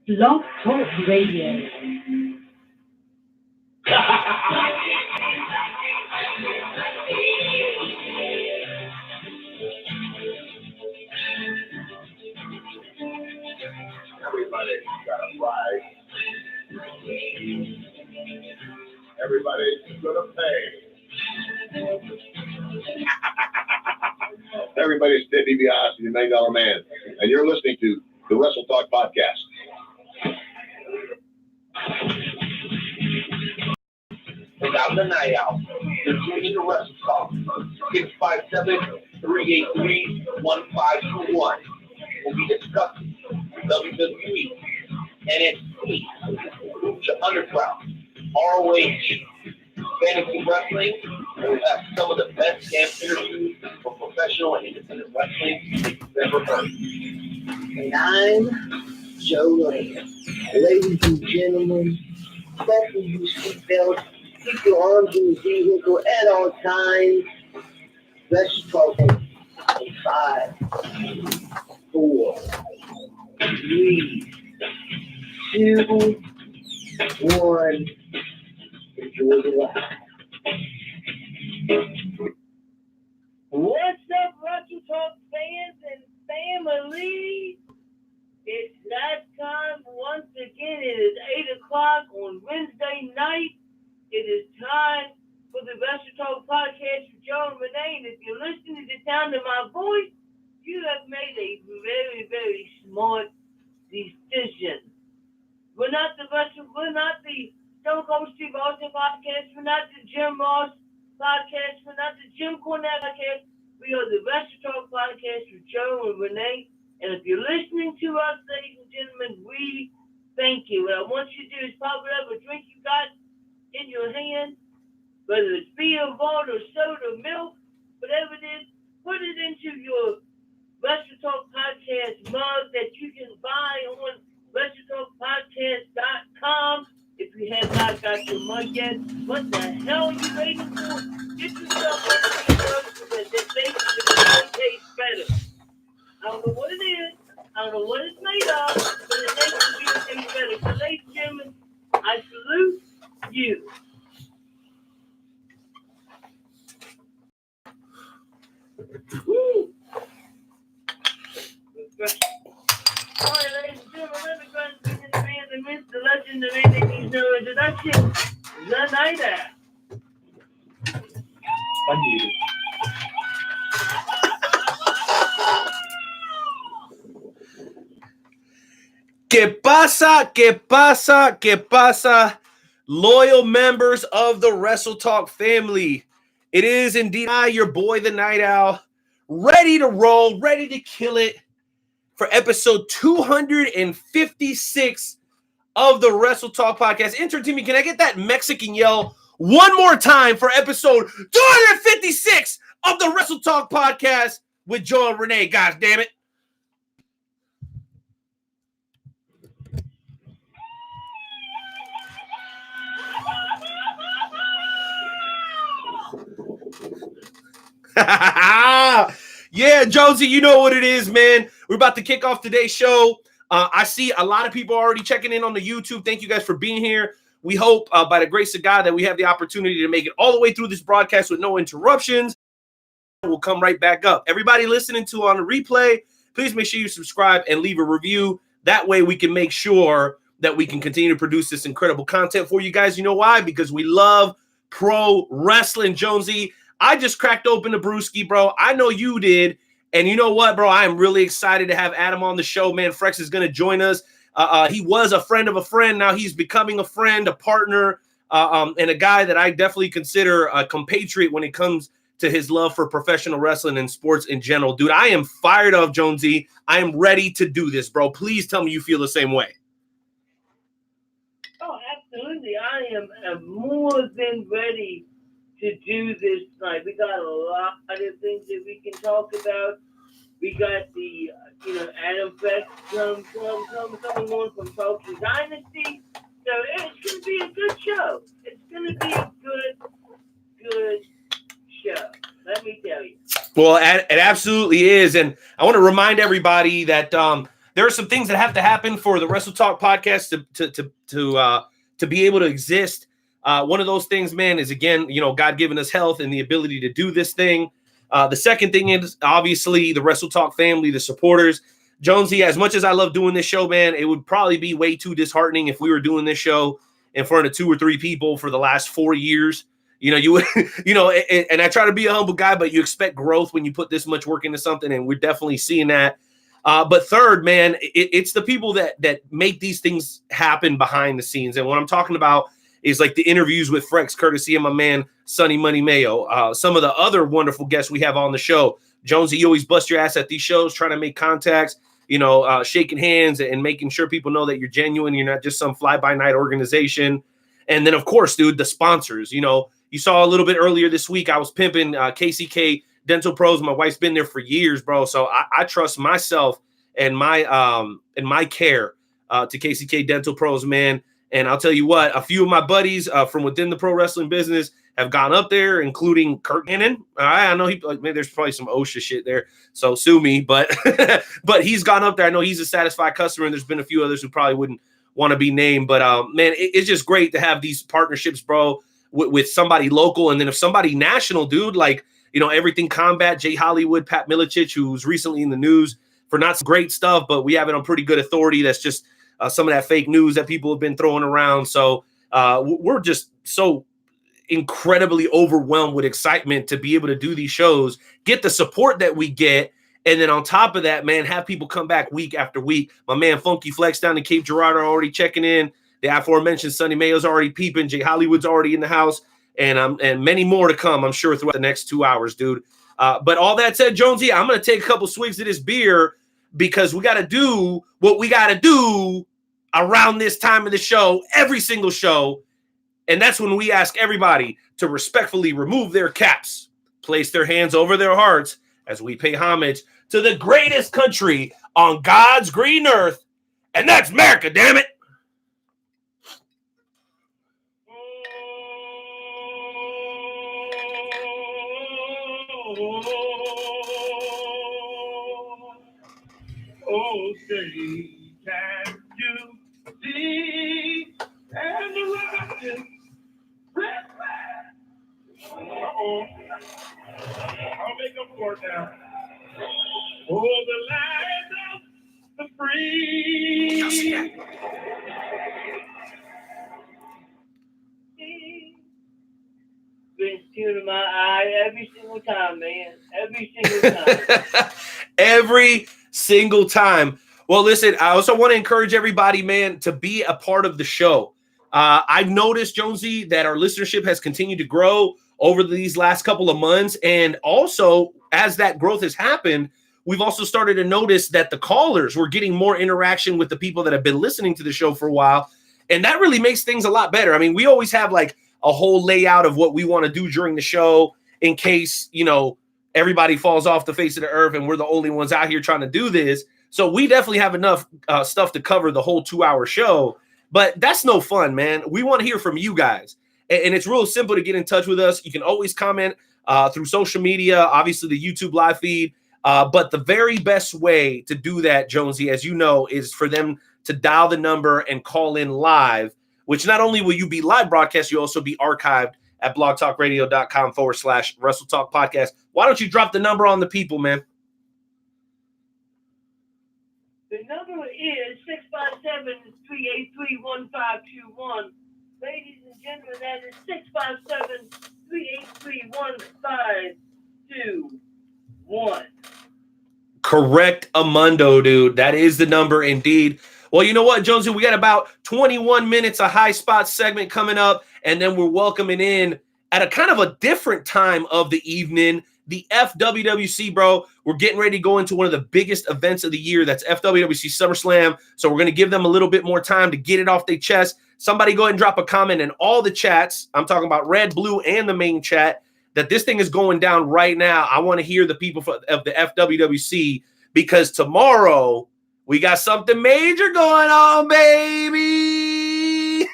Blog Talk Radio. Everybody's got a price. Everybody's gonna pay. Everybody's Ted DiBiase, the $9 man, and you're listening to the Wrestle Talk podcast. Without the night out, you're tuning to Wrestle Talk. 657-383-1521. We'll be discussing WWE, NXT, the Underground, ROH, fantasy wrestling, and we have some of the best guest interviews for professional and independent wrestling you've ever heard. And I'm Joe Lane. Ladies and gentlemen, fasten your seatbelts, keep your arms in the vehicle at all times. Let's talk in 5, 4, 3, 2, 1. Enjoy the ride. What's up, Wrestle Talk fans and family? It's that time once again. It is 8 o'clock on Wednesday night. It is time for the Wrestle Talk podcast with Joe and Renee. And if you're listening to the sound of my voice, you have made a very, very smart decision. We're not the Stone Cold Steve Austin podcast. We're not the Jim Ross podcast. We're not the Jim Cornette podcast. We are the Wrestle Talk podcast with Joe and Renee. And if you're listening to us, ladies and gentlemen, we thank you. What I want you to do is pop whatever drink you got in your hand, whether it's beer, water, soda, milk, whatever it is, put it into your Wrestle Talk podcast mug that you can buy on WrestleTalkPodcast.com. If you have not got your mug yet, what the hell are you waiting for? Get yourself one of these mugs that makes the really taste better. I don't know what it is. I don't know what it's made of, but it makes the beer taste better. So, ladies and gentlemen, I salute you. Woo! All right, ladies and gentlemen, let me go and speak to the man, the myth, the legend, the man that needs no introduction. The Night Owl. ¿Qué pasa? ¿Qué pasa? ¿Qué pasa? Loyal members of the Wrestle Talk family. It is indeed I, your boy, the Night Owl, ready to roll, ready to kill it for episode 256 of the Wrestle Talk podcast. Intern Timmy, can I get that Mexican yell one more time for episode 256 of the Wrestle Talk podcast with Joe and Renee? Gosh damn it. Yeah, Jonesy, you know what it is, man. We're about to kick off today's show. I see a lot of people already checking in on the YouTube. Thank you guys for being here. We hope, by the grace of God, that we have the opportunity to make it all the way through this broadcast with no interruptions. We'll come right back up. Everybody listening to on the replay, please make sure you subscribe and leave a review. That way we can make sure that we can continue to produce this incredible content for you guys. You know why? Because we love pro wrestling, Jonesy. I just cracked open the brewski, bro. I know you did. And you know what, bro? I am really excited to have Adam on the show, man. Frecks is going to join us. He was a friend of a friend. Now he's becoming a friend, a partner, and a guy that I definitely consider a compatriot when it comes to his love for professional wrestling and sports in general. Dude, I am fired up, Jonesy. I am ready to do this, bro. Please tell me you feel the same way. Oh, absolutely. I am more than ready to do this tonight. We got a lot of things that we can talk about. We got the, Adam Frecks coming on from Frecks Dynasty. So it's going to be a good show. It's going to be a good show. Let me tell you. Well, it absolutely is. And I want to remind everybody that there are some things that have to happen for the Wrestle Talk podcast to be able to exist. One of those things, man, is again, God giving us health and the ability to do this thing. The second thing is obviously the Wrestle Talk family, the supporters. Jonesy, as much as I love doing this show, man, it would probably be way too disheartening if we were doing this show in front of 2 or 3 people for the last 4 years. You would, and I try to be a humble guy, but you expect growth when you put this much work into something, and we're definitely seeing that. But third, man, it's the people that make these things happen behind the scenes. And what I'm talking about is like the interviews with Frecks, courtesy of my man, Sonny Money Mayo. Some of the other wonderful guests we have on the show. Jonesy, you always bust your ass at these shows, trying to make contacts, shaking hands and making sure people know that you're genuine. You're not just some fly-by-night organization. And then, of course, dude, the sponsors. You saw a little bit earlier this week, I was pimping KCK Dental Pros. My wife's been there for years, bro. So I trust myself and my care to KCK Dental Pros, man. And I'll tell you what, a few of my buddies from within the pro wrestling business have gone up there, including Kurt Hannon. I know maybe there's probably some OSHA shit there, so sue me. But but he's gone up there. I know he's a satisfied customer, and there's been a few others who probably wouldn't want to be named. But man, it's just great to have these partnerships, bro, with somebody local, and then if somebody national, dude, like Everything Combat, Jay Hollywood, Pat Milicic, who's recently in the news for not some great stuff, but we have it on pretty good authority. That's just some of that fake news that people have been throwing around. So we're just so incredibly overwhelmed with excitement to be able to do these shows, get the support that we get, and then on top of that, man, have people come back week after week. My man Funky Flex down in Cape Girardeau already checking in. The aforementioned Sonny Mayo's already peeping. Jay Hollywood's already in the house, and many more to come, I'm sure, throughout the next 2 hours, dude. But all that said, Jonesy, I'm going to take a couple swigs of this beer because we got to do what we got to do around this time of the show, every single show. And that's when we ask everybody to respectfully remove their caps, place their hands over their hearts as we pay homage to the greatest country on God's green earth, and that's America, damn it. Oh, say, can you see? And the rocket, uh-oh. I'll make up for it now. Oh, the land of the free. Been tear in my eye every single time, man. Every single time. Every single time. Well, listen, I also want to encourage everybody, man, to be a part of the show. I've noticed, Jonesy, that our listenership has continued to grow over these last couple of months. And also, as that growth has happened, we've also started to notice that the callers were getting more interaction with the people that have been listening to the show for a while. And that really makes things a lot better. I mean, we always have like a whole layout of what we want to do during the show in case, everybody falls off the face of the earth and we're the only ones out here trying to do this. So we definitely have enough stuff to cover the whole 2-hour show. But that's no fun, man. We want to hear from you guys. And it's real simple to get in touch with us. You can always comment through social media, obviously the YouTube live feed. But the very best way to do that, Jonesy, as you know, is for them to dial the number and call in live, which not only will you be live broadcast, you'll also be archived at blogtalkradio.com/Wrestle Talk Podcast. Why don't you drop the number on the people, man? The number is 657-383-1521. Ladies and gentlemen, that is 657-383-1521. Correct, Amundo, dude. That is the number indeed. Well, you know what, Jonesy? We got about 21 minutes of High Spot segment coming up, and then we're welcoming in at a kind of a different time of the evening, the FWWC, bro. We're getting ready to go into one of the biggest events of the year. That's FWWC SummerSlam. So we're going to give them a little bit more time to get it off their chest. Somebody go ahead and drop a comment in all the chats. I'm talking about red, blue, and the main chat that this thing is going down right now. I want to hear the people of the FWWC because tomorrow we got something major going on, baby.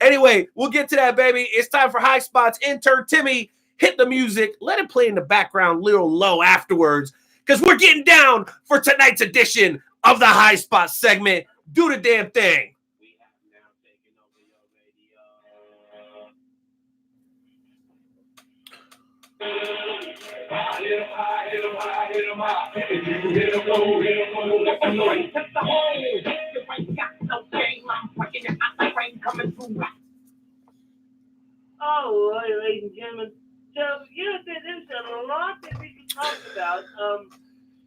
Anyway, we'll get to that, baby. It's time for High Spots. Intern Timmy, hit the music. Let it play in the background a little low afterwards because we're getting down for tonight's edition of the High Spot segment. Do the damn thing. We have now taken over your radio. Oh, right, ladies and gentlemen. So, yeah, there's a lot that we can talk about.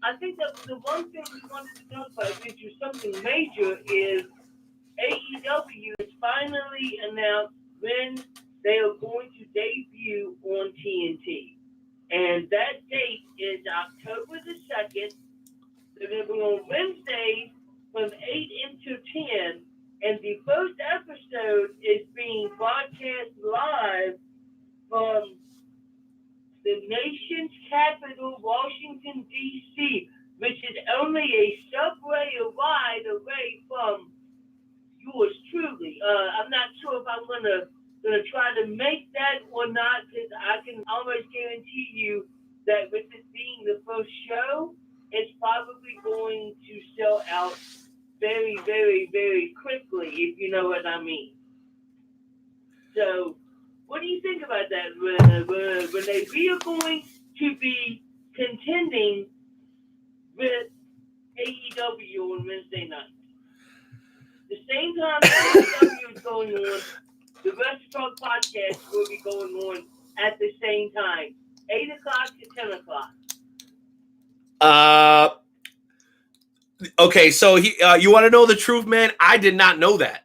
I think that the one thing we wanted to talk about, which is something major, is AEW has finally announced when they are going to debut on TNT. And that date is October the 2nd. They're going to be on Wednesdays from 8 until 10. And the first episode is being broadcast live from the nation's capital, Washington, D.C., which is only a subway ride away from yours truly. I'm not sure if I'm gonna try to make that or not, because I can almost guarantee you that with it being the first show, it's probably going to sell out very, very, very quickly, if you know what I mean. So, what do you think about that? When we are going to be contending with AEW on Wednesday night. The same time AEW is going on, the Wrestle Talk podcast will be going on at the same time, 8 o'clock to 10 o'clock. Okay, so you want to know the truth, man? I did not know that.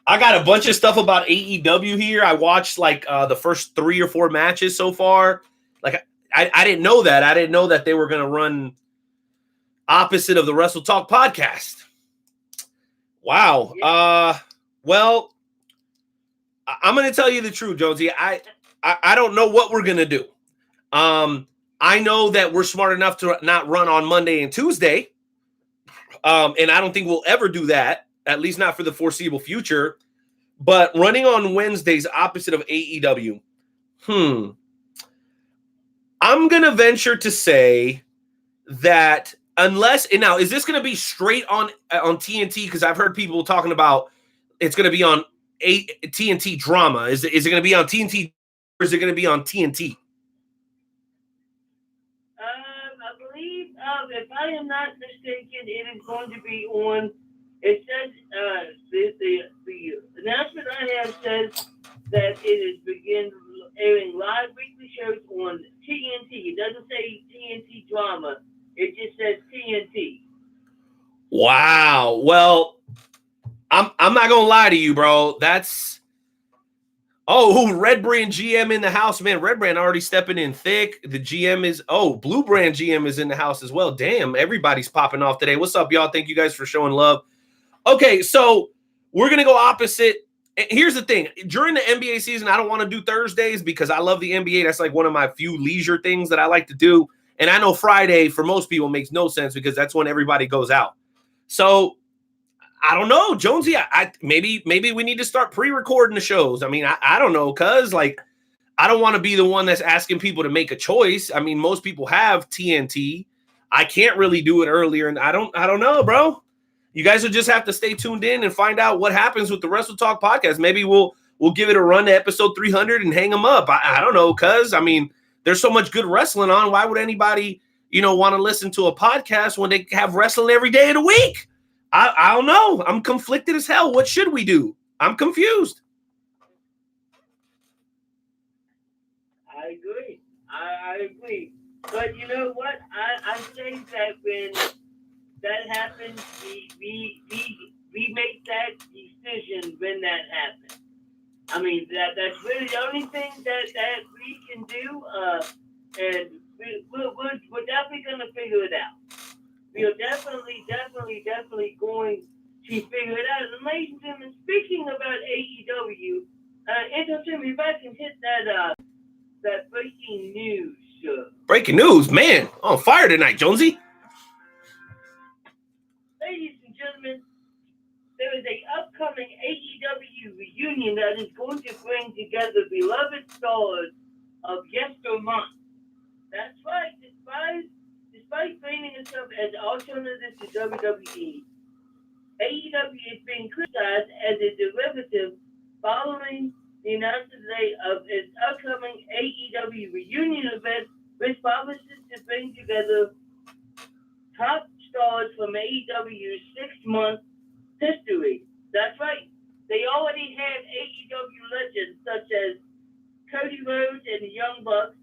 I got a bunch of stuff about AEW here. I watched like the first 3 or 4 matches so far. Like I didn't know that. I didn't know that they were going to run opposite of the Wrestle Talk podcast. Wow. Yeah. Well, I'm going to tell you the truth, Jonesy. I don't know what we're going to do. I know that we're smart enough to not run on Monday and Tuesday. And I don't think we'll ever do that, at least not for the foreseeable future. But running on Wednesdays opposite of AEW, I'm going to venture to say that unless, and now, is this going to be straight on TNT? Because I've heard people talking about it's going to be on TNT Drama. Is it going to be on TNT or is it going to be on TNT? I believe, if I am not mistaken, it is going to be on. It says the announcement I have says that it is begin airing live weekly shows on TNT. It doesn't say TNT Drama. It just says TNT. Wow. Well, I'm not gonna lie to you, bro. That's Red Brand GM in the house, man. Red Brand already stepping in thick. The GM is Blue Brand GM is in the house as well. Damn, everybody's popping off today. What's up, y'all? Thank you guys for showing love. Okay, so we're gonna go opposite. Here's the thing: during the NBA season, I don't want to do Thursdays because I love the NBA. That's like one of my few leisure things that I like to do. And I know Friday for most people makes no sense because that's when everybody goes out. So I don't know, Jonesy. I maybe we need to start pre-recording the shows. I mean, I don't know, cuz like I don't want to be the one that's asking people to make a choice. I mean, most people have TNT. I can't really do it earlier, and I don't know, bro. You guys will just have to stay tuned in and find out what happens with the Wrestle Talk podcast. Maybe we'll give it a run to episode 300 and hang them up. I don't know, cuz I mean, there's so much good wrestling on. Why would anybody, want to listen to a podcast when they have wrestling every day of the week? I don't know. I'm conflicted as hell. What should we do? I'm confused. I agree. I agree. But you know what? I think that when that happens, we make that decision when that happens. I mean, that's really the only thing that we can do, and we're definitely going to figure it out. We are definitely going to figure it out. And ladies and gentlemen, speaking about AEW, entertain me back and hit that breaking news. Breaking news, man. On fire tonight, Jonesy. Ladies and gentlemen, there is an upcoming AEW reunion that is going to bring together beloved stars of yestermonth. That's right, despite despite branding itself as alternative to WWE, AEW is being criticized as a derivative following the announcement today of its upcoming AEW reunion event, which promises to bring together top stars from AEW's 6-month history. That's right. They already have AEW legends such as Cody Rhodes and the Young Bucks,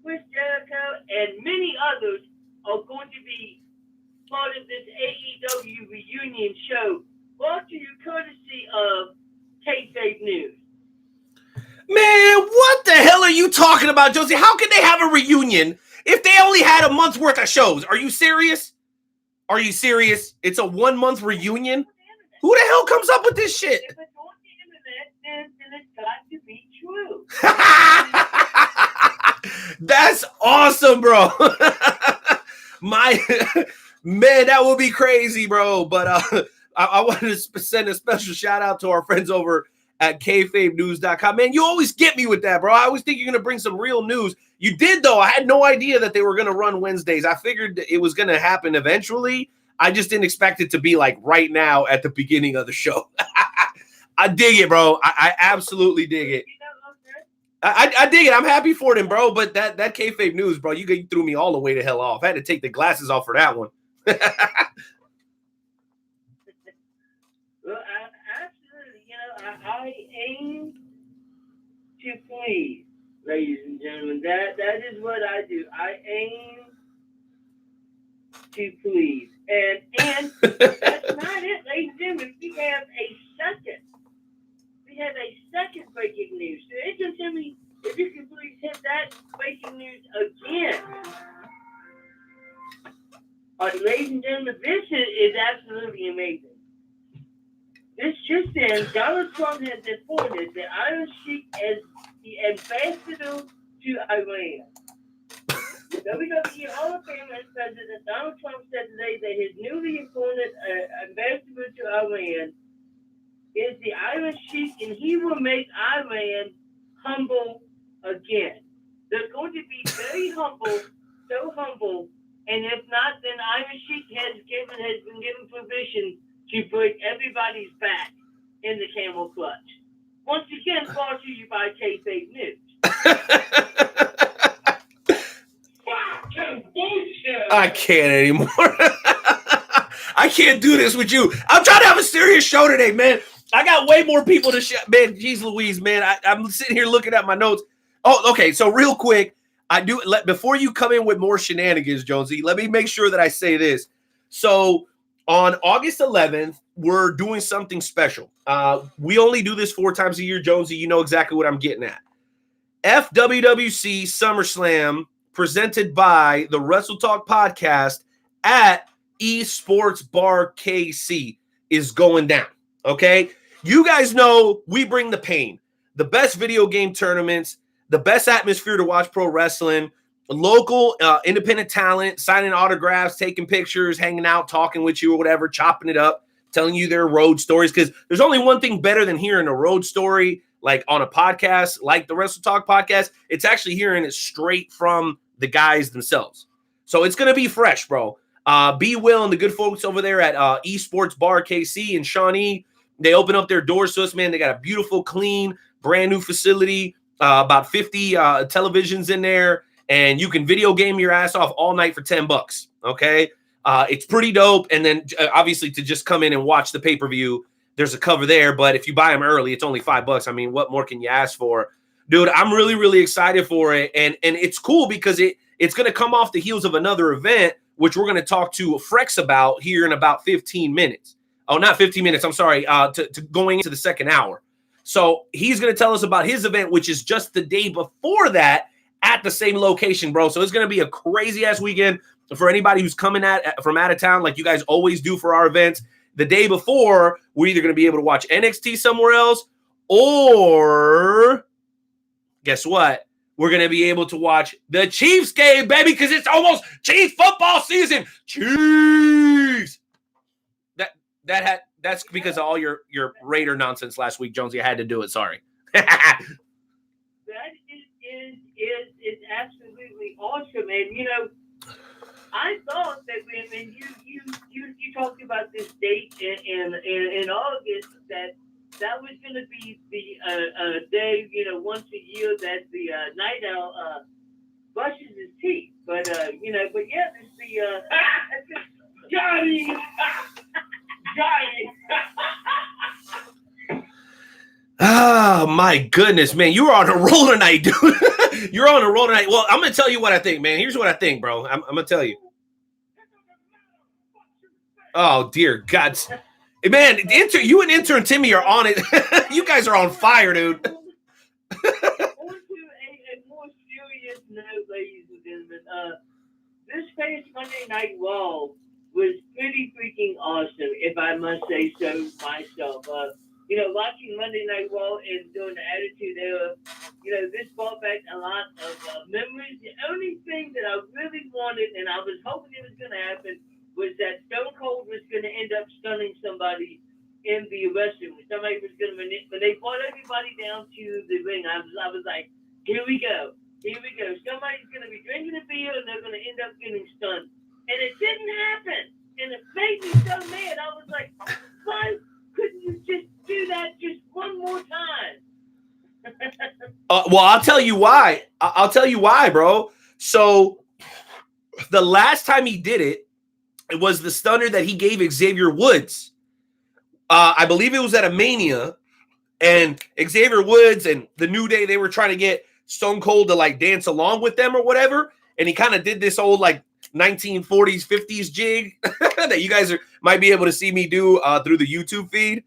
Chris Jericho, and many others are going to be part of this AEW reunion show, brought to you courtesy of Kayfabe News. Man, what the hell are you talking about, Jonesy? How can they have a reunion if they only had a month's worth of shows? Are you serious? Are you serious? It's a 1-month reunion? Who the hell comes up with this shit? If it's on the internet, then it's got to be true. That's awesome, bro. Man, that would be crazy, bro. But I wanted to send a special shout out to our friends over at kayfabenews.com. Man, you always get me with that, bro. I always think you're going to bring some real news. You did, though. I had no idea that they were going to run Wednesdays. I figured it was going to happen eventually. I just didn't expect it to be like right now at the beginning of the show. I dig it, bro. I absolutely dig it. I dig it. I'm happy for them, bro. But that kayfabe news, bro, you threw me all the way the hell off. I had to take the glasses off for that one. Well, absolutely. I aim to please, ladies and gentlemen. That is what I do. I aim to please. And that's not it, ladies and gentlemen. We have a second breaking news. So Agent Timmy, if you can please hit that breaking news again. Ladies and gentlemen, this is absolutely amazing. This just in, Donald Trump has informed that Iron Sheik as the ambassador to Iran. The WWE Hall of Fame President Donald Trump said today that his newly appointed ambassador to Iran is the Iron Sheik, and he will make Iran humble again. They're going to be very humble, so humble, and if not, then Iron Sheik has been given permission to break everybody's back in the camel clutch. Once again, brought to you by Kayfabe News. I can't anymore. I can't do this with you. I'm trying to have a serious show today, man. I got way more people to man, geez Louise, man. I'm sitting here looking at my notes. Oh, okay. So real quick, before you come in with more shenanigans, Jonesy, let me make sure that I say this. So on August 11th, we're doing something special. We only do this 4 times a year, Jonesy. You know exactly what I'm getting at. FWWC SummerSlam, presented by the Wrestle Talk podcast at Esports Bar KC, is going down. Okay. You guys know we bring the pain, the best video game tournaments, the best atmosphere to watch pro wrestling, local independent talent, signing autographs, taking pictures, hanging out, talking with you or whatever, chopping it up, telling you their road stories. Because there's only one thing better than hearing a road story like on a podcast, like the Wrestle Talk podcast. It's actually hearing it straight from the guys themselves. So it's going to be fresh, bro. Be Will and the good folks over there at Esports Bar KC and Shawnee, they open up their doors to us, man. They got a beautiful, clean, brand new facility, about 50 televisions in there, and you can video game your ass off all night for $10. Okay. It's pretty dope. And then obviously to just come in and watch the pay-per-view, there's a cover there, but if you buy them early, it's only $5. I mean, what more can you ask for? Dude, I'm really, really excited for it. And it's cool because it's going to come off the heels of another event, which we're going to talk to Frecks about here in about 15 minutes. Oh, not 15 minutes. I'm sorry. To going into the second hour. So he's going to tell us about his event, which is just the day before that at the same location, bro. So it's going to be a crazy ass weekend for anybody who's coming from out of town, like you guys always do for our events. The day before, we're either going to be able to watch NXT somewhere else, or guess what? We're going to be able to watch the Chiefs game, baby, because it's almost Chiefs football season. Chiefs. That's because of all your Raider nonsense last week, Jonesy. I had to do it. Sorry. That is is absolutely awesome. And you know, I thought that when you talked about this date in August, that was going to be the day, you know, once a year that the night owl brushes his teeth. But you know, but yeah, this the Johnny, Johnny. Oh my goodness, man. You were on a roll tonight, dude. You're on a roll tonight. Well, I'm gonna tell you what I think, man. Here's what I think, bro. I'm gonna tell you. Oh dear God. Man, you and intern Timmy are on it. You guys are on fire, dude. On to a more serious note, ladies and gentlemen. This past Monday Night Raw was pretty freaking awesome, if I must say so myself. You know, watching Monday Night Raw and doing the Attitude Era, you know, this brought back a lot of memories. The only thing that I really wanted, and I was hoping it was going to happen, was that Stone Cold was going to end up stunning somebody in the wrestling. Somebody was going to, when they brought everybody down to the ring, I was like, here we go. Here we go. Somebody's going to be drinking a beer and they're going to end up getting stunned. And it didn't happen. And it made me so mad. I was like, why couldn't you just do that just one more time? Well, I'll tell you why. I'll tell you why, bro. So the last time he did it, it was the stunner that he gave Xavier Woods. I believe it was at a Mania, and Xavier Woods and the New Day, they were trying to get Stone Cold to like dance along with them or whatever. And he kind of did this old like 1940s, 50s jig that you guys might be able to see me do through the YouTube feed.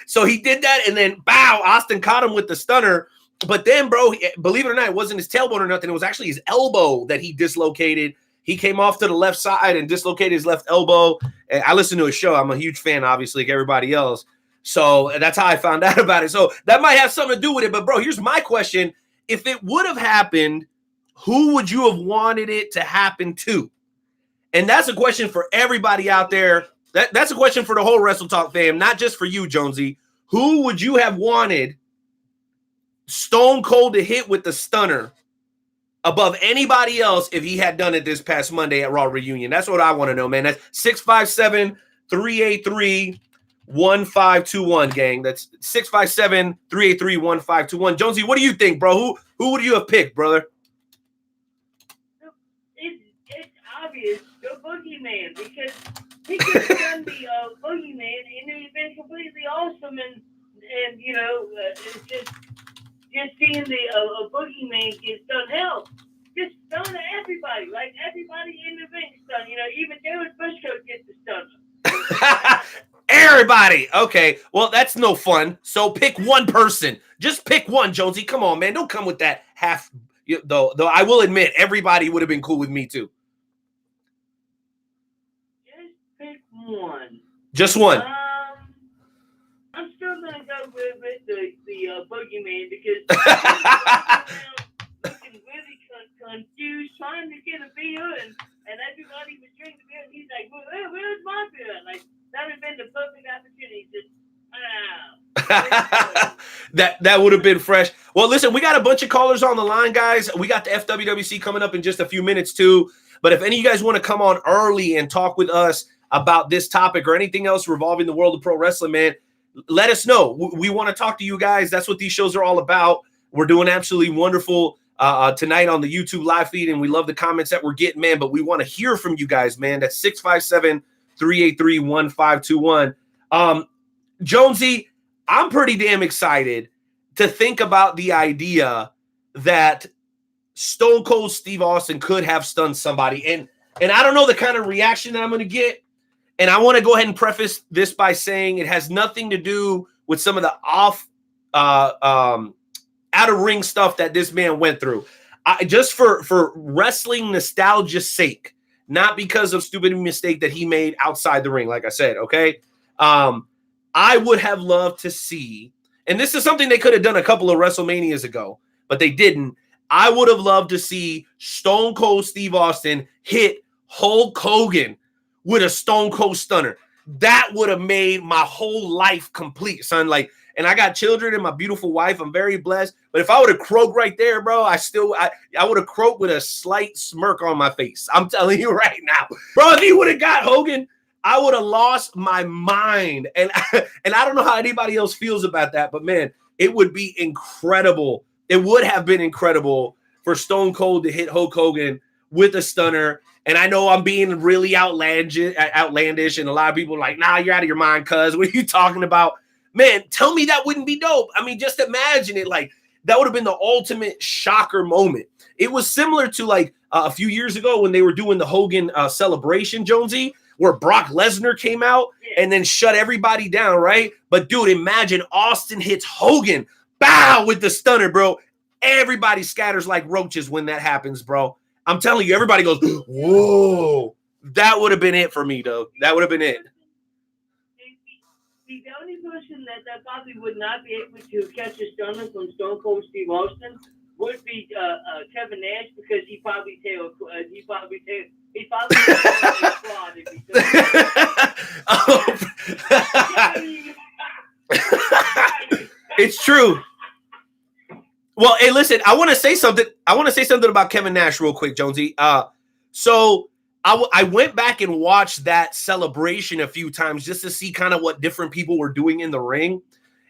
So he did that, and then bow, Austin caught him with the stunner. But then, bro, believe it or not, it wasn't his tailbone or nothing. It was actually his elbow that he dislocated. He came off to the left side and dislocated his left elbow. And I listened to his show. I'm a huge fan, obviously, like everybody else. So that's how I found out about it. So that might have something to do with it. But, bro, here's my question. If it would have happened, who would you have wanted it to happen to? And that's a question for everybody out there. That's a question for the whole Wrestle Talk fam, not just for you, Jonesy. Who would you have wanted Stone Cold to hit with the stunner above anybody else if he had done it this past Monday at Raw Reunion? That's what I want to know, man. That's 657-383-1521, gang. That's 657-383-1521. Jonesy, what do you think, bro? Who would you have picked, brother? It's obvious, the Boogeyman, because he could have done the Boogeyman and it would have been completely awesome. And you know, it's just seeing the Boogeyman get stunned. Hell, just stun everybody, like everybody in the ring stun. You know, even Jared Briscoe gets the stun. Everybody. Okay. Well, that's no fun. So pick one person. Just pick one, Jonesy. Come on, man. Don't come with that half. Though I will admit, everybody would have been cool with me too. Just pick one. Just one. I'm still gonna go with the Boogeyman because looking really confused, trying to get a beer, and everybody was drinking beer, and he's like, "Where's my beer?" Like that would have been the perfect opportunity. Just that would have been fresh. Well, listen, we got a bunch of callers on the line, guys. We got the FWWC coming up in just a few minutes too. But if any of you guys want to come on early and talk with us about this topic or anything else revolving the world of pro wrestling, man, let us know. We want to talk to you guys. That's what these shows are all about. We're doing absolutely wonderful tonight on the YouTube live feed, and we love the comments that we're getting, man. But we want to hear from you guys, man. That's 657-383-1521. Jonesy, I'm pretty damn excited to think about the idea that Stone Cold Steve Austin could have stunned somebody. And I don't know the kind of reaction that I'm going to get. And I want to go ahead and preface this by saying it has nothing to do with some of the out of ring stuff that this man went through. Just for wrestling nostalgia's sake, not because of stupid mistake that he made outside the ring, like I said, okay? I would have loved to see, and this is something they could have done a couple of WrestleManias ago, but they didn't. I would have loved to see Stone Cold Steve Austin hit Hulk Hogan with a Stone Cold Stunner. that would have made my whole life complete, son. Like, and I got children and my beautiful wife. I'm very blessed. But if I would have croaked right there, bro, I would have croaked with a slight smirk on my face. I'm telling you right now, bro. If he would have got Hogan, I would have lost my mind. And I don't know how anybody else feels about that, but man, it would be incredible. It would have been incredible for Stone Cold to hit Hulk Hogan with a stunner. And I know I'm being really outlandish, and a lot of people are like, nah, you're out of your mind, cuz. What are you talking about? Man, tell me that wouldn't be dope. I mean, just imagine it. Like, that would have been the ultimate shocker moment. It was similar to like a few years ago when they were doing the Hogan celebration, Jonesy, where Brock Lesnar came out and then shut everybody down, right? But dude, imagine Austin hits Hogan, bow, with the stunner, bro. Everybody scatters like roaches when that happens, bro. I'm telling you, everybody goes, whoa. That would have been it for me, though. That would have been it. The only person that probably would not be able to catch a stunner from Stone Cold Steve Austin would be Kevin Nash, because he probably tailed if he It's true. Well, hey, listen, I want to say something about Kevin Nash real quick, Jonesy. So I went back and watched that celebration a few times just to see kind of what different people were doing in the ring.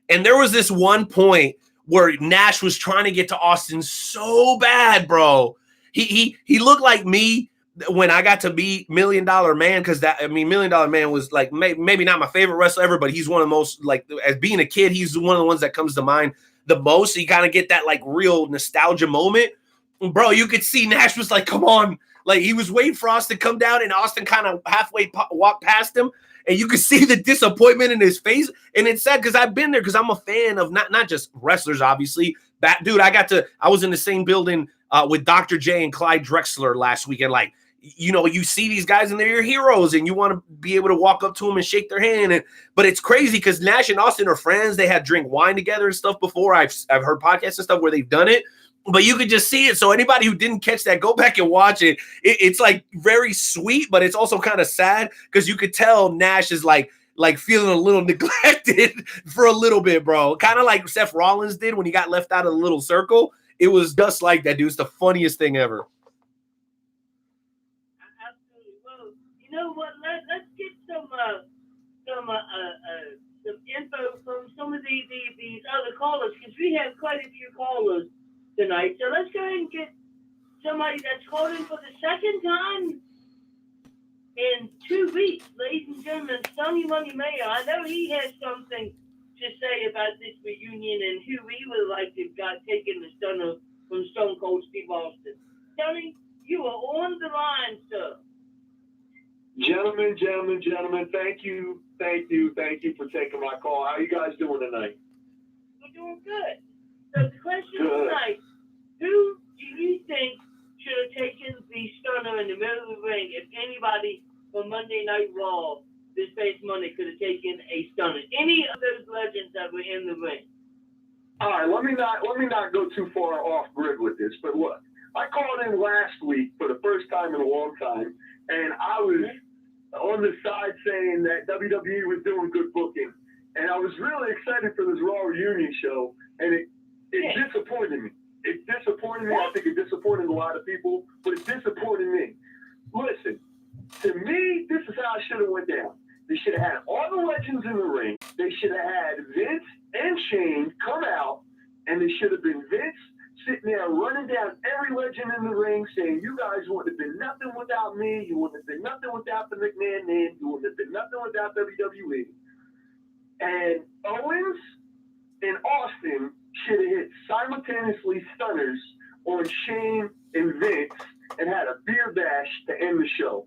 And there was this one point where Nash was trying to get to Austin so bad, bro. He looked like me when I got to be $1 Million Man, because $1 Million Man was like maybe not my favorite wrestler ever, but he's one of the most, like, as being a kid, he's one of the ones that comes to mind the most. So you kind of get that like real nostalgia moment. Bro, you could see Nash was like, come on. Like, he was waiting for Austin to come down, and Austin kind of halfway walked past him, and you could see the disappointment in his face. And it's sad because I've been there, because I'm a fan of not just wrestlers, obviously. Dude, I was in the same building with Dr. J and Clyde Drexler last weekend. Like, you know, you see these guys and they're your heroes, and you want to be able to walk up to them and shake their hand. But it's crazy because Nash and Austin are friends. They had drink wine together and stuff before. I've heard podcasts and stuff where they've done it. But you could just see it. So anybody who didn't catch that, go back and watch it. It's like very sweet, but it's also kind of sad because you could tell Nash is like feeling a little neglected for a little bit, bro. Kind of like Seth Rollins did when he got left out of the little circle. It was just like that, dude. It's the funniest thing ever. Absolutely. Well, you know what? Let's get some info from some of these other callers, because we have quite a few callers tonight. So let's go ahead and get somebody that's called in for the second time in 2 weeks. Ladies and gentlemen, Sonny Money Mayor. I know he has something to say about this reunion and who he would like to have got taken the stunner from Stone Cold Steve Austin. Sonny, you are on the line, sir. Gentlemen, thank you for taking my call. How are you guys doing tonight? We're doing good. So the question tonight, who do you think should have taken the stunner in the middle of the ring if anybody from Monday Night Raw this past Monday could have taken a stunner? Any of those legends that were in the ring? All right, let me not go too far off grid with this, but look, I called in last week for the first time in a long time, and I was on the side saying that WWE was doing good booking, and I was really excited for this Raw reunion show, and it disappointed me. It disappointed me. I think it disappointed a lot of people, but it disappointed me. Listen, to me, this is how it should have went down. They should have had all the legends in the ring. They should have had Vince and Shane come out, and they should have been Vince sitting there running down every legend in the ring saying, you guys wouldn't have been nothing without me. You wouldn't have been nothing without the McMahon name. You wouldn't have been nothing without WWE. And Owens and Austin should have hit simultaneously stunners on Shane and Vince and had a beer bash to end the show.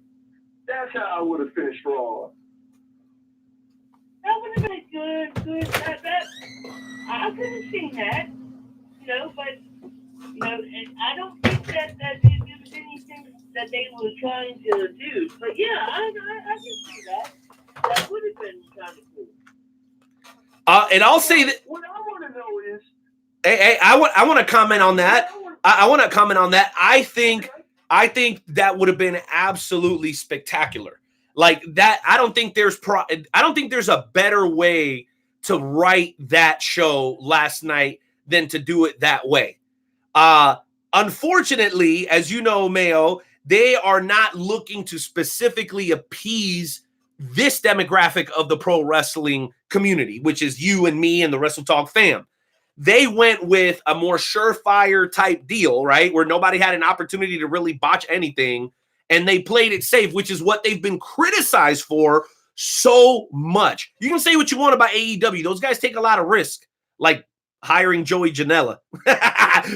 That's how I would have finished Raw. That would have been good. I could have seen that, but and I don't think that there was anything that they were trying to do. But yeah, I can see that. That would have been kind of cool. And I'll say that. What I want to know is. Hey, I want to comment on that. I want to comment on that. I think that would have been absolutely spectacular. Like that, I don't think there's a better way to write that show last night than to do it that way. Unfortunately, as you know, Mayo, they are not looking to specifically appease this demographic of the pro wrestling community, which is you and me and the Wrestle Talk fam. They went with a more surefire type deal, right? Where nobody had an opportunity to really botch anything. And they played it safe, which is what they've been criticized for so much. You can say what you want about AEW. Those guys take a lot of risk, like hiring Joey Janela.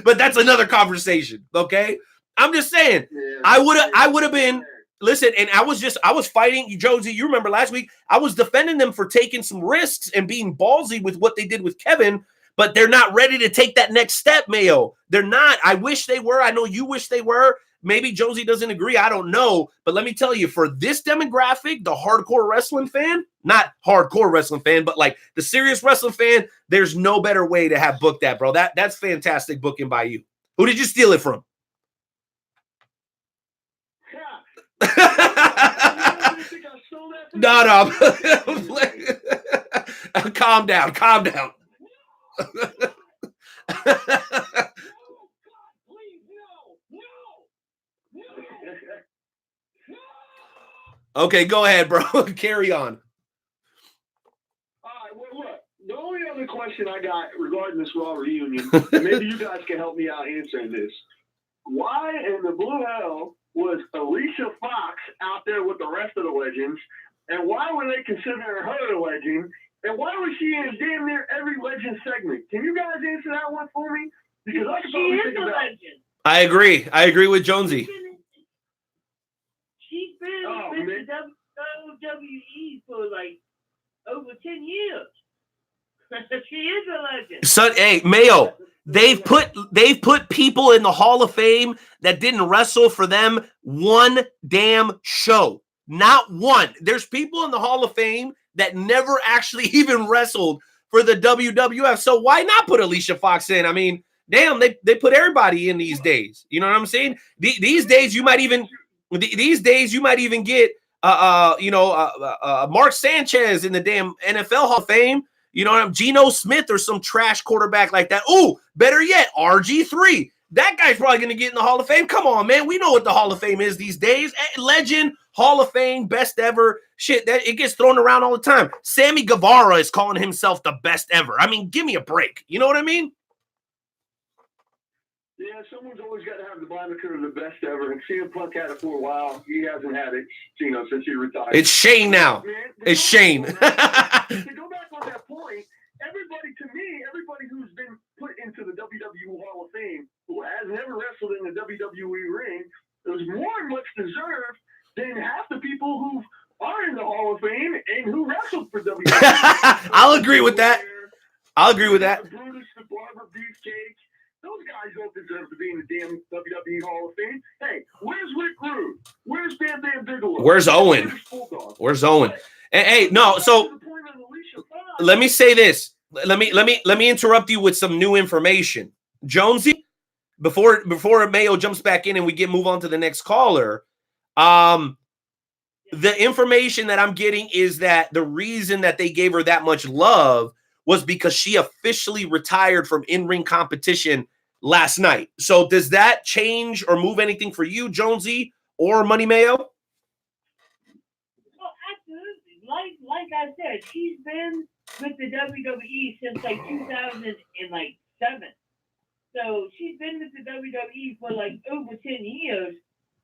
But that's another conversation, okay? I'm just saying, I would have been, listen, and I was fighting, Jonesy, you remember last week, I was defending them for taking some risks and being ballsy with what they did with Kevin, but they're not ready to take that next step, Mayo. They're not. I wish they were. I know you wish they were. Maybe Jonesy doesn't agree. I don't know. But let me tell you, for this demographic, the hardcore wrestling fan, not hardcore wrestling fan, but like the serious wrestling fan, there's no better way to have booked that, bro. That's fantastic booking by you. Who did you steal it from? No. Calm down. Okay, go ahead, bro. Carry on. All right, well, look, the only other question I got regarding this Raw reunion, and maybe you guys can help me out answering this. Why in the blue hell was Alicia Fox out there with the rest of the legends, and why were they considering her a legend, and why was she in damn near every legend segment? Can you guys answer that one for me? Because I she is a legend. I agree with Jonesy. She's been with the WWE for like over 10 years. She is a legend. Son, hey, Mayo, they've put people in the Hall of Fame that didn't wrestle for them one damn show. Not one. There's people in the Hall of Fame that never actually even wrestled for the WWF. So why not put Alicia Fox in? I mean, damn, they put everybody in these days. You know what I'm saying? These days you might even get Mark Sanchez in the damn NFL Hall of Fame. You know what I'm Geno Smith or some trash quarterback like that. Ooh, better yet, RG3. That guy's probably going to get in the Hall of Fame. Come on, man. We know what the Hall of Fame is these days. Legend, Hall of Fame, best ever. Shit, it gets thrown around all the time. Sammy Guevara is calling himself the best ever. I mean, give me a break. You know what I mean? Yeah, someone's always got to have the moniker of the best ever. And CM Punk had it for a while. He hasn't had it, since he retired. It's Shane now. It's Shane. To go back on that point, everybody who's been put into the WWE Hall of Fame who has never wrestled in the WWE ring is more much deserved than half the people who are in the Hall of Fame and who wrestled for WWE. I'll agree with that. The Brutus, the Barber, Beefcake. Those guys don't deserve to be in the damn WWE Hall of Fame. Hey, where's Rick Rude? Where's Bam Bam Bigelow? Where's Owen? Where's Owen? Hey, no. So let me say this. Let me interrupt you with some new information, Jonesy. Before Mayo jumps back in and we move on to the next caller. The information that I'm getting is that the reason that they gave her that much love was because she officially retired from in-ring competition last night. So does that change or move anything for you, Jonesy or Money Mayo? Well, absolutely. Like I said, she's been with the WWE since like 2007. So she's been with the WWE for like over 10 years.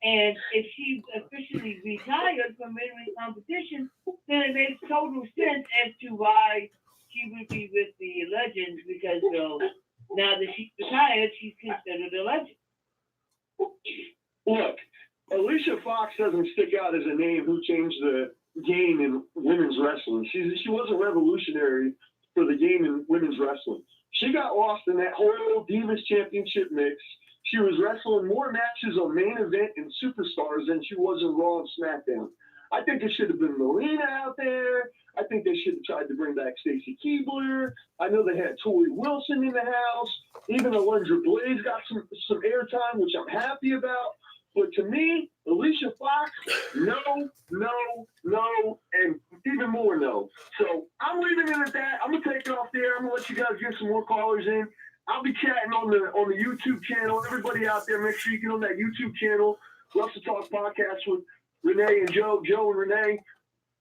And if she officially retired from in-ring competition, then it makes total sense as to why she would be with the Legends, because now that she's retired, she's considered a legend. Look, Alicia Fox doesn't stick out as a name who changed the game in women's wrestling. She wasn't revolutionary for the game in women's wrestling. She got lost in that whole Divas Championship mix. She was wrestling more matches on Main Event and Superstars than she was in Raw and SmackDown. I think it should have been Melina out there. I think they should have tried to bring back Stacy Keibler. I know they had Tori Wilson in the house. Even Alundra Blaze got some airtime, which I'm happy about. But to me, Alicia Fox, no, and even more no. So I'm leaving it at that. I'm gonna take it off there. I'm gonna let you guys get some more callers in. I'll be chatting on the YouTube channel. Everybody out there, make sure you get on that YouTube channel. Wrestle Talk Podcast with Renee and Joe and Renee.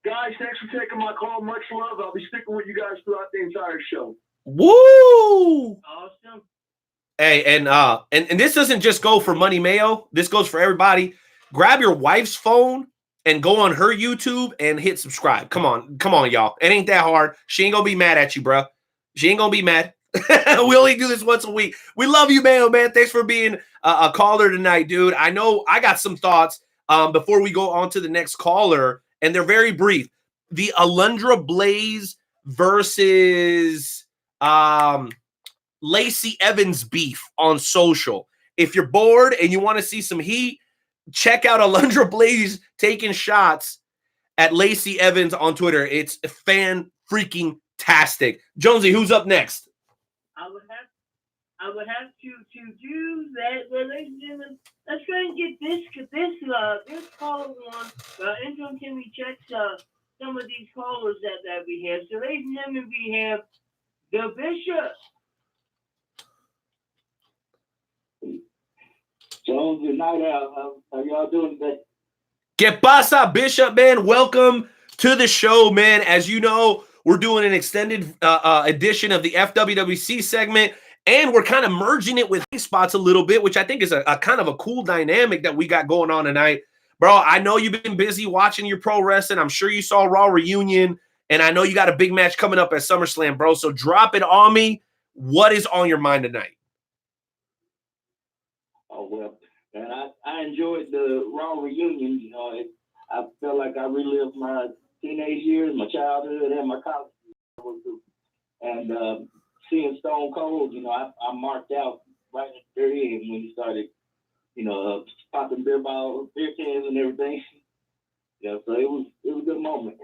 Guys, thanks for taking my call. Much love. I'll be sticking with you guys throughout the entire show. Woo! Awesome. Hey, and this doesn't just go for Money Mayo. This goes for everybody. Grab your wife's phone and go on her YouTube and hit subscribe. Come on, y'all. It ain't that hard. She ain't gonna be mad at you, bro. She ain't gonna be mad. We only do this once a week. We love you, Mayo, man. Thanks for being a caller tonight, dude. I know I got some thoughts before we go on to the next caller, and they're very brief. The Alundra Blaze versus Lacey Evans beef on social. If you're bored and you want to see some heat, check out Alundra Blaze taking shots at Lacey Evans on Twitter. It's fan-freaking-tastic. Jonesy, who's up next? I would have to do that. Well, ladies and gentlemen, let's go and get this caller on. Intro can we check some of these callers that we have. So, ladies and gentlemen, we have the Bishop. Jones, good night out. How y'all doing today? Que pasa, Bishop, man? Welcome to the show, man. As you know, we're doing an extended edition of the FWWC segment, and we're kind of merging it with spots a little bit, which I think is a kind of a cool dynamic that we got going on tonight. Bro, I know you've been busy watching your pro wrestling. I'm sure you saw Raw Reunion, and I know you got a big match coming up at SummerSlam, bro. So drop it on me. What is on your mind tonight? Oh, well, and I enjoyed the Raw Reunion. You know, I felt like I relived my teenage years, my childhood, and my college years. And seeing Stone Cold, you know, I marked out right at the very end when he started, you know, popping beer cans and everything. Yeah, so it was a good moment.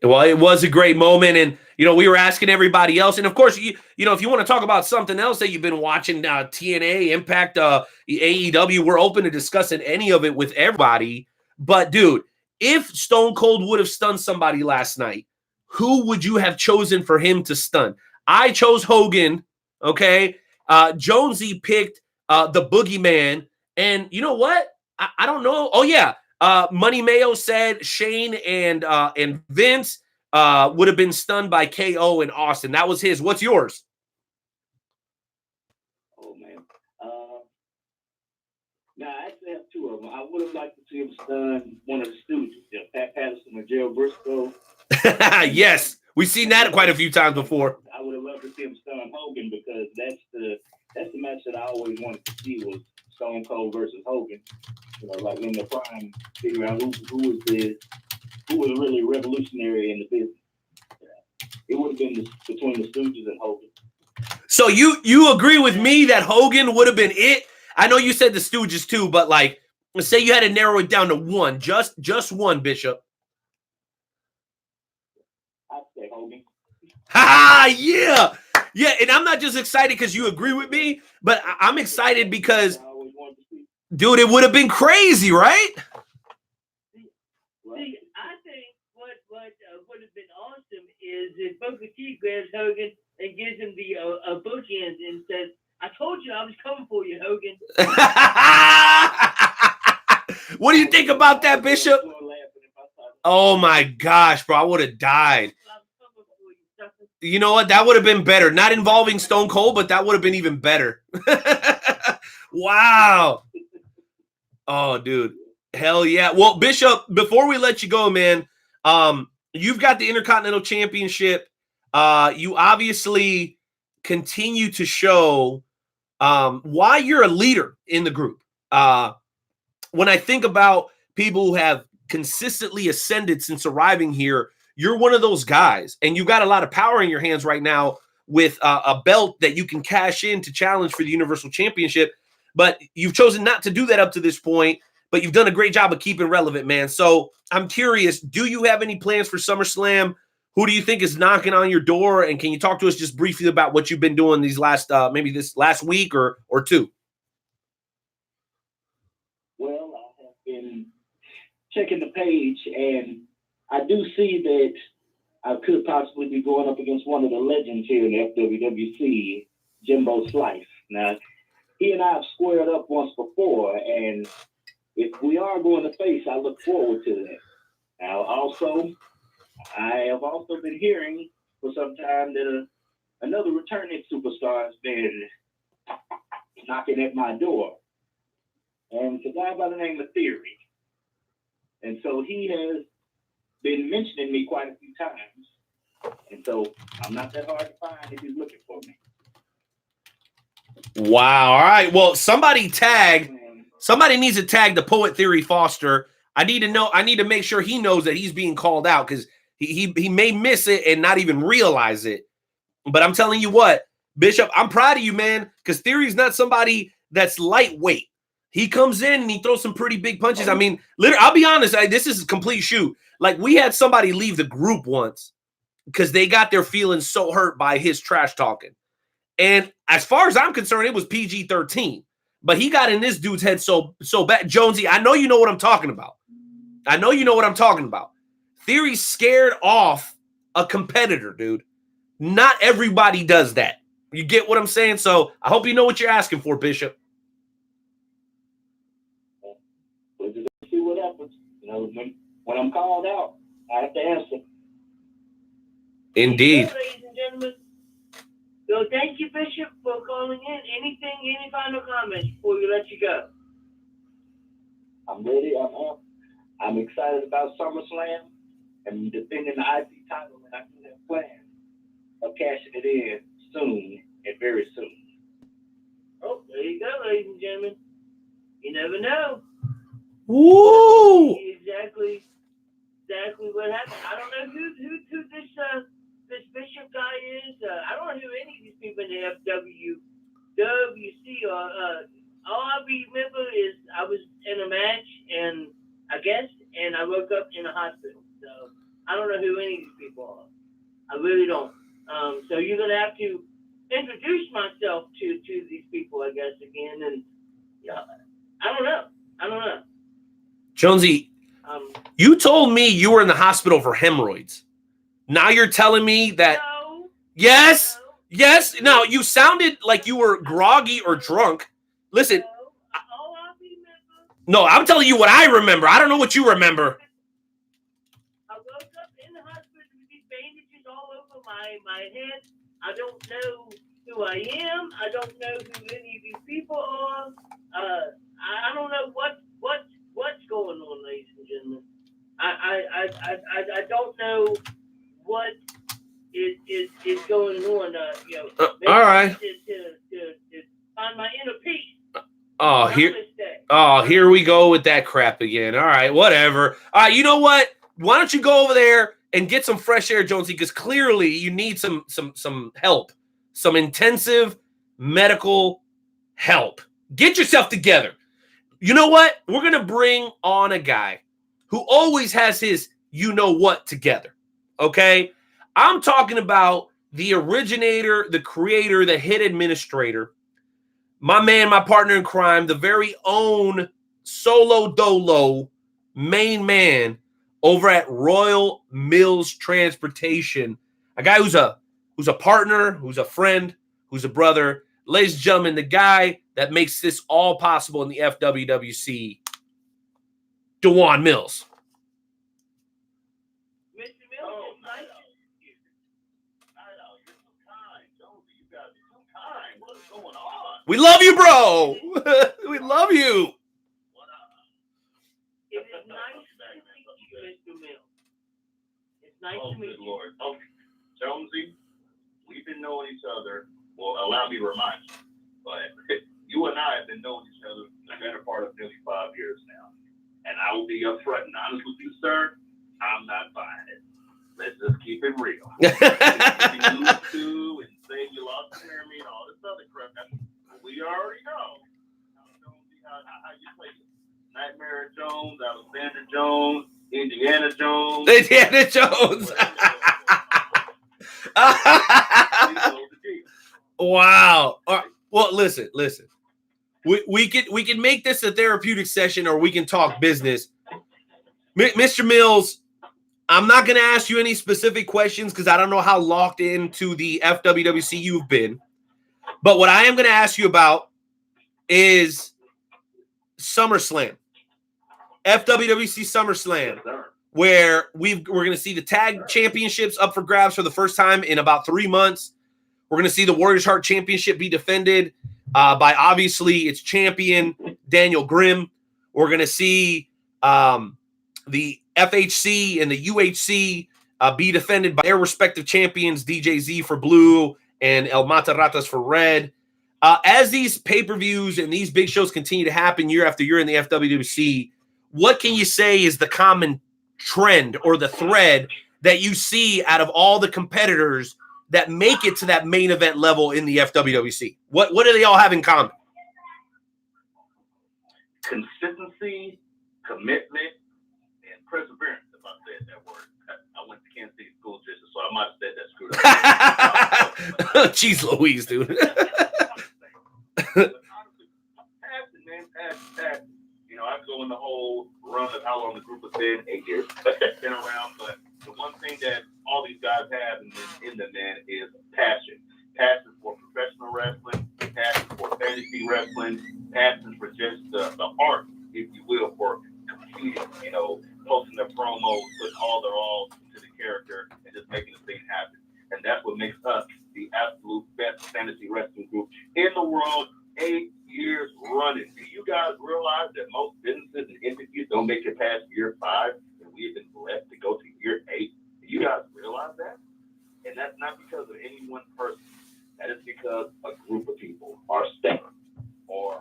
Well, it was a great moment, and we were asking everybody else, and of course, if you want to talk about something else that you've been watching, TNA, Impact, AEW, we're open to discussing any of it with everybody. But dude, if Stone Cold would have stunned somebody last night, who would you have chosen for him to stun? I chose Hogan. Okay, Jonesy picked the Boogeyman, and you know what? I don't know. Oh yeah. Money Mayo said Shane and Vince would have been stunned by KO and Austin. That was his. What's yours? Oh man. Now I actually have two of them. I would have liked to see him stun one of the Stooges, Pat Patterson or Gerald Briscoe. Yes, we've seen that quite a few times before. I would have loved to see him stun Hogan because that's the match that I always wanted to see was Stone Cold versus Hogan. You know, like in the prime, figure out who was really revolutionary in the business. Yeah. It would have been between the Stooges and Hogan. So you agree with me that Hogan would have been it? I know you said the Stooges too, but like, let's say you had to narrow it down to one, just one, Bishop. I'd say Hogan. Ha! Yeah. Yeah, and I'm not just excited because you agree with me, but I'm excited because, dude, it would have been crazy, right? See, I think what would have been awesome is if Booker T grabs Hogan and gives him the bookend and says, "I told you I was coming for you, Hogan." What do you think about that, Bishop? Oh my gosh, bro, I would have died. You know what? That would have been better. Not involving Stone Cold, but that would have been even better. Wow. Oh, dude. Hell yeah. Well, Bishop, before we let you go, man, you've got the Intercontinental Championship. You obviously continue to show why you're a leader in the group. When I think about people who have consistently ascended since arriving here, you're one of those guys, and you've got a lot of power in your hands right now with a belt that you can cash in to challenge for the Universal Championship. But you've chosen not to do that up to this point, but you've done a great job of keeping relevant, man. So I'm curious, do you have any plans for SummerSlam? Who do you think is knocking on your door? And can you talk to us just briefly about what you've been doing these last, maybe this last week or two? checking the page, and I do see that I could possibly be going up against one of the legends here in the FWWC, Jimbo Slice. Now, he and I have squared up once before, and if we are going to face, I look forward to that. Now, also, I have also been hearing for some time that another returning superstar has been knocking at my door, and it's a guy by the name of Theory. And so he has been mentioning me quite a few times, and so I'm not that hard to find if he's looking for me. Wow. All right. Well, somebody needs to tag the Poet Theory Foster. I need to make sure he knows that he's being called out, because he may miss it and not even realize it. But I'm telling you what, Bishop, I'm proud of you, man, because Theory's not somebody that's lightweight. He comes in and he throws some pretty big punches. I mean, literally, I'll be honest, this is a complete shoot. Like, we had somebody leave the group once because they got their feelings so hurt by his trash talking. And as far as I'm concerned, it was PG-13. But he got in this dude's head so bad. Jonesy, I know you know what I'm talking about. Theory's scared off a competitor, dude. Not everybody does that. You get what I'm saying? So I hope you know what you're asking for, Bishop. We'll just see what happens. You know, when I'm called out, I have to answer. Indeed. Ladies and gentlemen. So thank you, Bishop, for calling in. Any final comments before we let you go? I'm ready. I'm excited about SummerSlam and defending the IC title, and I do have plans of cashing it in soon and very soon. Oh, there you go, ladies and gentlemen. You never know. Woo! Exactly what happened. I don't know who this Bishop guy is. I don't know who any of these people in the FWWC are. All I remember is I was in a match and I woke up in a hospital. So I don't know who any of these people are. I really don't. So you're gonna have to introduce myself to these people, I guess, again. And yeah, I don't know. Jonesy, you told me you were in the hospital for hemorrhoids. Now you're telling me that? No. Yes. No, you sounded like you were groggy or drunk. Listen. No, I'm telling you what I remember. I don't know what you remember. I woke up in the hospital with these bandages all over my head. I don't know who I am. I don't know who any of these people are. I don't know what's going on, ladies and gentlemen. I don't know what is going on. All right. To find my inner peace. Here we go with that crap again. All right, whatever. All right, you know what? Why don't you go over there and get some fresh air, Jonesy? Because clearly you need some help, some intensive medical help. Get yourself together. You know what? We're gonna bring on a guy who always has his you know what together. Okay, I'm talking about the originator, the creator, the head administrator. My man, my partner in crime, the very own Solo Dolo main man over at Royal Mills Transportation. A guy who's a partner, who's a friend, who's a brother. Ladies and gentlemen, the guy that makes this all possible in the FWWC, DeJuan Mills. We love you, bro. We love you. It is nice to meet you, Mr. Mills. It's nice to meet you. Lord. Okay. Jonesy, we've been knowing each other. Well, allow me to remind you, but you and I have been knowing each other the better part of nearly 5 years now. And I will be upfront and honest with you, sir. I'm not buying it. Let's just keep it real. You used to and say you lost the memory and all this other crap. We already know how you play it. Nightmare Jones, Alexander Jones, Indiana Jones. Indiana Jones. Wow. Well, listen. We can make this a therapeutic session, or we can talk business. Mr. Mills, I'm not going to ask you any specific questions because I don't know how locked into the FWWC you've been. But what I am going to ask you about is SummerSlam. FWWC SummerSlam, where we're going to see the tag championships up for grabs for the first time in about 3 months. We're going to see the Warriors Heart Championship be defended by obviously its champion, Daniel Grimm. We're going to see the FHC and the UHC be defended by their respective champions, DJZ for blue and El Mataratas for red. As these pay-per-views and these big shows continue to happen year after year in the FWWC, what can you say is the common trend or the thread that you see out of all the competitors that make it to that main event level in the FWWC? What do they all have in common? Consistency, commitment, and perseverance, if I said that word. I went to Kansas City school district, so I might have said that screwed up. Jeez Louise, dude. But honestly, passion, man, passion. You know, I go in the whole run of how long the group has been, 8 years, been around, but the one thing that all these guys have in them, man, is passion. Passion for professional wrestling, passion for fantasy wrestling, passion for just the art, if you will, for competing, you know, posting their promos, putting all their all into the character, and just making the thing happen. And that's what makes us the absolute best fantasy wrestling group in the world, 8 years running. Do you guys realize that most businesses and entities don't make it past year 5, and we have been blessed to go to year 8? Do you guys realize that? And that's not because of any one person. That is because a group of people, our staff, or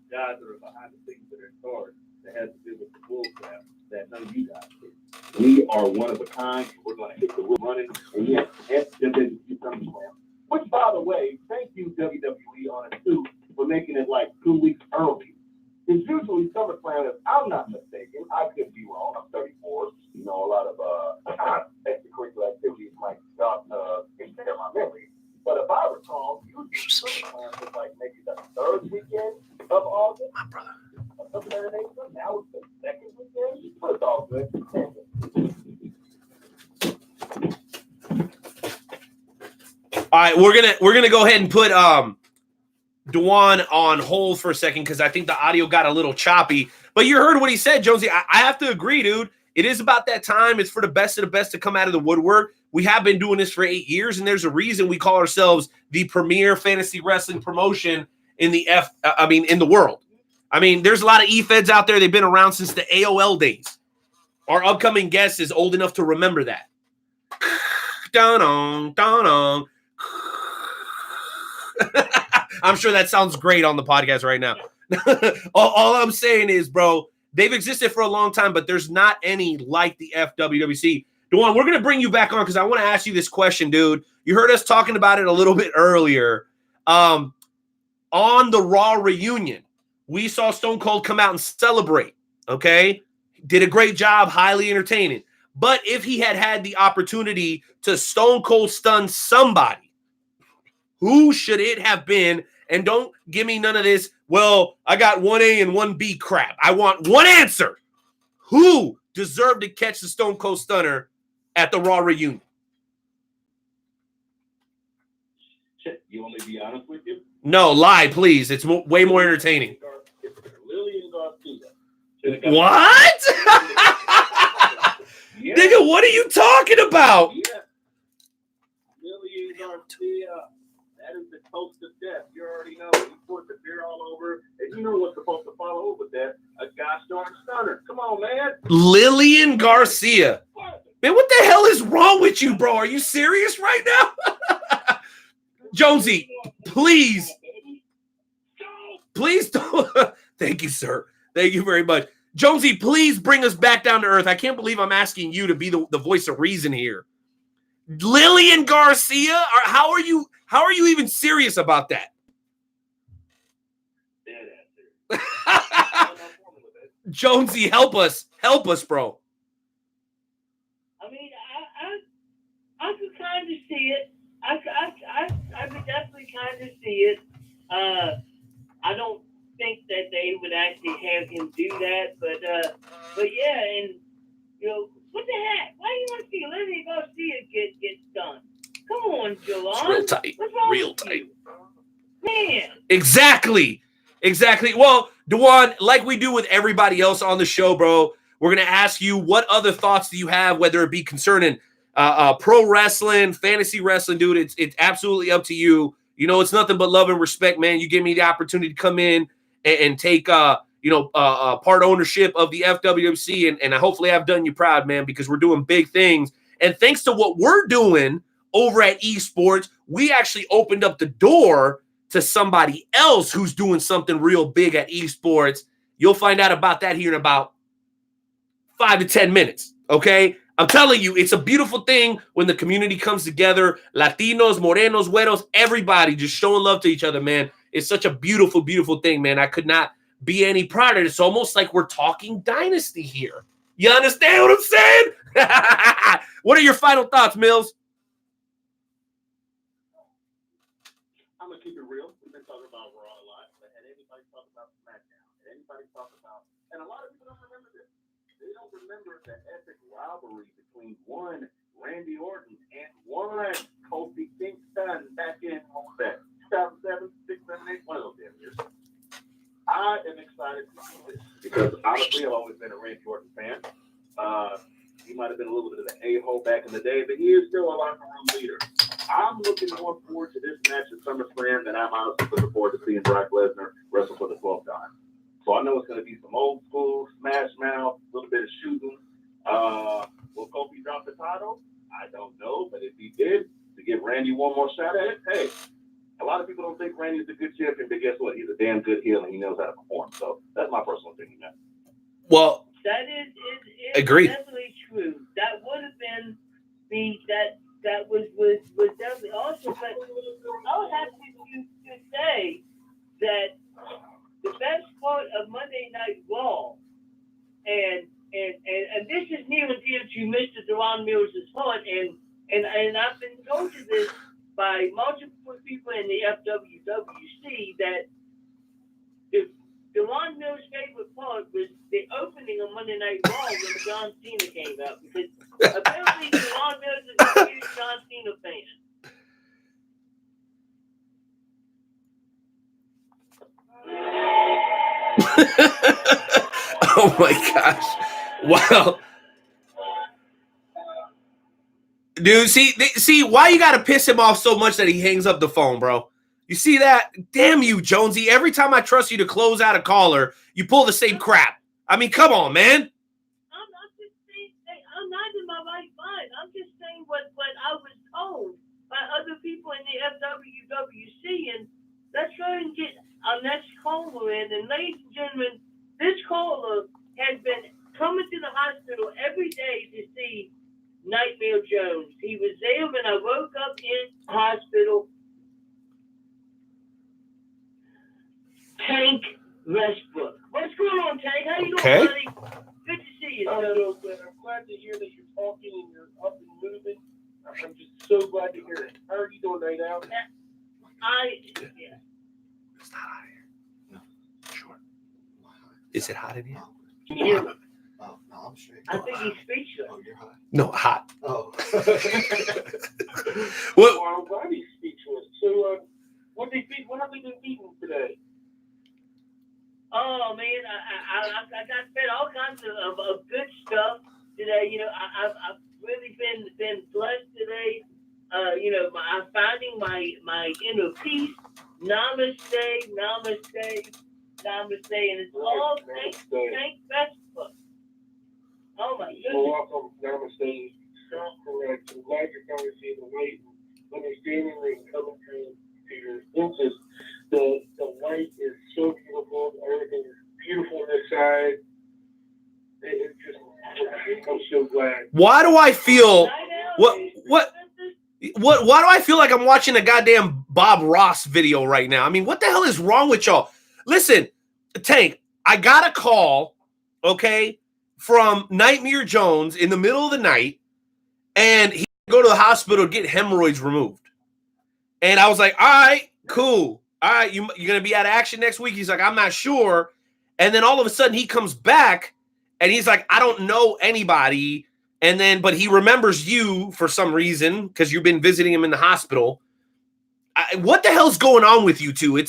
guys that are behind the scenes that are in charge, that has to do with the bull crap that none of you guys do. We are one of a kind. We're going to hit the road running. And yes, FWWC SummerSlam. Which, by the way, thank you, WWE, on it too, for making it like 2 weeks early. It's usually SummerSlam, if I'm not mistaken. I could be wrong. I'm 34. You know, a lot of extracurricular activities might impair my memory. But if I recall, usually SummerSlam is like maybe the 3rd weekend of August. My brother. Now it's the 2nd weekend. But it's all good. All right, we're gonna go ahead and put Dewan on hold for a second because I think the audio got a little choppy. But you heard what he said, Jonesy. I have to agree, dude. It is about that time. It's for the best of the best to come out of the woodwork. We have been doing this for 8 years, and there's a reason we call ourselves the premier fantasy wrestling promotion in the in the world. I mean, there's a lot of E-Feds out there. They've been around since the AOL days. Our upcoming guest is old enough to remember that. Dun-dun. I'm sure that sounds great on the podcast right now. all I'm saying is, bro, they've existed for a long time, but there's not any like the FWWC. Dewan, we're going to bring you back on because I want to ask you this question, dude. You heard us talking about it a little bit earlier. On the Raw reunion, we saw Stone Cold come out and celebrate, okay? Did a great job, highly entertaining. But if he had had the opportunity to Stone Cold stun somebody, who should it have been? And don't give me none of this, well, I got 1A and 1B crap. I want one answer. Who deserved to catch the Stone Cold Stunner at the Raw reunion? You want me to be honest with you? No, lie, please. It's way more entertaining. Lillian Garcia. What? Yeah. Nigga, what are you talking about? Yeah. Lillian Garcia. That is the toast of death. You already know. He poured the beer all over. And you know what's supposed to follow up with that? A gosh darn stunner. Come on, man. Lillian Garcia. Man, what the hell is wrong with you, bro? Are you serious right now? Jonesy, please don't. Thank you, sir. Thank you very much. Jonesy, please bring us back down to earth. I can't believe I'm asking you to be the voice of reason here. Lillian Garcia? How are you even serious about that? Jonesy, help us. Help us, bro. I mean, I could kind of see it. I could definitely kind of see it. I don't think that they would actually have him do that, but yeah, and Devon. real tight. What's wrong Real with tight. you? Man. Exactly. Well, Dewan, like we do with everybody else on the show, bro, we're going to ask you what other thoughts do you have, whether it be concerning pro wrestling, fantasy wrestling, dude. It's absolutely up to you. You know, it's nothing but love and respect, man. You give me the opportunity to come in and take, part ownership of the FWMC, and hopefully I've done you proud, man, because we're doing big things. And thanks to what we're doing over at esports, we actually opened up the door to somebody else who's doing something real big at esports. You'll find out about that here in about 5 to 10 minutes, okay? I'm telling you, it's a beautiful thing when the community comes together. Latinos, Morenos, Güeros, everybody just showing love to each other, man. It's such a beautiful, beautiful thing, man. I could not be any prouder. It's almost like we're talking Dynasty here. You understand what I'm saying? What are your final thoughts, Mills? I'm gonna keep it real. We've been talking about Raw a lot, but had anybody talk about SmackDown? Had anybody talk about? And a lot of people don't remember this. They don't remember the epic rivalry between one Randy Orton and one Kofi Kingston back in, what was that, 2007, 6, 7, 8, one of those damn years. I am excited to see this because honestly, I've always been a Randy Orton fan. He might have been a little bit of an a-hole back in the day, but he is still a locker room leader. I'm looking more forward to this match at SummerSlam than I'm honestly looking forward to seeing Brock Lesnar wrestle for the 12th time. So I know it's going to be some old school smash mouth, a little bit of shooting. Will Kofi drop the title? I don't know, but if he did, to give Randy one more shot at it, hey, a lot of people don't think Randy's a good champion, but guess what? He's a damn good heel and he knows how to perform. So that's my personal opinion, man. Well, That is agreed. definitely true. That would have been that was definitely awesome. But I would have to say that the best part of Monday Night Raw, and this is near and dear to Mr. Deron Mills' heart, and I've been told to this by multiple people in the FWWC that Deron Mills' favorite part was the opening of Monday Night Raw when John Cena came out, because apparently Deron Mills is a huge John Cena fan. Oh my gosh. Wow. Dude, see why you got to piss him off so much that he hangs up the phone, bro? You see that? Damn you, Jonesy. Every time I trust you to close out a caller, you pull the same crap. I mean, come on, man. I'm just saying, I'm not in my right mind. I'm just saying what I was told by other people in the FWWC, and let's go and get our next caller in. And ladies and gentlemen, this caller has been coming to the hospital every day to see Nightmare Jones. He was there when I woke up in the hospital. Tank Westbrook. What's going on, Tank? How you doing, buddy? Good to see you. I'm glad to hear that you're talking and you're up and moving. I'm just so glad to hear it. How are you doing right now? Yeah. It's not hot in here. No, sure. Is it hot in here? Can you hear me? Oh, no, I'm straight. I think he's speechless. Oh, you're high. No, hot. Oh. What? Well, I'm glad he's speechless. So, what have they been eating today? Oh man, I got fed all kinds of good stuff today. You know, I've really been blessed today. I'm finding my inner peace. Namaste, namaste, namaste, and it's all thanks to Tank Westbrook. Oh my goodness. Well, welcome. Namaste. So correct. I'm glad you're coming to see the light and understanding and coming to your senses. The light is so beautiful. Everything is beautiful on this side. It's just, I'm so glad. Why do I feel what? Why do I feel like I'm watching a goddamn Bob Ross video right now? I mean, what the hell is wrong with y'all? Listen, Tank, I got a call, okay, from Nightmare Jones in the middle of the night, and he go to the hospital to get hemorrhoids removed. And I was like, all right, cool. All right, you're going to be out of action next week? He's like, I'm not sure. And then all of a sudden he comes back and he's like, I don't know anybody. And then, but he remembers you for some reason because you've been visiting him in the hospital. what the hell's going on with you two?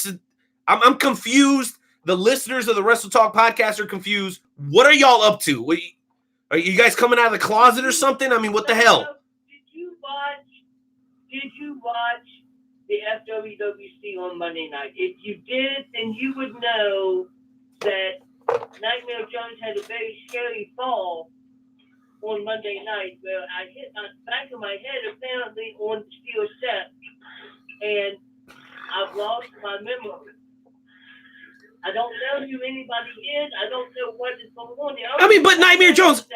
I'm confused. The listeners of the Wrestle Talk podcast are confused. What are y'all up to? Are you guys coming out of the closet or something? I mean, what the hell? Did you watch the FWWC on Monday night? If you did, then you would know that Nightmare Jones had a very scary fall on Monday night where I hit on the back of my head apparently on the steel step, and I've lost my memory. I don't know who anybody is. I don't know what is going on there. I mean, but Nightmare Jones,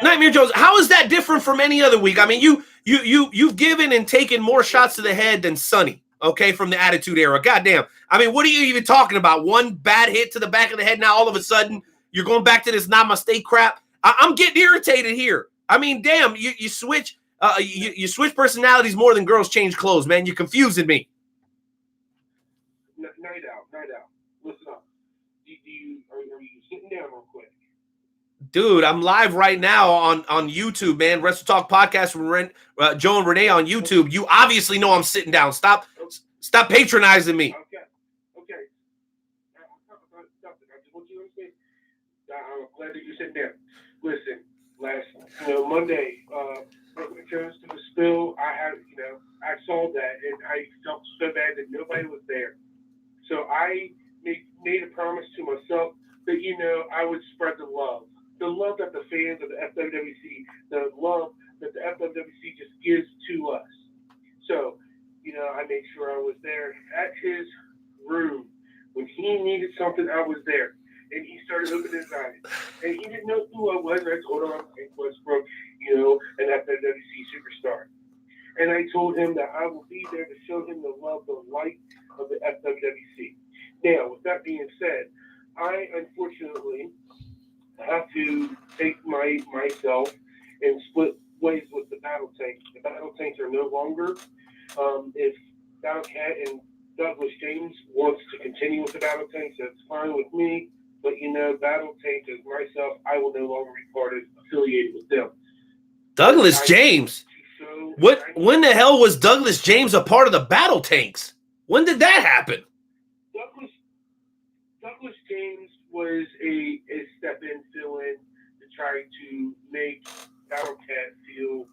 how is that different from any other week? I mean, you've given and taken more shots to the head than Sonny, okay, from the Attitude Era. Goddamn. I mean, what are you even talking about? One bad hit to the back of the head. Now all of a sudden you're going back to this namaste crap. I'm getting irritated here. I mean, damn, you switch you switch personalities more than girls change clothes, man. You're confusing me. Night out. Listen up. Are you sitting down real quick? Dude, I'm live right now on YouTube, man. Wrestle Talk Podcast with Joe and Renee on YouTube. You obviously know I'm sitting down. Stop patronizing me. Okay. I just want you to understand. I'm glad that you're sitting down. Listen, last Monday, Nightmare Jones to the spill. I saw that and I felt so bad that nobody was there. So I made a promise to myself that, I would spread the love that the fans of the FWWC, the love that the FWWC just gives to us. So, I made sure I was there at his room. When he needed something, I was there. And he started opening his eyes. And he didn't know who I was. And I told him I'm Hank Westbrook, an FWWC superstar. And I told him that I will be there to show him the love, the light of the FWWC. Now, with that being said, I unfortunately have to take myself and split ways with the Battle Tanks. The Battle Tanks are no longer. If Battlecat and Douglas James wants to continue with the Battle Tanks, that's fine with me. But Battle Tanks as myself, I will no longer be affiliated with them. Douglas James? When the hell was Douglas James a part of the Battle Tanks? When did that happen? Douglas James was a step-in, fill-in to try to make Battlecat feel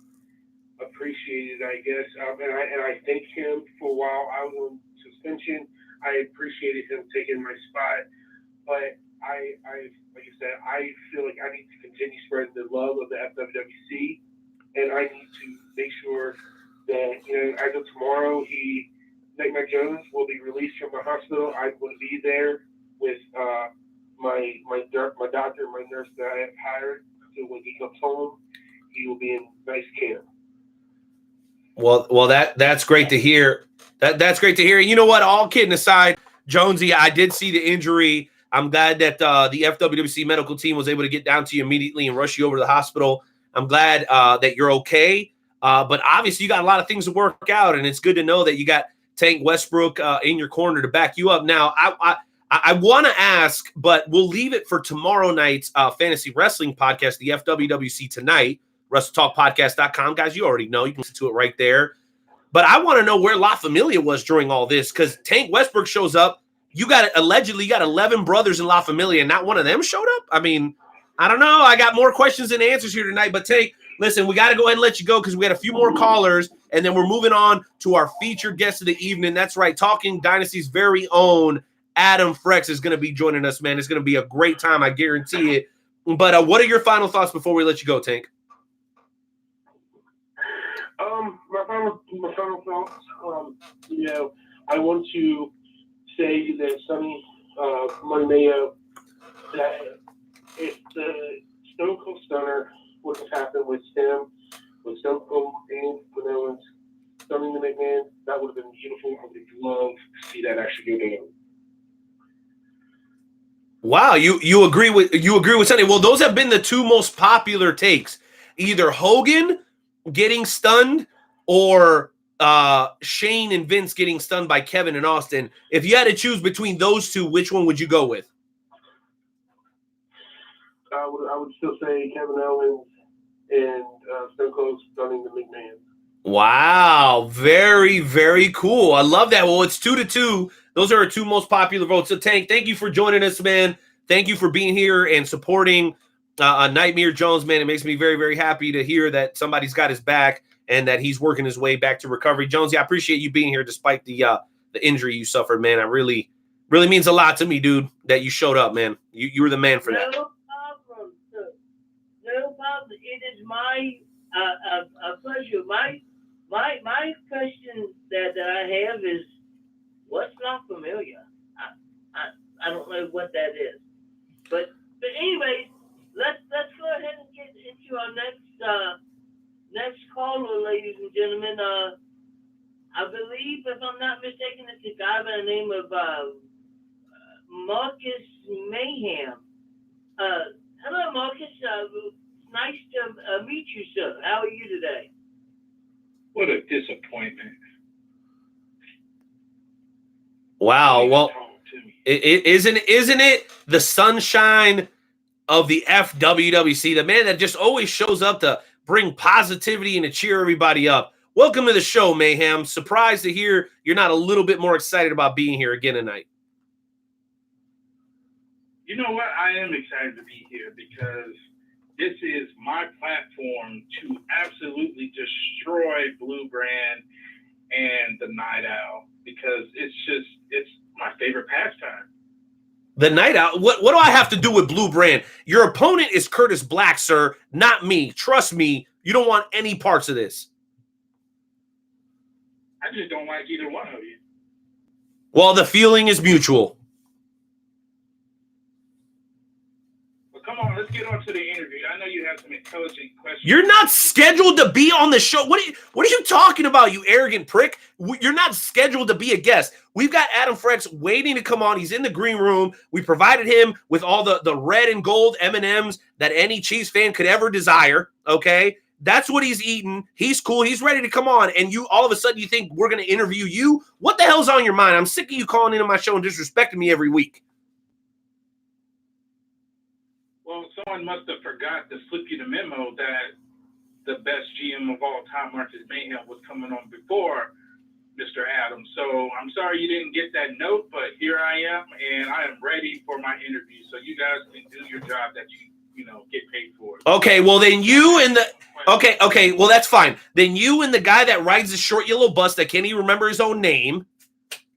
appreciated, I guess. And I thank him for while I was on suspension. I appreciated him taking my spot. But I like I said, I feel like I need to continue spreading the love of the FWWC, and I need to make sure that as of tomorrow, Nightmare Jones will be released from the hospital. I'm going to be there with my doctor, my nurse that I have hired. So when he comes home, he will be in nice care. Well, that's great to hear. That's great to hear. And you know what? All kidding aside, Jonesy, I did see the injury. I'm glad that the FWWC medical team was able to get down to you immediately and rush you over to the hospital. I'm glad that you're okay. But obviously, you got a lot of things to work out, and it's good to know that you got Tank Westbrook in your corner to back you up. Now, I want to ask, but we'll leave it for tomorrow night's fantasy wrestling podcast, the FWWC Tonight, WrestleTalkPodcast.com. Guys, you already know. You can listen to it right there. But I want to know where La Familia was during all this, because Tank Westbrook shows up. You got 11 brothers in La Familia, and not one of them showed up? I mean, I don't know. I got more questions than answers here tonight. But Tank, listen, we got to go ahead and let you go because we got a few more callers, and then we're moving on to our featured guest of the evening. That's right, Talking Dynasty's very own Adam Frecks is going to be joining us, man. It's going to be a great time, I guarantee it. But what are your final thoughts before we let you go, Tank? My final thoughts. I want to say that Sonny Monemayo, that if the Stone Cold Stunner would have happened with him, with Stone Cold and Quinn Sonny the McMahon, that would have been beautiful. I would have loved to see that actually go down. Wow, you agree with Sonny. Well, those have been the two most popular takes. Either Hogan getting stunned or Shane and Vince getting stunned by Kevin and Austin. If you had to choose between those two, which one would you go with? I would still say Kevin Owens and Stone Cold stunning the McMahon. Wow, very, very cool. I love that. Well, it's 2-2. Those are our two most popular votes. So, Tank, thank you for joining us, man. Thank you for being here and supporting Nightmare Jones, man. It makes me very, very happy to hear that somebody's got his back and that he's working his way back to recovery. Jonesy, I appreciate you being here despite the injury you suffered, man. I really means a lot to me, dude, that you showed up, man. You were the man for that. No problem, sir. No problem. It is my a pleasure. My question that I have is, what's not familiar? I don't know what that is. But anyways, let's go ahead and get into our next caller, ladies and gentlemen. I believe, if I'm not mistaken, it's a guy by the name of Marcus Mayhem. Hello, Marcus. Nice to meet you, sir. How are you today? What a disappointment. Wow. Well, isn't it the sunshine of the FWWC, the man that just always shows up to bring positivity and to cheer everybody up? Welcome to the show, Mayhem. Surprised to hear you're not a little bit more excited about being here again tonight. You know what? I am excited to be here because this is my platform to absolutely destroy Blue Brand and the Night Owl because it's my favorite pastime. The Night Owl? What do I have to do with Blue Brand? Your opponent is Curtis Black, sir, not me. Trust me, you don't want any parts of this. I just don't like either one of you. Well, the feeling is mutual. Well, come on, let's get on to the interview. I know you have some intelligent questions. You're not scheduled to be on the show. What are you talking about, you arrogant prick? You're not scheduled to be a guest. We've got Adam Frecks waiting to come on. He's in the green room. We provided him with all the red and gold M&Ms that any Chiefs fan could ever desire, okay? That's what he's eating. He's cool. He's ready to come on. And you all of a sudden you think we're going to interview you? What the hell's on your mind? I'm sick of you calling into my show and disrespecting me every week. Well, someone must have forgot to slip you the memo that the best GM of all time, Marcus Mayhem, was coming on before Mr. Adams. So I'm sorry you didn't get that note, but here I am, and I am ready for my interview. So you guys can do your job that you get paid for. Okay, well then you and the okay, well that's fine. Then you and the guy that rides the short yellow bus that can't even remember his own name,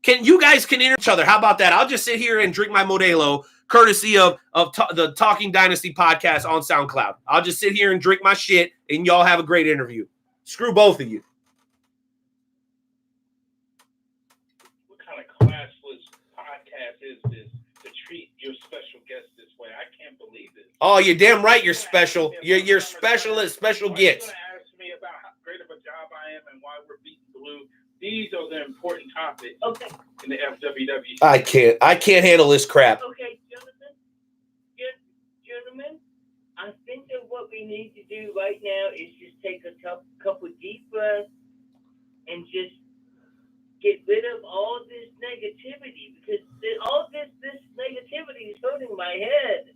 you guys can enter each other. How about that? I'll just sit here and drink my Modelo, courtesy of the Talking Dynasty podcast on SoundCloud. I'll just sit here and drink my shit, and y'all have a great interview. Screw both of you. What kind of classless podcast is this to treat your special guest this way? I can't believe it. Oh, you're damn right you're special. You're special as special gets. You're going to ask me about how great of a job I am and why we're beating blue. These are the important topics in the FWWC. I can't handle this crap. Okay, gentlemen, I think that what we need to do right now is just take a couple deep breaths and just get rid of all this negativity because all this negativity is hurting my head.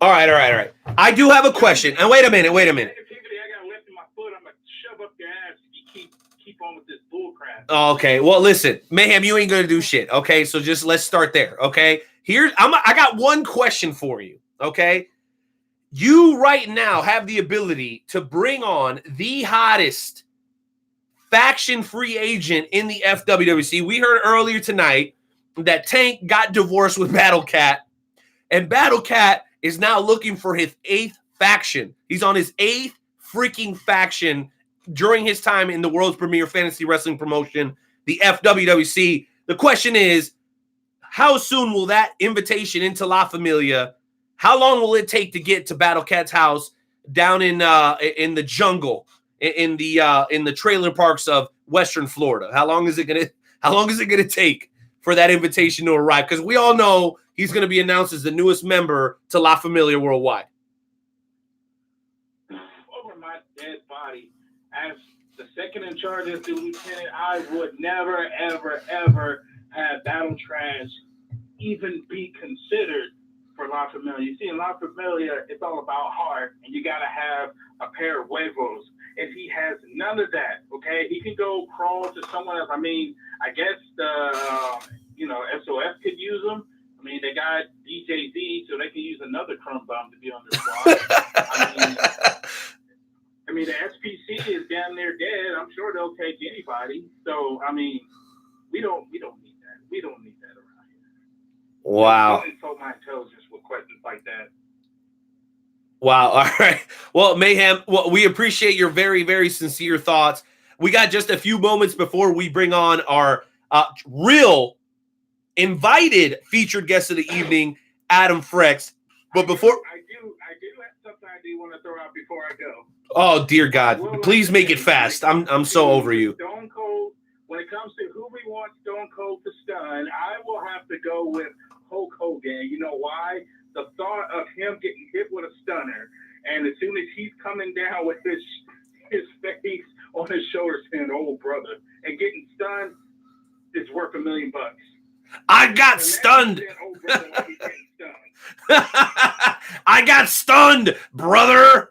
All right. I do have a question. And wait a minute. Negativity I got left in my foot, I'm going to shove up your ass if you keep on with this bull crap. Okay. Well, listen, Mayhem, you ain't going to do shit. Okay. So just let's start there. Okay. I got one question for you. Okay. You right now have the ability to bring on the hottest faction free agent in the FWWC. We heard earlier tonight that Tank got divorced with Battle Cat, and Battle Cat is now looking for his 8th faction. He's on his 8th freaking faction during his time in the world's premier fantasy wrestling promotion, the FWWC. The question is, how soon will that invitation into La Familia, how long will it take to get to Battle Cat's house down in the jungle, in the trailer parks of Western Florida? How long is it gonna take for that invitation to arrive? Because we all know he's going to be announced as the newest member to La Familia Worldwide. Over my dead body, as the second in charge as the lieutenant, I would never, ever, ever have Battle Trash even be considered for La Familia. You see, in La Familia, it's all about heart, and you got to have a pair of huevos. if he has none of that, okay? He can go crawl to someone else. I mean, I guess SOF could use him. I mean, they got DJZ, so they can use another crumb bum to be on their squad. I mean, the SPC is down there dead. I'm sure they'll take anybody. So, I mean, we don't need that. We don't need that around here. Wow. Don't insult my intelligence with questions like that. Wow. All right. Well, Mayhem, we appreciate your very, very sincere thoughts. We got just a few moments before we bring on our real invited featured guest of the evening, Adam Frecks. But before I do have something I do want to throw out before I go. Oh dear God, please make it fast. I'm so over you. Stone Cold, when it comes to who we want Stone Cold to stun, I will have to go with Hulk Hogan. You know why? The thought of him getting hit with a stunner, and as soon as he's coming down with his face on his shoulders saying, "Oh brother," and getting stunned is worth $1 million. I got stunned. I got stunned, brother.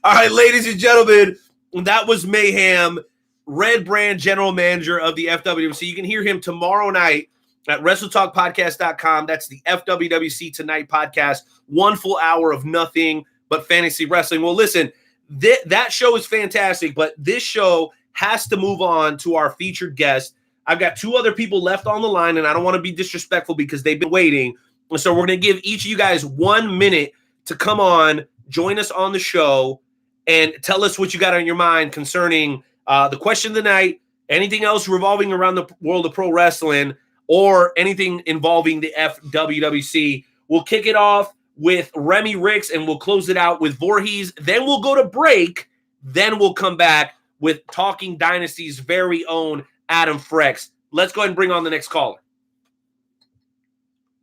All right, ladies and gentlemen, that was Mayhem, Red Brand General Manager of the FWC. You can hear him tomorrow night at WrestleTalkPodcast.com. That's the FWWC Tonight podcast. 1 full hour of nothing but fantasy wrestling. Well, listen, that show is fantastic, but this show has to move on to our featured guest. I've got 2 other people left on the line, and I don't want to be disrespectful because they've been waiting. And so we're going to give each of you guys 1 minute to come on, join us on the show, and tell us what you got on your mind concerning the question of the night, anything else revolving around the world of pro wrestling, or anything involving the FWWC. We'll kick it off with Remy Ricks, and we'll close it out with Voorhees. Then we'll go to break. Then we'll come back with Talking Dynasty's very own Adam Frecks. Let's go ahead and bring on the next caller.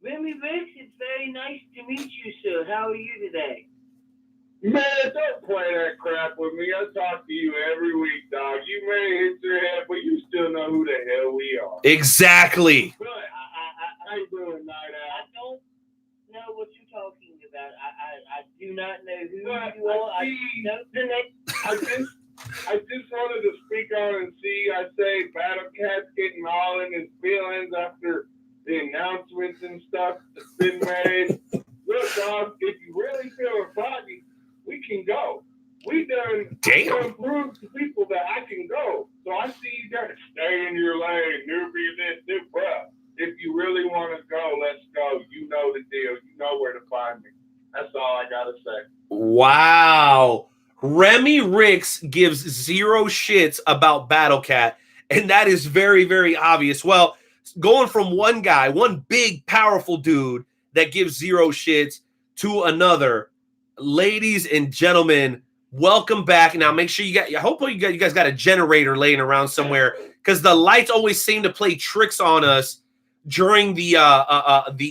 Remy Ricks, it's very nice to meet you, sir. How are you today? Man, don't play that crap with me. I talk to you every week, dog. You may hit your head, but you still know who the hell we are. Exactly. Good. How you doing, Night I don't know what you're talking about. I do not know who But you are. I just wanted to speak on and see. I say Battle Cat's getting all in his feelings after the announcements and stuff that's been made. Look, dog, if you really feel a body, we can go. We done proved to people that I can go. So I see you gotta stay in your lane, newbie this, new bruh. If you really want to go, let's go. You know the deal. You know where to find me. That's all I gotta say. Wow. Remy Ricks gives 0 shits about Battle Cat, and that is very, very obvious. Well, going from one guy, one big, powerful dude that gives 0 shits to another, ladies and gentlemen, welcome back. Now, make sure hopefully you guys got a generator laying around somewhere, because the lights always seem to play tricks on us during the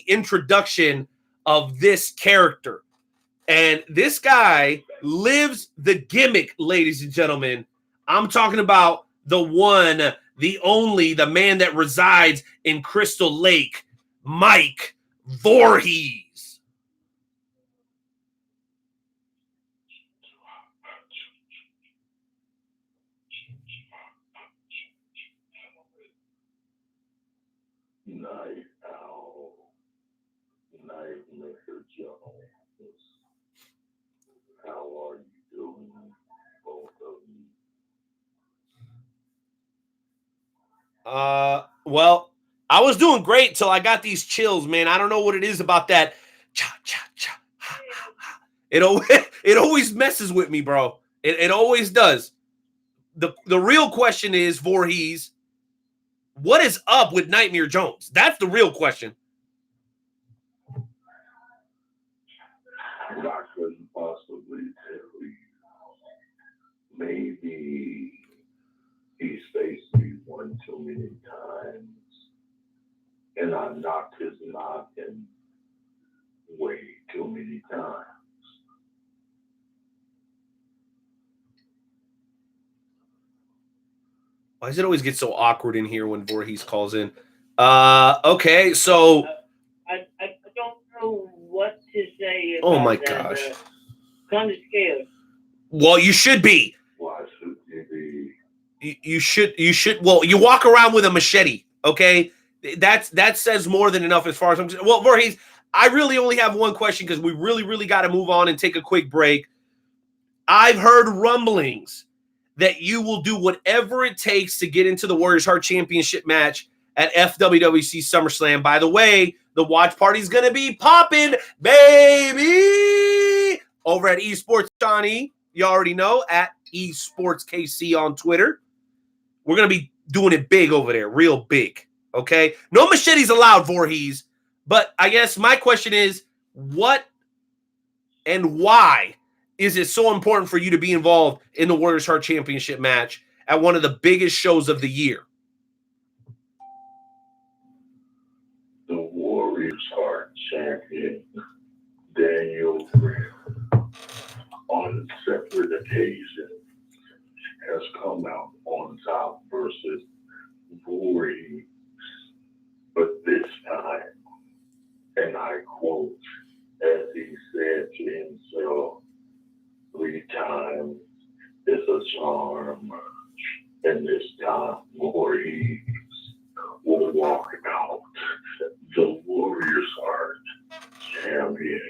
introduction of this character. And this guy lives the gimmick, ladies and gentlemen. I'm talking about the one, the only, the man that resides in Crystal Lake, Mike Voorhees. Night Owl, Night Mr. Jones. How are you doing, both of you? Well, I was doing great till I got these chills, man. I don't know what it is about that. Cha, cha, cha, ha, ha, ha. It always messes with me, bro. It always does. The real question is, Voorhees, what is up with Nightmare Jones? That's the real question. I couldn't possibly tell you. Maybe he's faced me one too many times, and I knocked his noggin way too many times. Why does it always get so awkward in here when Voorhees calls in? Okay, so I don't know what to say about oh my that. gosh. Kind of scared. Well, you should be. Why should you be? You should. Well, you walk around with a machete, okay? That says more than enough as far as I'm concerned. Well, Voorhees, I really only have one question because we really got to move on and take a quick break. I've heard rumblings that you will do whatever it takes to get into the Warriors Heart Championship match at FWWC SummerSlam. By the way, the watch party's going to be popping, baby, over at Esports Johnny. You already know, at Esports KC on Twitter. We're going to be doing it big over there, real big, okay? No machetes allowed, Voorhees. But I guess my question is, what and why is it so important for you to be involved in the Warriors Heart Championship match at one of the biggest shows of the year? The Warriors Heart champion, Daniel Graham, on separate occasions, has come out on top versus Voorhees. But this time, and I quote, as he said to himself, 3 times is a charm, and this time Voorhees will walk out the Warriors Heart champion.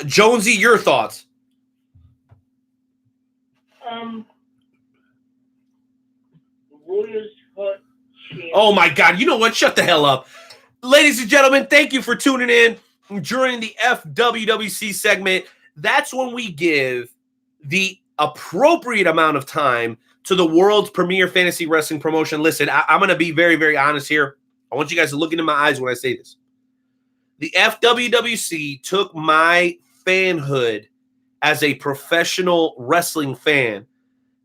Jonesy, your thoughts? Warriors Heart champion. Oh my God! You know what? Shut the hell up. Ladies and gentlemen, thank you for tuning in during the FWWC segment. That's when we give the appropriate amount of time to the world's premier fantasy wrestling promotion. Listen, I'm going to be very honest here. I want you guys to look into my eyes when I say this. The FWWC took my fanhood as a professional wrestling fan,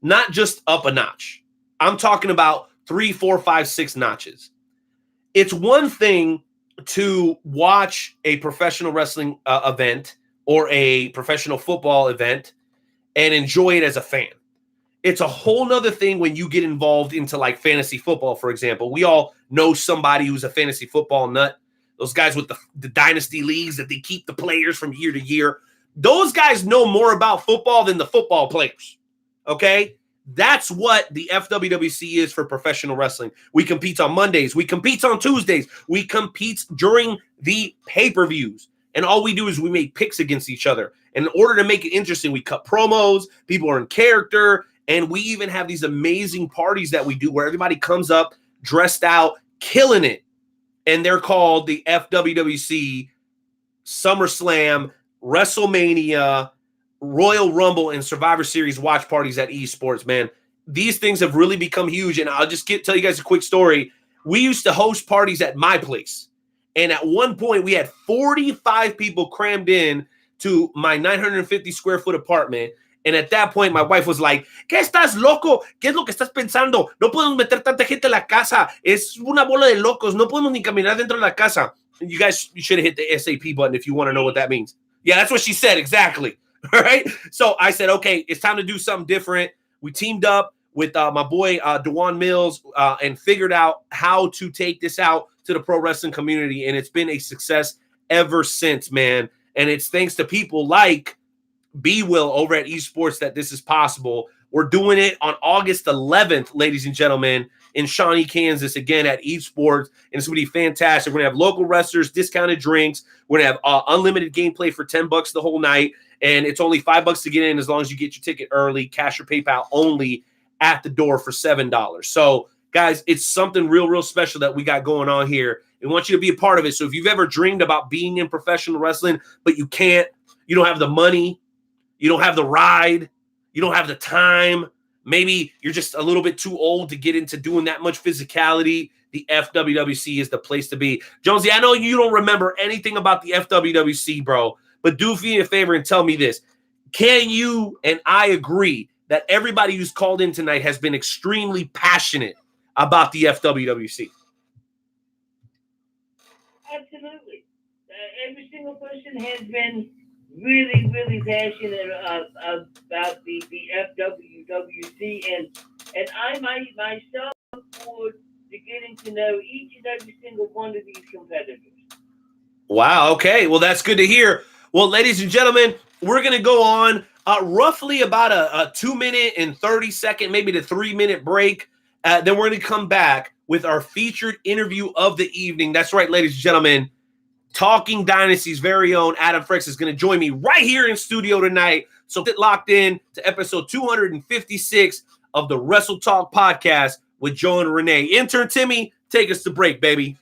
not just up a notch. I'm talking about 3, 4, 5, 6 notches. It's one thing to watch a professional wrestling event or a professional football event and enjoy it as a fan. It's a whole nother thing when you get involved into like fantasy football, for example. We all know somebody who's a fantasy football nut. Those guys with the Dynasty leagues that they keep the players from year to year. Those guys know more about football than the football players, okay? That's what the FWWC is for professional wrestling. We compete on Mondays. We compete on Tuesdays. We compete during the pay-per-views. And all we do is we make picks against each other. And in order to make it interesting, we cut promos. People are in character. And we even have these amazing parties that we do where everybody comes up, dressed out, killing it. And they're called the FWWC SummerSlam, WrestleMania, Royal Rumble, and Survivor Series watch parties at Esports, man. These things have really become huge. And I'll just tell you guys a quick story. We used to host parties at my place. And at one point, we had 45 people crammed in to my 950 square foot apartment. And at that point, my wife was like, ¿Qué estás loco? ¿Qué es lo que estás pensando? No podemos meter tanta gente en la casa. Es una bola de locos. No podemos ni caminar dentro de la casa. And you guys, you should have hit the SAP button if you want to know what that means. Yeah, that's what she said. Exactly. All right. So I said, okay, it's time to do something different. We teamed up with my boy, DeJuan Mills, and figured out how to take this out to the pro wrestling community. And it's been a success ever since, man. And it's thanks to people like B-Will over at Esports that this is possible. We're doing it on August 11th, ladies and gentlemen, in Shawnee, Kansas, again at Esports. And it's going to be fantastic. We're going to have local wrestlers, discounted drinks. We're going to have unlimited gameplay for $10 the whole night. And it's only $5 to get in as long as you get your ticket early. Cash or PayPal only at the door for $7. So, guys, it's something real special that we got going on here. We want you to be a part of it. So if you've ever dreamed about being in professional wrestling, but you can't, you don't have the money, you don't have the ride, you don't have the time, maybe you're just a little bit too old to get into doing that much physicality, the FWWC is the place to be. Jonesy, I know you don't remember anything about the FWWC, bro, but do me a favor and tell me this. Can you and I agree that everybody who's called in tonight has been extremely passionate about the FWWC? Absolutely. Every single person has been really, really passionate about the FWWC, and I myself look forward to getting to know each and every single one of these competitors. Wow. Okay. Well, that's good to hear. Well, ladies and gentlemen, we're going to go on roughly about a 2 minute and 30-second, maybe the 3 minute break. Then we're going to come back with our featured interview of the evening. That's right, ladies and gentlemen. Talking Dynasty's very own Adam Frecks is going to join me right here in studio tonight. So get locked in to episode 256 of the Wrestle Talk podcast with Joe and Renee. Intern Timmy, take us to break, baby.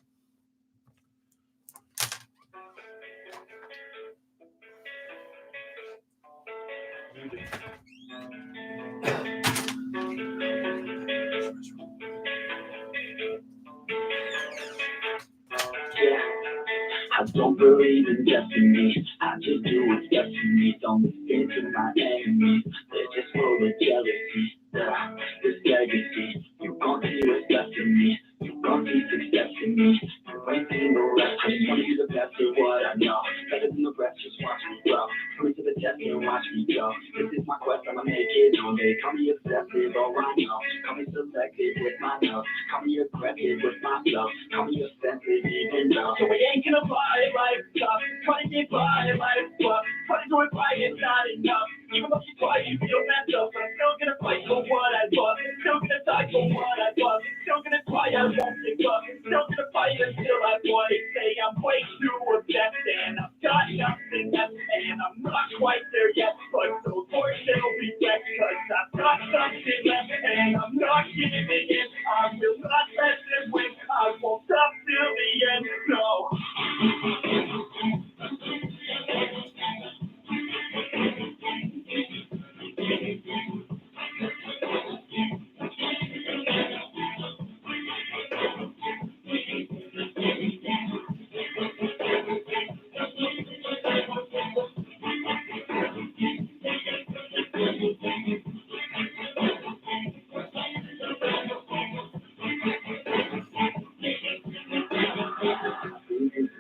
I don't believe in destiny. I just do what's best for me. Don't listen to my enemies. They're just full of jealousy. This legacy. You gon' see what's best for me. You gon' see success in me. You ain't seen the rest. I just wanna be the best at what I know. Better than the rest, just watch me grow. Put me to the test and watch me go. This is my quest, I'ma make it on. They call me obsessive, all I know. Call me selective with my nose. Call me aggressive with my flow. Call me offensive even though. So we ain't gonna buy life stuff. Trying to get by life stuff. Trying to do it right, it's not enough. Even though you try, you feel messed up. But I'm still gonna fight for what I love. Still gonna die for what I love. Still gonna try, I won't give up. Still gonna fight until I want it. Say I'm way too obsessed and I've got nothing left and I'm not quite there yet. But those words will be back cause I've got something left and I'm not giving in. I will not let them win. I won't stop till the end. No.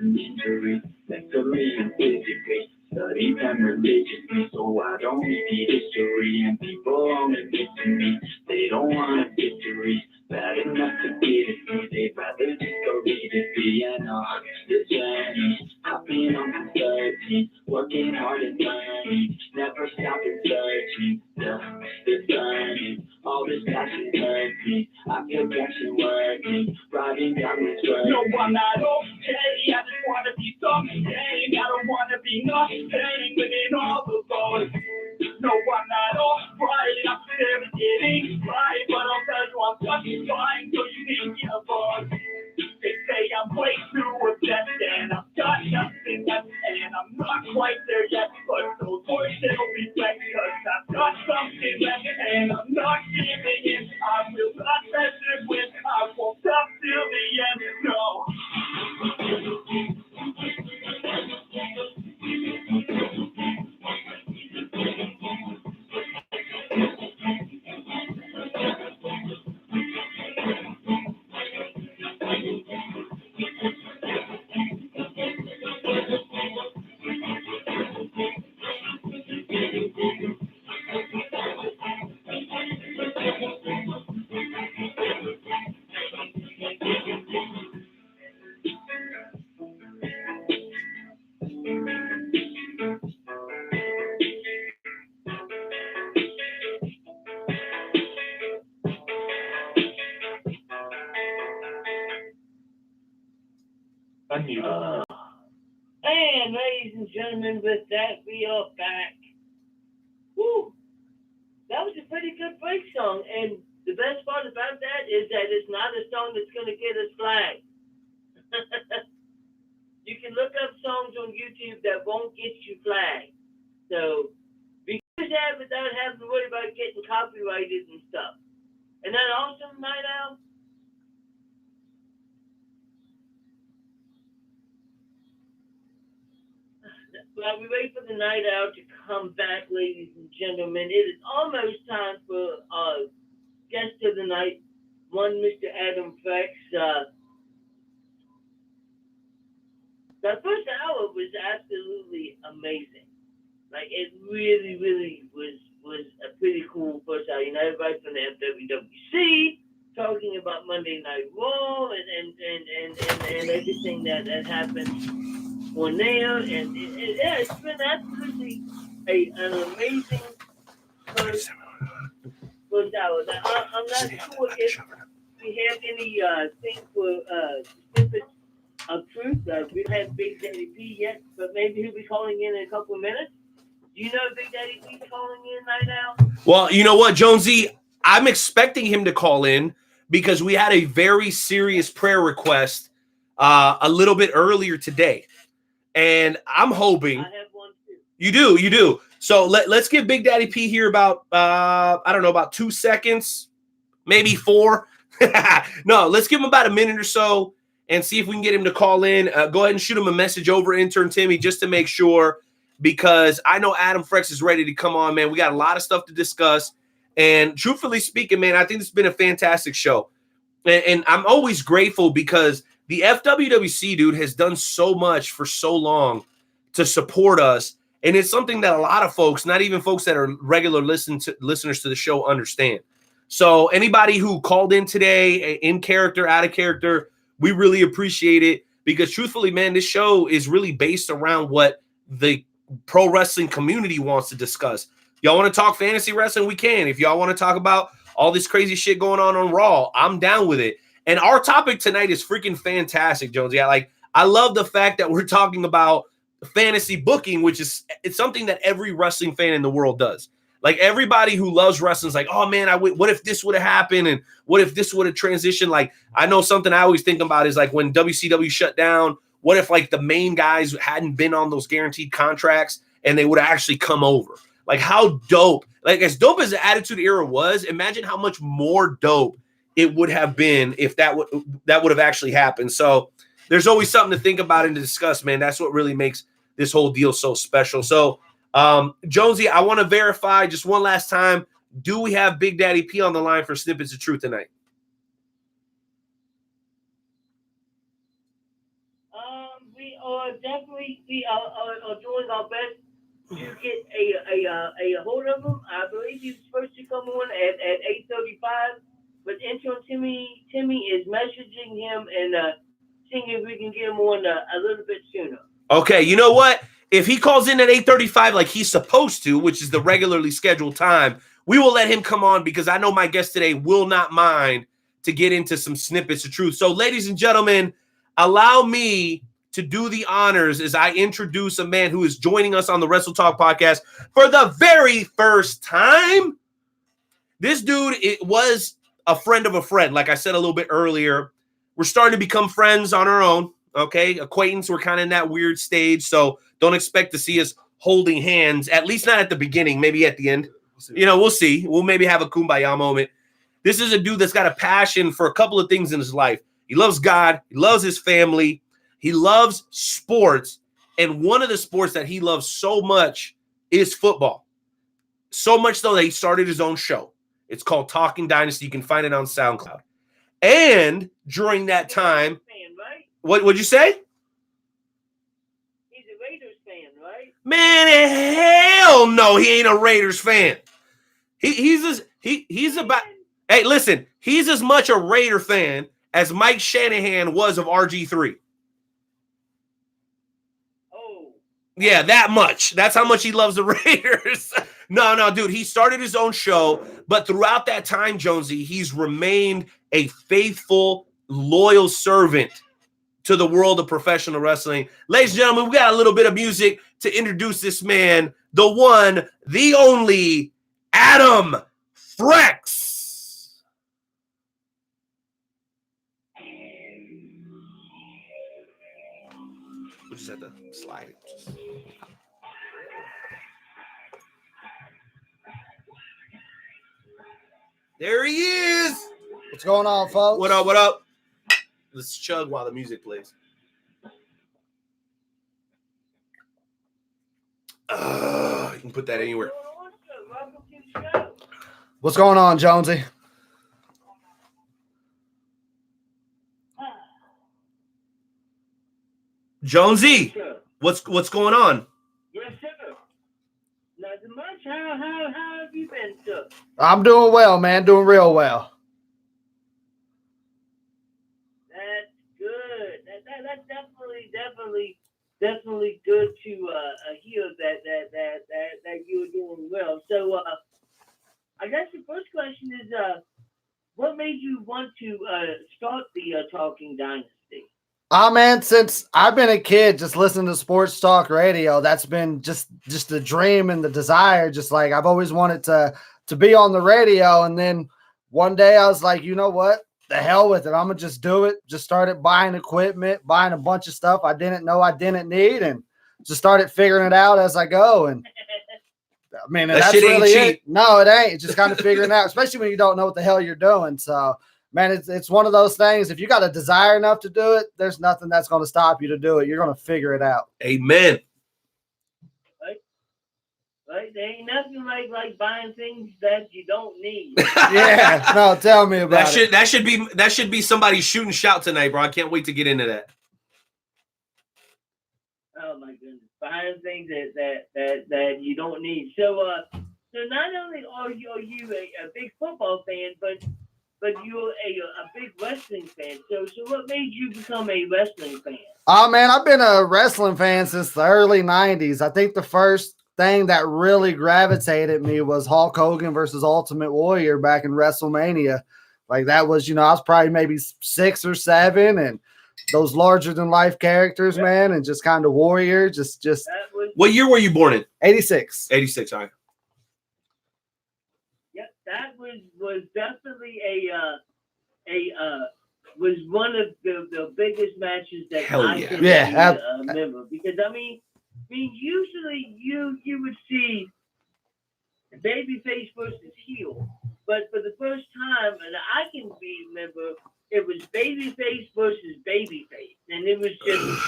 Injury, mentally and physically, studied them religiously, so I don't repeat history. And people only get to me, they don't want a victory, bad enough to get it through. They'd rather just go read it, be and the journey. I've been on the 13, working hard and learning, never stopping searching. It's burning, all this passion hurts me. I feel passion working, riding down this road. No, I'm not okay. I just wanna be something. I don't wanna be nothing within all the boys. No, I'm not alright. I'm never getting right, but I'll tell you I'm just fine. So you need me a boss. They say I'm way too obsessed and I've got nothing left and I'm not quite there yet. But those boys will be back cause I've got something left and I'm not giving in. I will not let them win. I won't stop till the end. No. And ladies and gentlemen, with that, we are back. Woo! That was a pretty good break song, and the best part about that is that it's not a song that's going to get us flagged. You can look up songs on YouTube that won't get you flagged. So, be good at it without having to worry about getting copyrighted and stuff. Isn't that awesome, Night Owl? While we wait for the Night Owl to come back, ladies and gentlemen, it is almost time for our guest of the night, one Mr. Adam Frecks. The first hour was absolutely amazing. Like, it really, really was a pretty cool first out. You know, everybody from the FWWC talking about Monday Night Raw and everything that happened on there. And yeah, it's been absolutely an amazing first hour. Now, I'm not sure if we have any thing for Snippets of Truth. We don't have Big Daddy P yet, but maybe he'll be calling in a couple of minutes. Do you know Big Daddy P calling in right now? Well, you know what, Jonesy? I'm expecting him to call in because we had a very serious prayer request a little bit earlier today. And I'm hoping I have one too. You do. So let's give Big Daddy P here about I don't know, about 2 seconds, maybe 4. No, let's give him about a minute or so and see if we can get him to call in. Go ahead and shoot him a message over, intern Timmy, just to make sure, because I know Adam Frecks is ready to come on, man. We got a lot of stuff to discuss. And truthfully speaking, man, I think it's been a fantastic show. And I'm always grateful because the FWWC, dude, has done so much for so long to support us. And it's something that a lot of folks, not even folks that are regular listeners to the show, understand. So anybody who called in today, in character, out of character, we really appreciate it because truthfully, man, this show is really based around what the pro wrestling community wants to discuss. Y'all want to talk fantasy wrestling? We can. If y'all want to talk about all this crazy shit going on Raw, I'm down with it. And our topic tonight is freaking fantastic, Jonesy. I love the fact that we're talking about fantasy booking, which is it's something that every wrestling fan in the world does. Like everybody who loves wrestling is like, oh man, what if this would have happened? And what if this would have transitioned? Like, I know something I always think about is like when WCW shut down, what if like the main guys hadn't been on those guaranteed contracts and they would have actually come over? Like how dope, like as dope as the Attitude Era was, imagine how much more dope it would have been if that would have actually happened. So there's always something to think about and to discuss, man. That's what really makes this whole deal so special. So, Jonesy, I want to verify just one last time. Do we have Big Daddy P on the line for Snippets of Truth tonight? We are definitely doing our best to get a hold of him. I believe he's supposed to come on at 8:35, but intern Timmy is messaging him and seeing if we can get him on a little bit sooner. Okay, you know what? If he calls in at 8:35 like he's supposed to, which is the regularly scheduled time, we will let him come on because I know my guest today will not mind to get into some snippets of truth. So, ladies and gentlemen, allow me to do the honors as I introduce a man who is joining us on the Wrestle Talk podcast for the very first time. This dude, it was a friend of a friend. Like I said a little bit earlier, we're starting to become friends on our own. Okay, acquaintance, we're kind of in that weird stage, so don't expect to see us holding hands, at least not at the beginning, maybe at the end. You know, we'll see. We'll maybe have a kumbaya moment. This is a dude that's got a passion for a couple of things in his life. He loves God. He loves his family. He loves sports. And one of the sports that he loves so much is football. So much so that he started his own show. It's called Talking Dynasty. You can find it on SoundCloud. And during that time, what'd you say? He's a Raiders fan, right? Man, hell no, he ain't a Raiders fan. He's about. Hey, listen, he's as much a Raider fan as Mike Shanahan was of RG3. Oh. Yeah, that much. That's how much he loves the Raiders. No, dude, he started his own show, but throughout that time, Jonesy, he's remained a faithful, loyal servant to the world of professional wrestling. Ladies and gentlemen, we got a little bit of music to introduce this man, the one, the only, Adam Frecks. We just have to slide it. There he is. What's going on, folks? What up? Let's chug while the music plays. You can put that anywhere. What's going on, Jonesy? Jonesy, what's going on? Yes, sir. how have you been, sir? I'm doing well, man. Doing real well. That's good. That's definitely good to hear that you're doing well. So I guess the first question is what made you want to start the Talking Dynasty? Man, since I've been a kid, just listening to sports talk radio, that's been just the dream and the desire. Just like I've always wanted to be on the radio. And then one day I was like, you know what? The hell with it. I'm gonna just do it. Just started buying equipment, buying a bunch of stuff I didn't know I didn't need, and just started figuring it out as I go. And I mean, That that's shit ain't really cheap. it. No, it ain't. It's just kind of figuring it out, especially when you don't know what the hell you're doing. So, man, it's one of those things. If you got a desire enough to do it, there's nothing that's going to stop you to do it. You're going to figure it out. Amen. Right? There ain't nothing like buying things that you don't need. Yeah, no, tell me about it. That should be somebody's shoot and shout tonight, bro. I can't wait to get into that. Oh my goodness, buying things that you don't need. So not only are you a big football fan, but you're a big wrestling fan. So what made you become a wrestling fan? Oh, man, I've been a wrestling fan since the early 90s. I think the first thing that really gravitated me was Hulk Hogan versus Ultimate Warrior back in WrestleMania. Like that was, I was probably maybe 6 or 7, and those larger than life characters, man, and just kind of Warrior, just. What year were you born in? 86. 86. All right. Yep, that was definitely was one of the biggest matches that Hell I yeah. can Yeah, remember, because I mean usually you would see babyface versus heel, but for the first time, and I can remember, it was babyface versus babyface, and it was just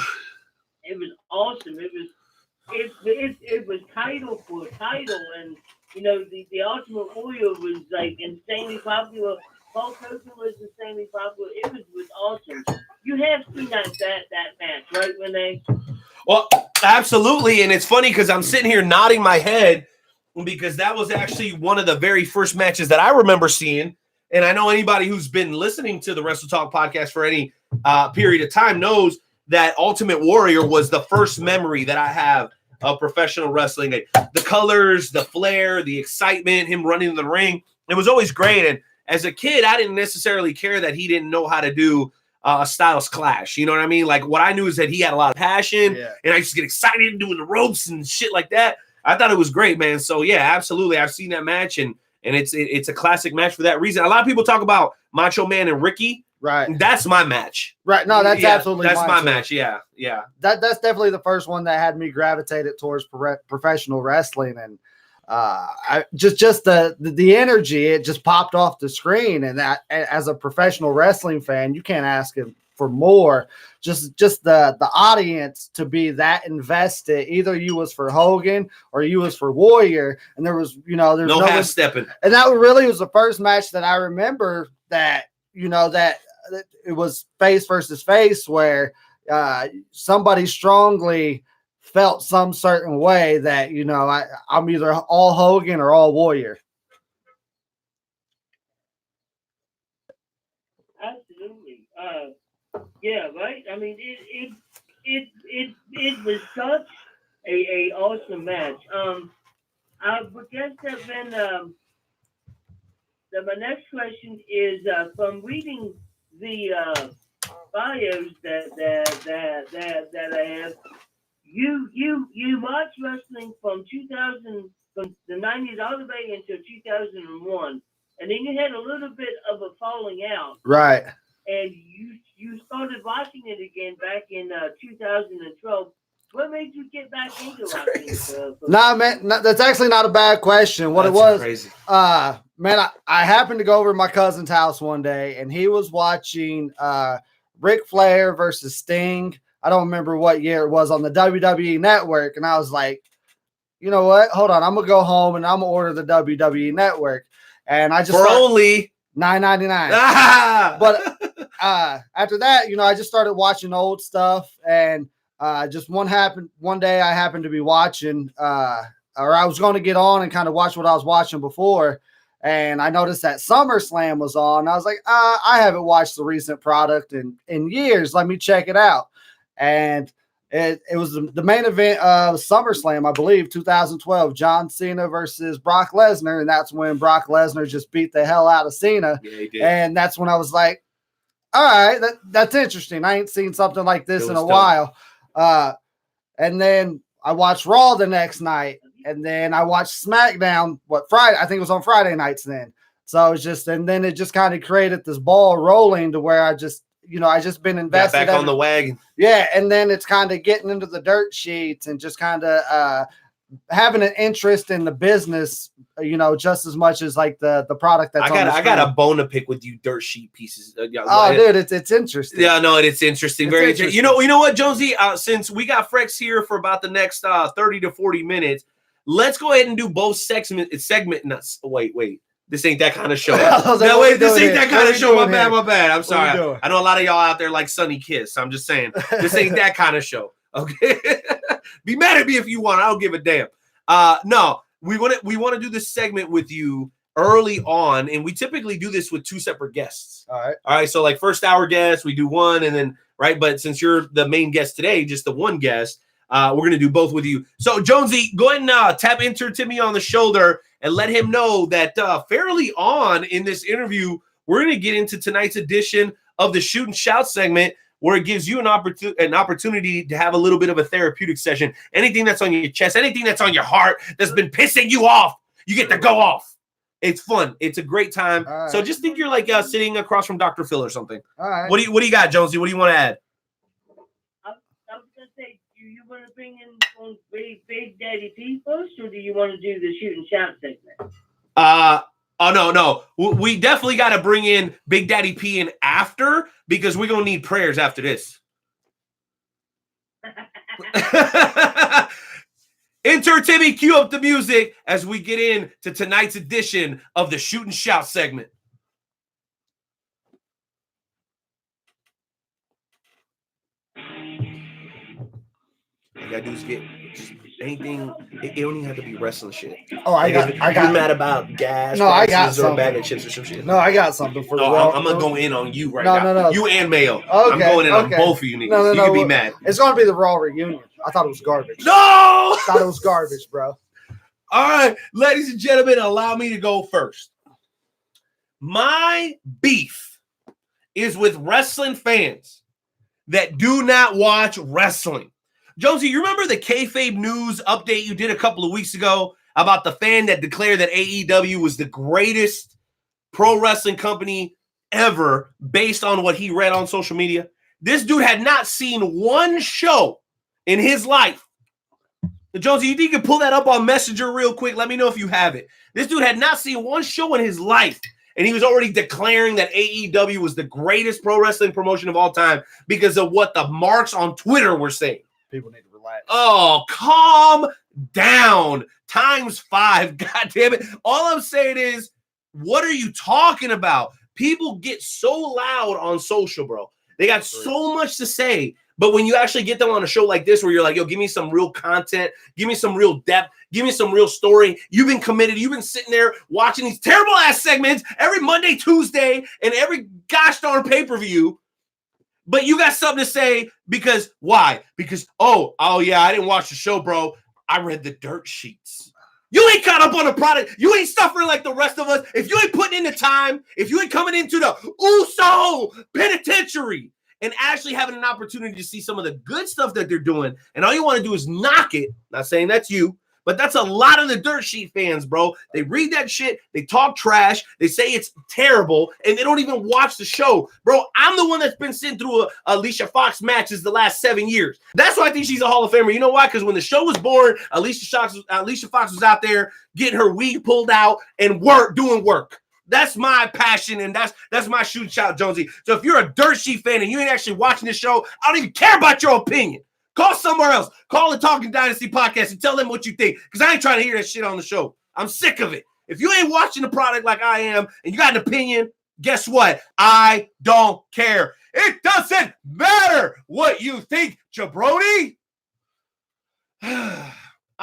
it was awesome. It was title for title, and the Ultimate Warrior was like insanely popular. Hulk Hogan was insanely popular. It was awesome. You have seen that match, right, Renee? Well, absolutely. And it's funny because I'm sitting here nodding my head because that was actually one of the very first matches that I remember seeing. And I know anybody who's been listening to the Wrestle Talk podcast for any period of time knows that Ultimate Warrior was the first memory that I have of professional wrestling. The colors, the flair, the excitement, him running in the ring. It was always great. And as a kid, I didn't necessarily care that he didn't know how to do a Styles Clash. You know what I mean? Like what I knew is that he had a lot of passion, and I used to get excited doing the ropes and shit like that. I thought it was great, man. So yeah, absolutely. I've seen that match, and it's a classic match for that reason. A lot of people talk about Macho Man and Ricky. Right. That's my match. Right. No, that's absolutely that's my too. match. Yeah. Yeah. That's definitely the first one that had me gravitated towards professional wrestling, and I just the energy, it just popped off the screen. And that, as a professional wrestling fan, you can't ask him for more. Just the audience to be that invested. Either you was for Hogan or you was for Warrior, and there was there's no half stepping. And that really was the first match that I remember that that it was face versus face, where somebody strongly felt some certain way that I'm either all Hogan or all Warrior. Absolutely. Yeah, right. I mean, it was such a awesome match. I would guess that then my next question is from reading the bios that I have. You watched wrestling from the 90s all the way until 2001, and then you had a little bit of a falling out. Right. And you started watching it again back in 2012. What made you get back into watching? Nah, man, that's actually not a bad question. What That's it was, crazy. Man, I happened to go over to my cousin's house one day, and he was watching Ric Flair versus Sting. I don't remember what year it was, on the WWE Network, and I was like, you know what? Hold on, I'm gonna go home and I'm gonna order the WWE Network, and I just for only $9.99. But after that, I just started watching old stuff, and just one day I happened to be watching I was going to get on and kind of watch what I was watching before. And I noticed that SummerSlam was on. I was like, I haven't watched the recent product in years. Let me check it out. And it was the main event of SummerSlam, I believe, 2012, John Cena versus Brock Lesnar. And that's when Brock Lesnar just beat the hell out of Cena. Yeah, he did. And that's when I was like, all right, that's interesting. I ain't seen something like this in a while. And then I watched Raw the next night. And then I watched SmackDown, Friday? I think it was on Friday nights then. So it's just, and then it just kind of created this ball rolling to where I just been invested. Got back on the wagon. Yeah. And then it's kind of getting into the dirt sheets and just kind of having an interest in the business, just as much as like the product that's I got a bone to pick with you dirt sheet pieces. Dude, it's interesting. Yeah, no, it's interesting. Very interesting. You know what, Jonesy? Since we got Frecks here for about the next 30 to 40 minutes, let's go ahead and do both segment. Wait. This ain't that kind of show. This ain't that kind of show. My bad. I'm sorry. I know a lot of y'all out there like Sunny Kiss. I'm just saying, this ain't that kind of show. Okay, be mad at me if you want. I don't give a damn. No, we want to do this segment with you early on, and we typically do this with two separate guests. All right. So like first hour guest, we do one, and then right. But since you're the main guest today, just the one guest. We're going to do both with you. So, Jonesy, go ahead and tap Enter Timmy on the shoulder and let him know that fairly on in this interview, we're going to get into tonight's edition of the Shoot and Shout segment, where it gives you an opportunity to have a little bit of a therapeutic session. Anything that's on your chest, anything that's on your heart that's been pissing you off, you get to go off. It's fun. It's a great time. Right. So just think you're like sitting across from Dr. Phil or something. All right. What do you got, Jonesy? What do you want to add? I was going to say, do you want to bring in on Big Daddy P first, or do you want to do the Shoot and Shout segment? No. We definitely got to bring in Big Daddy P in after, because we're going to need prayers after this. Enter Timmy, cue up the music as we get into tonight's edition of the Shoot and Shout segment. All you gotta do is get just anything. It don't even have to be wrestling shit. Oh, I got. You're mad about gas? No, I got or a bag of chips or some shit. No, I got something for you. I'm gonna go in on you right now. No. You and Mayo. Okay, I'm going in on both of you niggas. You can be mad. It's gonna be the Raw reunion. I thought it was garbage. No, I thought it was garbage, bro. All right, ladies and gentlemen, allow me to go first. My beef is with wrestling fans that do not watch wrestling. Jonesy, you remember the kayfabe news update you did a couple of weeks ago about the fan that declared that AEW was the greatest pro wrestling company ever based on what he read on social media? This dude had not seen one show in his life. Jonesy, you think you can pull that up on Messenger real quick? Let me know if you have it. This dude had not seen one show in his life, and he was already declaring that AEW was the greatest pro wrestling promotion of all time because of what the marks on Twitter were saying. People need to relax. Oh, calm down. ×5. God damn it. All I'm saying is, what are you talking about? People get so loud on social, bro. They got so much to say. But when you actually get them on a show like this, where you're like, yo, give me some real content, give me some real depth, give me some real story. You've been committed. You've been sitting there watching these terrible ass segments every Monday, Tuesday, and every gosh darn pay-per-view. But you got something to say because why? Because, oh yeah, I didn't watch the show, bro. I read the dirt sheets. You ain't caught up on the product. You ain't suffering like the rest of us. If you ain't putting in the time, if you ain't coming into the Uso penitentiary and actually having an opportunity to see some of the good stuff that they're doing, and all you want to do is knock it, not saying that's you, but that's a lot of the dirt sheet fans, bro. They read that shit, they talk trash, they say it's terrible, and they don't even watch the show. Bro, I'm the one that's been sitting through Alicia Fox matches the last 7 years. That's why I think she's a Hall of Famer. You know why? Because when the show was born, Alicia Fox was out there getting her wig pulled out and doing work. That's my passion, and that's my shoot and shout, Jonesy. So if you're a dirt sheet fan and you ain't actually watching the show, I don't even care about your opinion. Call somewhere else. Call the Talking Dynasty podcast and tell them what you think, because I ain't trying to hear that shit on the show. I'm sick of it. If you ain't watching the product like I am and you got an opinion, guess what? I don't care. It doesn't matter what you think, jabroni.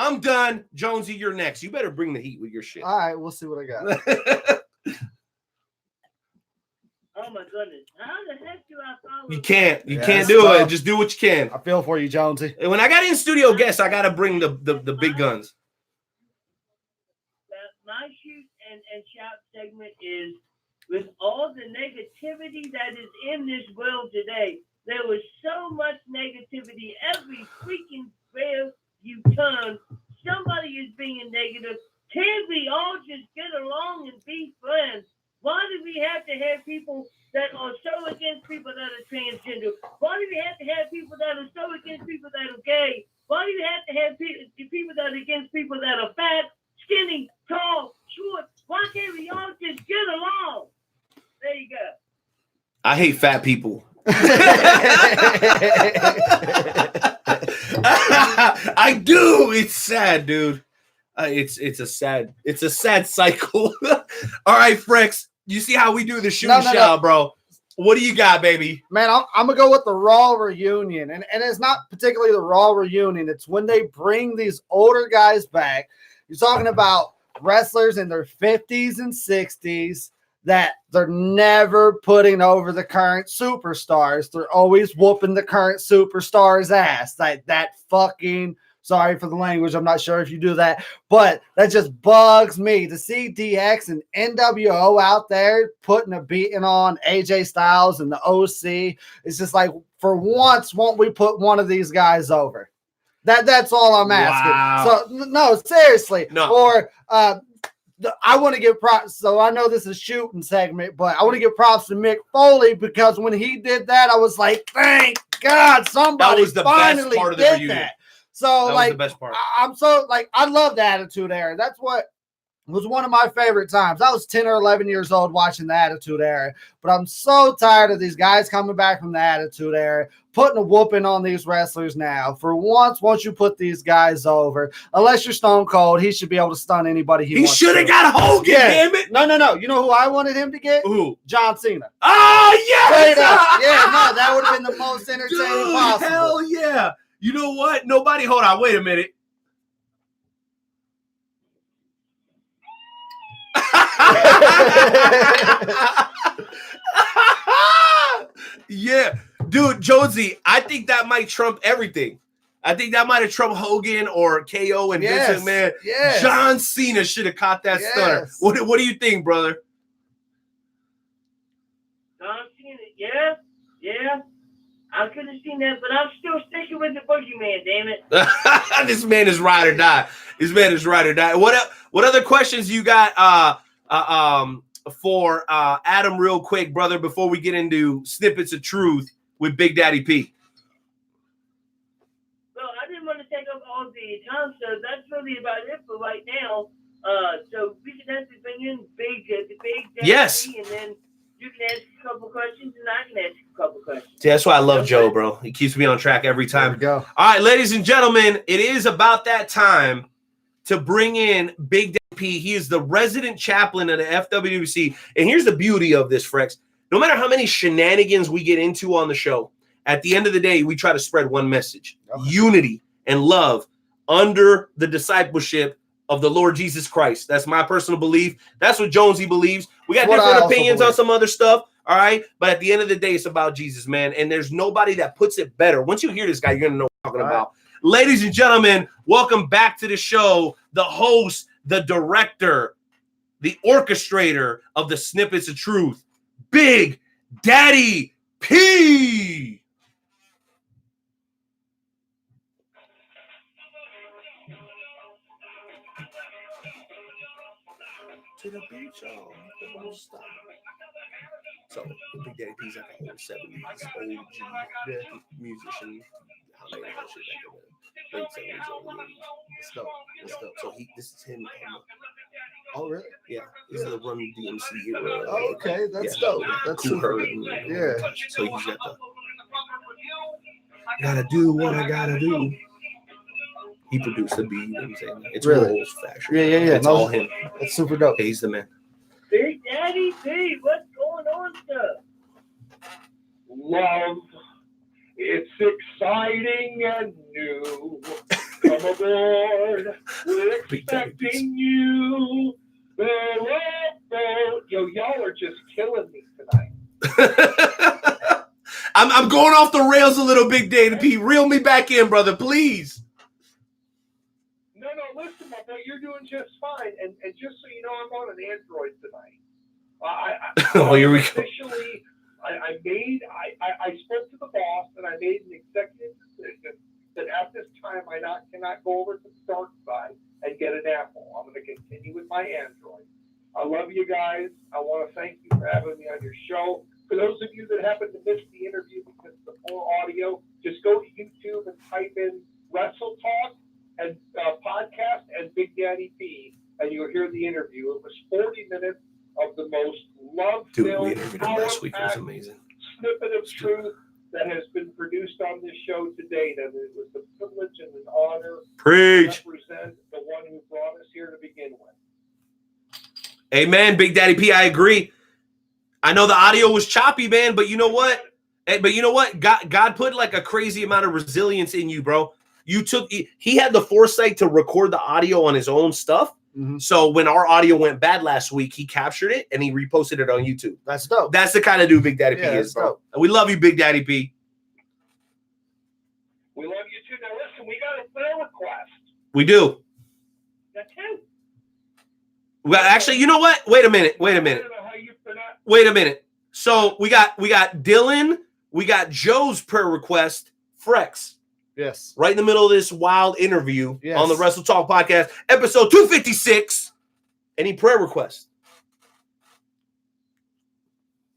I'm done. Jonesy, you're next. You better bring the heat with your shit. All right, we'll see what I got. Oh my goodness. How the heck do I follow? You can't it's do tough. it. Just do what you can. I feel for you, Jonesy. And when I got in studio guests, I got to bring the big guns. My shoot and shout segment is with all the negativity that is in this world today. There was so much negativity. Every freaking where you turn, somebody is being negative. Can't we all just get along and be friends? Why do we have to have people that are so against people that are transgender? Why do we have to have people that are so against people that are gay? Why do we have to have people that are against people that are fat, skinny, tall, short? Why can't we all just get along? There you go. I hate fat people. I do. It's sad, dude. It's a sad cycle. All right, Frecks. You see how we do the shoot shout, bro? What do you got, baby? Man, I'm gonna go with the Raw reunion, and it's not particularly the Raw reunion. It's when they bring these older guys back. You're talking about wrestlers in their 50s and 60s that they're never putting over the current superstars. They're always whooping the current superstars' ass. Like that fucking. Sorry for the language. I'm not sure if you do that, but that just bugs me to see DX and NWO out there putting a beating on AJ Styles and the OC. It's just like, for once, won't we put one of these guys over? That's all I'm asking. Wow. So no, seriously. No. Or I want to give props. So I know this is a shooting segment, but I want to give props to Mick Foley, because when he did that, I was like, thank God somebody finally did that. So that like, was the best part. I'm so like, I love the Attitude Era. That's what was one of my favorite times. I was 10 or 11 years old watching the Attitude Era, but I'm so tired of these guys coming back from the Attitude Era, putting a whooping on these wrestlers now. For once you put these guys over, unless you're Stone Cold, he should be able to stun anybody he wants. He should have got Hogan, damn it. No. You know who I wanted him to get? Who? John Cena. Oh, yes! Straight up. Yeah, no, that would have been the most entertaining possible. Hell yeah. You know what? Nobody, hold on, wait a minute. Yeah, dude, Jonesy, I think that might trump everything. I think that might have trumped Hogan or KO and Vince McMahon. Yes. John Cena should have caught that stunner. What do you think, brother? John Cena, yeah. I could have seen that, but I'm still sticking with the boogeyman, damn it. This man is ride or die. What other questions you got for Adam real quick, brother, before we get into Snippets of Truth with Big Daddy P? Well, I didn't want to take up all the time, so that's really about it for right now. So we can have to bring in Big Daddy Yes. P, and then you can ask a couple questions, and I can ask a couple questions. See, that's why I love Joe, bro. He keeps me on track every time. There we go. All right, ladies and gentlemen, it is about that time to bring in Big Daddy P. He is the resident chaplain of the FWC. And here's the beauty of this, Frecks. No matter how many shenanigans we get into on the show, at the end of the day, we try to spread one message: unity and love under the discipleship of the Lord Jesus Christ. That's my personal belief. That's what Jonesy believes. We got different opinions on some other stuff, all right? But at the end of the day, it's about Jesus, man. And there's nobody that puts it better. Once you hear this guy, you're going to know what I'm talking about. Ladies and gentlemen, welcome back to the show. The host, the director, the orchestrator of the Snippets of Truth, Big Daddy P. To the beach, stop. So, Big Daddy P's like a whole 70s OG musician. How they that shit back in the late 70s, early 80s. Let's go. So this is him. Oh, really? Yeah, this is the Run DMC era. Oh, okay, that's dope. That's Cool super. Yeah. So he's got the gotta do what I gotta do. He produced the beat, you know what I'm saying? It's really old fashioned. Yeah. It's all him. That's super dope. Yeah, he's the man. Big Daddy P, what's going on, sir? Love. It's exciting and new. Come aboard. We're expecting you. Yo, y'all are just killing me tonight. I'm going off the rails a little, Big Daddy P. Reel me back in, brother, please. No, listen, my boy, you're doing just fine. And just so you know, I'm on an Android tonight. Oh, here we go. Officially, I spoke to the boss and I made an executive decision that at this time I cannot go over to the dark side and get an Apple. I'm going to continue with my Android. I love you guys. I want to thank you for having me on your show. For those of you that happen to miss the interview because of the poor audio, just go to YouTube and type in Wrestle Talk and podcast and Big Daddy P, and you'll hear the interview. It was 40 minutes of the most love-filled, power-packed snippet of truth that has been produced on this show to date, and it was a privilege and an honor to represent the one who brought us here to begin with. Amen, Big Daddy P. I agree. I know the audio was choppy, man, but you know what? God put like a crazy amount of resilience in you, bro. He had the foresight to record the audio on his own stuff. Mm-hmm. So when our audio went bad last week, he captured it and he reposted it on YouTube. That's dope. That's the kind of dude Big Daddy P is, bro. Dope. And we love you, Big Daddy P. We love you too. Now listen, we got a prayer request. We do. That's him. Well, actually, you know what? Wait a minute. So we got Dylan, we got Joe's prayer request, Frecks. Yes. Right in the middle of this wild interview on the Wrestle Talk podcast, episode 256. Any prayer requests?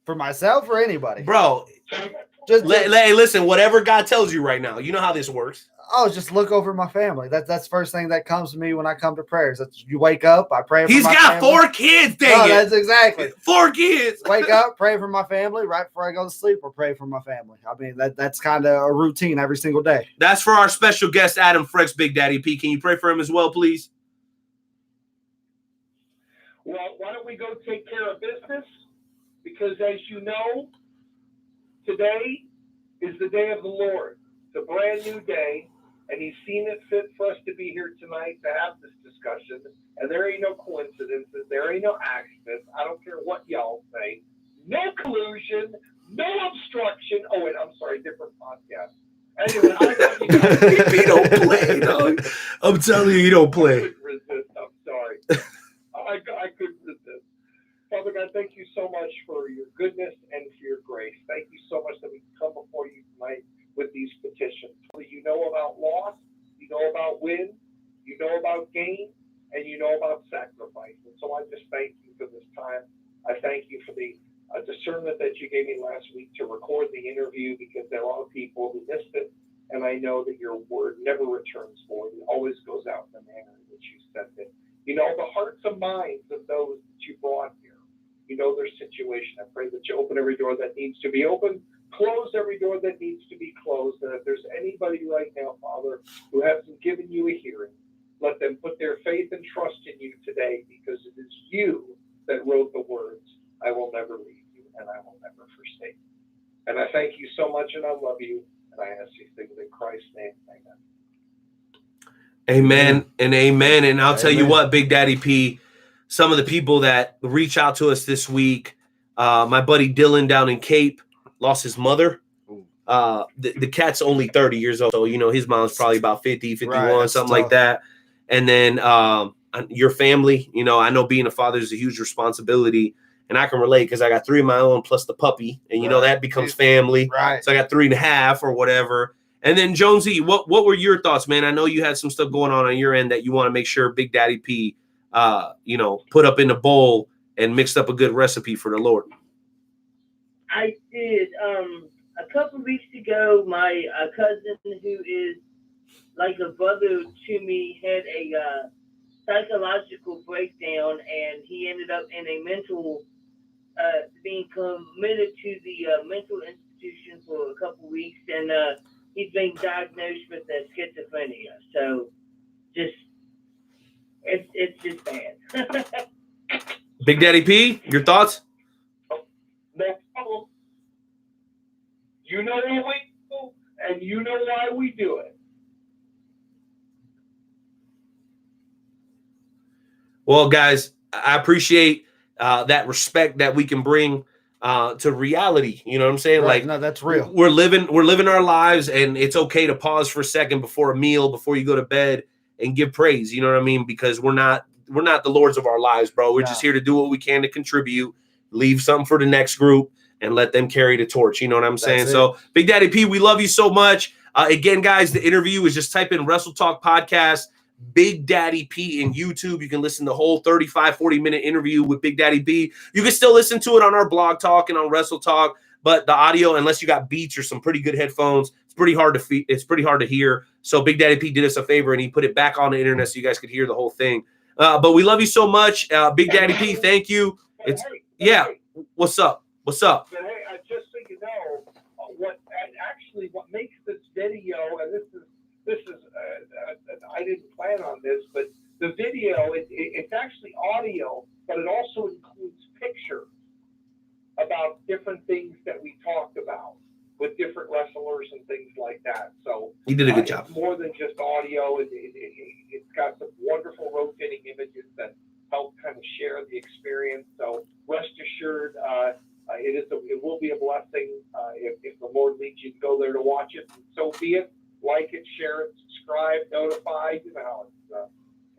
For myself or anybody? Bro, hey, listen, whatever God tells you right now. You know how this works. Oh, just look over my family. That's the first thing that comes to me when I come to prayers. That's, you wake up, I pray for my family. He's got 4 kids, dang it. That's exactly. 4 kids. Wake up, pray for my family. Right before I go to sleep, or pray for my family. I mean, that's kind of a routine every single day. That's for our special guest, Adam Frecks, Big Daddy P. Can you pray for him as well, please? Well, why don't we go take care of business? Because as you know, today is the day of the Lord. It's a brand new day. And he's seen it fit for us to be here tonight to have this discussion. And there ain't no coincidences. There ain't no accidents. I don't care what y'all say. No collusion. No obstruction. Oh, wait, I'm sorry. Different podcast. Anyway, I love you guys. He don't play, dog. I'm telling you, he don't play. I couldn't resist. I'm sorry. I couldn't resist. Father God, thank you so much for your goodness and for your grace. Thank you so much that we can come before you tonight with these petitions. You know about loss, you know about win, you know about gain, and you know about sacrifice. And so I just thank you for this time. I thank you for the discernment that you gave me last week to record the interview, because there are people who missed it, and I know that your word never returns void. It always goes out in the manner in which you sent it. You know the hearts and minds of those that you brought here. You know their situation. I pray that you open every door that needs to be opened, close every door that needs to be closed. And if there's anybody right now, Father, who hasn't given you a hearing, let them put their faith and trust in you today, because it is you that wrote the words, I will never leave you and I will never forsake you. And I thank you so much, and I love you, and I ask these things in Christ's name. Amen. Amen and amen. And I'll tell you what, Big Daddy P, some of the people that reach out to us this week, my buddy Dylan down in Cape lost his mother. The cat's only 30 years old, so you know his mom's probably about 50, 51, something like that. And then your family, you know, I know being a father is a huge responsibility, and I can relate because I got 3 of my own plus the puppy, and you know that becomes family. Right. So I got 3.5 or whatever. And then Jonesy, what were your thoughts, man? I know you had some stuff going on your end that you want to make sure Big Daddy P, you know, put up in the bowl and mixed up a good recipe for the Lord. I did. A couple of weeks ago, my cousin, who is like a brother to me, had a psychological breakdown, and he ended up in a mental, being committed to the mental institution for a couple of weeks, and he's been diagnosed with schizophrenia. So, it's just bad. Big Daddy P, your thoughts? No problem. You know what we do, and you know why we do it. Well, guys, I appreciate that respect that we can bring to reality. You know what I'm saying? Right. Like, No, that's real. We're living our lives, and it's okay to pause for a second before a meal, before you go to bed, and give praise. You know what I mean? Because we're not the lords of our lives, bro. We're just here to do what we can to contribute, leave something for the next group, and let them carry the torch. You know what I'm saying? So, Big Daddy P, we love you so much. Again, guys, the interview is just type in Wrestle Talk Podcast, Big Daddy P in YouTube. You can listen to the whole 35-40-minute interview with Big Daddy P. You can still listen to it on our blog talk and on Wrestle Talk, but the audio, unless you got Beats or some pretty good headphones, it's pretty hard to hear. So Big Daddy P did us a favor, and he put it back on the internet so you guys could hear the whole thing. But we love you so much, Big Daddy P. Thank you. What's up? What's up? But hey, just so you know, what makes this video, and this is I didn't plan on this, but the video it's actually audio, but it also includes picture about different things that we talked about with different wrestlers and things like that. So you did a good job. It's more than just audio. It's got some wonderful rotating images that help kind of share the experience. So rest assured, it will be a blessing if the Lord leads you to go there to watch it. And so be it. Like it, share it, subscribe, notify. You know,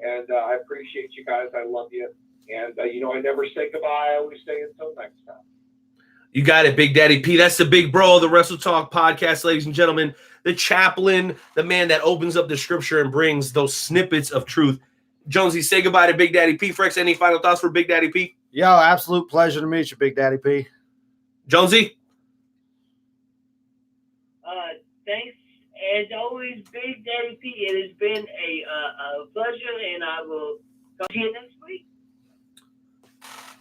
and I appreciate you guys. I love you. And I never say goodbye. I always say until next time. You got it, Big Daddy P. That's the big bro of the Wrestle Talk Podcast, ladies and gentlemen. The chaplain, the man that opens up the scripture and brings those snippets of truth. Jonesy, say goodbye to Big Daddy P. Frecks, any final thoughts for Big Daddy P? Yo, absolute pleasure to meet you, Big Daddy P. Jonesy? Thanks, as always, Big Daddy P. It has been a pleasure, and I will talk to you next week.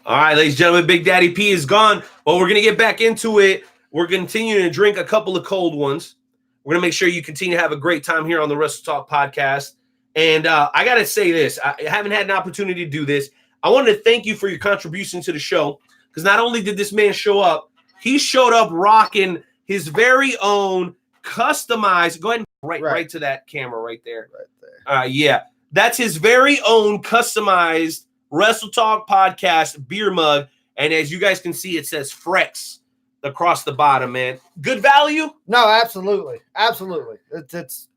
All right, ladies and gentlemen, Big Daddy P is gone. Well, we're going to get back into it. We're continuing to drink a couple of cold ones. We're going to make sure you continue to have a great time here on the Wrestle Talk Podcast. And I got to say this. I haven't had an opportunity to do this. I wanted to thank you for your contribution to the show, because not only did this man show up, he showed up rocking his very own customized. Go ahead and right to that camera right there. Right there. Yeah, that's his very own customized Wrestle Talk Podcast beer mug. And as you guys can see, it says Frecks across the bottom, man. Good value? No, absolutely. Absolutely. It's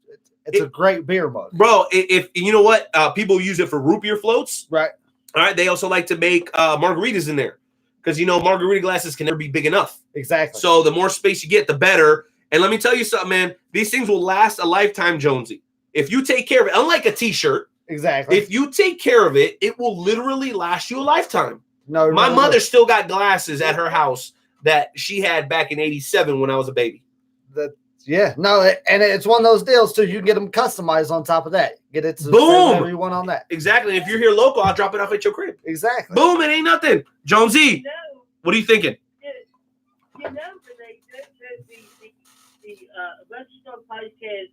a great beer mug. Bro, if you know what? People use it for root beer floats. Right. All right. They also like to make margaritas in there, because, margarita glasses can never be big enough. Exactly. So the more space you get, the better. And let me tell you something, man. These things will last a lifetime, Jonesy. If you take care of it, unlike a T-shirt. Exactly. If you take care of it, it will literally last you a lifetime. No, my mother still got glasses at her house that she had back in '87 when I was a baby. And it's one of those deals too. You can get them customized on top of that. Get it to whatever you want on that. Exactly. If you're here local, I'll drop it off at your crib. Exactly. Boom! It ain't nothing. Jonesy, what are you thinking? The Wrestle Talk Podcast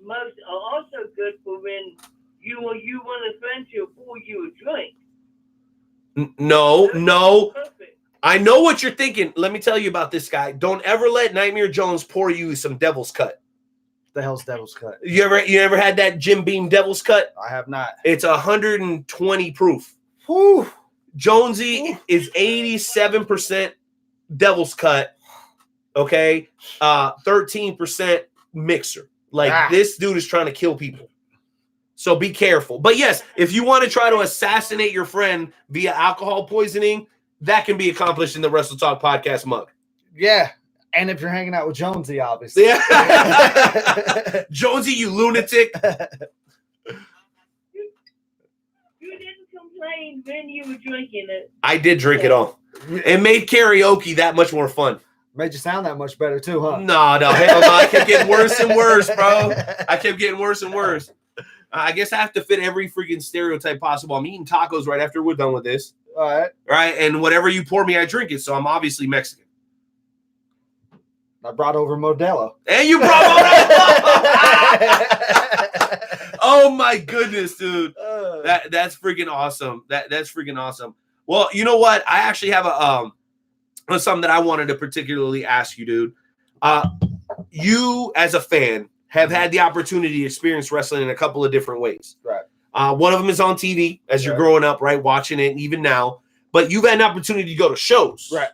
mugs are also good for when you want a friend to pour you a drink. No. I know what you're thinking. Let me tell you about this guy. Don't ever let Nightmare Jones pour you some Devil's Cut. The hell's Devil's Cut? You ever had that Jim Beam Devil's Cut? I have not. It's 120 proof. Whew. Jonesy is 87% Devil's Cut. Okay, 13% mixer. Like this dude is trying to kill people. So be careful. But yes, if you want to try to assassinate your friend via alcohol poisoning, that can be accomplished in the Wrestle Talk Podcast mug. Yeah. And if you're hanging out with Jonesy, obviously. Yeah. Jonesy, you lunatic. You didn't complain when you were drinking it. I did drink it all. It made karaoke that much more fun. Made you sound that much better too, huh? No. Hell no. I kept getting worse and worse, bro. I kept getting worse and worse. I guess I have to fit every freaking stereotype possible. I'm eating tacos right after we're done with this. All right. Right. And whatever you pour me, I drink it. So I'm obviously Mexican. I brought over Modelo. And you brought Modelo. Oh my goodness, dude. That's freaking awesome. That's freaking awesome. Well, you know what? I actually have something that I wanted to particularly ask you, dude. You as a fan have had the opportunity to experience wrestling in a couple of different ways. Right. One of them is on TV as you're growing up, right? Watching it, even now. But you've had an opportunity to go to shows. Right.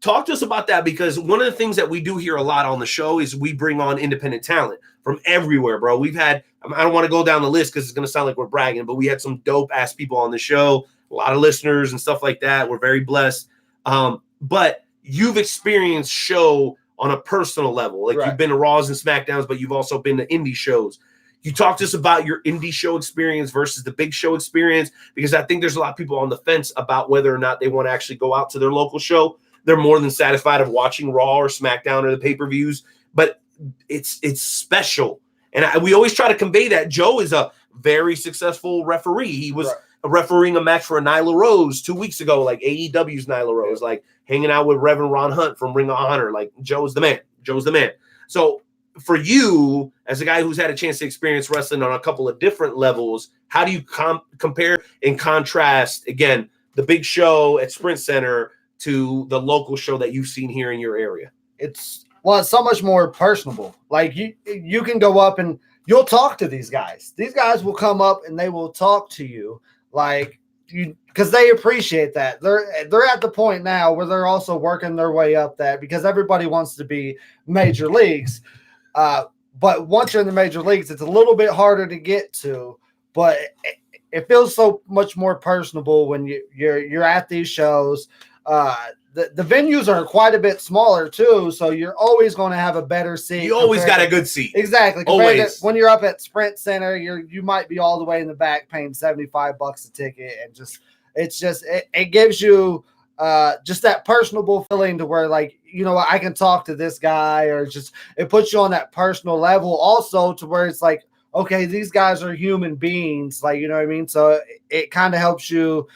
Talk to us about that, because one of the things that we do here a lot on the show is we bring on independent talent from everywhere, bro. We've had, I don't want to go down the list because it's going to sound like we're bragging, but we had some dope ass people on the show, a lot of listeners and stuff like that. We're very blessed. But you've experienced show on a personal level. Like you've been to Raws and SmackDowns, but you've also been to indie shows. You talk to us about your indie show experience versus the big show experience, because I think there's a lot of people on the fence about whether or not they want to actually go out to their local show. They're more than satisfied of watching Raw or SmackDown or the pay-per-views, but it's special. And we always try to convey that. Joe is a very successful referee. He was refereeing a match for Nyla Rose 2 weeks ago, like AEW's Nyla Rose, like hanging out with Reverend Ron Hunt from Ring of Honor. Like Joe's the man. Joe's the man. So for you, as a guy who's had a chance to experience wrestling on a couple of different levels, how do you compare and contrast, again, the big show at Sprint Center to the local show that you've seen here in your area? It's so much more personable. Like you can go up and you'll talk to these guys. These guys will come up and they will talk to you, like you, because they appreciate that. They're at the point now where they're also working their way up that, because everybody wants to be major leagues. But once you're in the major leagues, it's a little bit harder to get to, but it feels so much more personable when you're at these shows. The venues are quite a bit smaller too, so you're always going to have a better seat. You always got a good seat. Exactly. Always. When you're up at Sprint Center, you might be all the way in the back paying $75 a ticket, and it gives you just that personable feeling to where, like, you know, I can talk to this guy, or just it puts you on that personal level also to where it's like, okay, these guys are human beings, like, you know what I mean? So it kind of helps you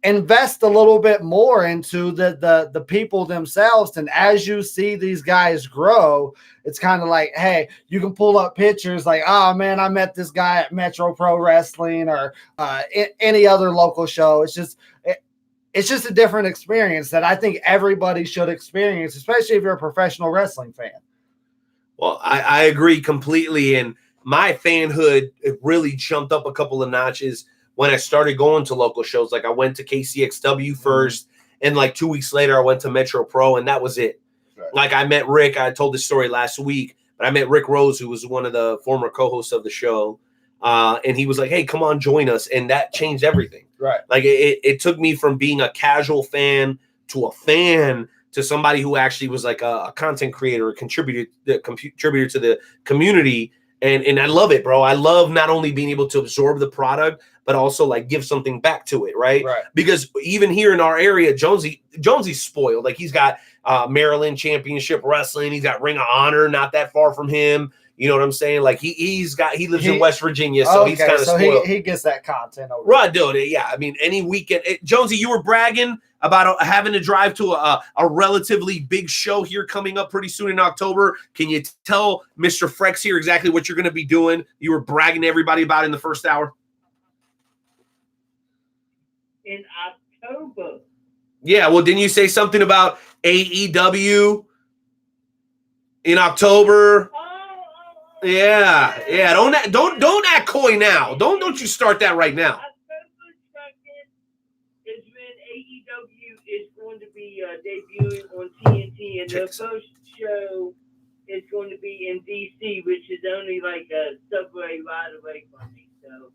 invest a little bit more into the people themselves. And as you see these guys grow, it's kind of like, hey, you can pull up pictures like, oh man, I met this guy at Metro Pro Wrestling or any other local show. It's just a different experience that I think everybody should experience, especially if you're a professional wrestling fan. Well, I agree completely. And my fanhood, it really jumped up a couple of notches when I started going to local shows. Like I went to KCXW first, and like 2 weeks later, I went to Metro Pro, and that was it. Right. Like I met Rick. I told this story last week, but I met Rick Rose, who was one of the former co-hosts of the show. And he was like, hey, come on, join us. And that changed everything. Right. Like it took me from being a casual fan to a fan to somebody who actually was like a content creator, a contributor to the community. And I love it, bro. I love not only being able to absorb the product, but also like give something back to it, right? Because even here in our area, Jonesy's spoiled. Like he's got Maryland Championship Wrestling. He's got Ring of Honor not that far from him. You know what I'm saying? Like he lives in West Virginia, so he's kind of spoiled. He gets that content over. Right, dude. Yeah, I mean, any weekend. Jonesy, you were bragging about having to drive to a relatively big show here coming up pretty soon in October. Can you tell Mr. Frecks here exactly what you're going to be doing? You were bragging to everybody about in the first hour. In October. Yeah, well, didn't you say something about AEW in October? Yeah. Don't act coy now. Don't you start that right now. October 2nd is when AEW is going to be debuting on TNT, and the first show is going to be in DC, which is only like a subway ride away from me. So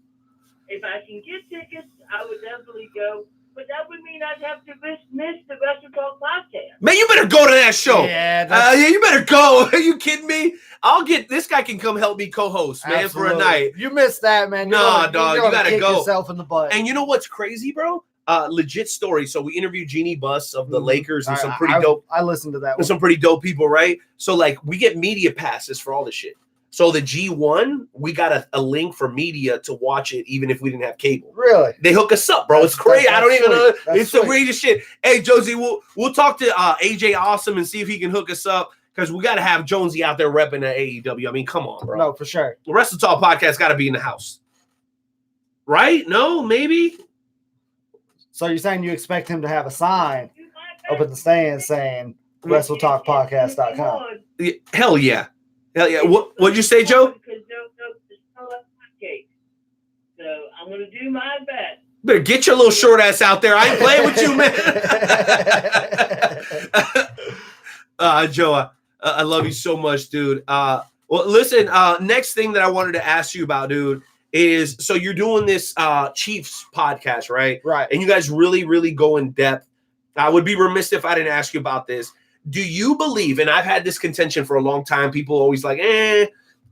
if I can get tickets, I would definitely go. But that would mean I'd have to miss the Wrestle Talk podcast. Man, you better go to that show. Yeah, you better go. Are you kidding me? This guy can come help me co-host, man, Absolutely. For a night. You missed that, man. Dog, you gotta kick go. yourself in the butt. And you know what's crazy, bro? Legit story. So we interviewed Jeannie Buss of the Lakers and some pretty dope. I listened to that one. Some pretty dope people, right? So like we get media passes for all this shit. So the G1, we got a link for media to watch it, even if we didn't have cable. Really? They hook us up, bro. It's crazy. I don't even know. It's the weirdest shit. Hey, Jonesy, we'll talk to AJ Awesome and see if he can hook us up, because we got to have Jonesy out there repping at AEW. I mean, come on, bro. No, for sure. The Wrestle Talk podcast got to be in the house. Right? No? Maybe? So you're saying you expect him to have a sign up in the stands saying WrestleTalkPodcast.com? Yeah, hell yeah. Hell yeah. What'd you say, Joe? Because they'll sell us hotcakes. So I'm going to do my best. Better get your little short ass out there. I ain't playing with you, man. Joe, I love you so much, dude. Well, listen, next thing that I wanted to ask you about, dude, is so you're doing this Chiefs podcast, right? Right. And you guys really, really go in depth. I would be remiss if I didn't ask you about this. Do you believe, and I've had this contention for a long time, people always like,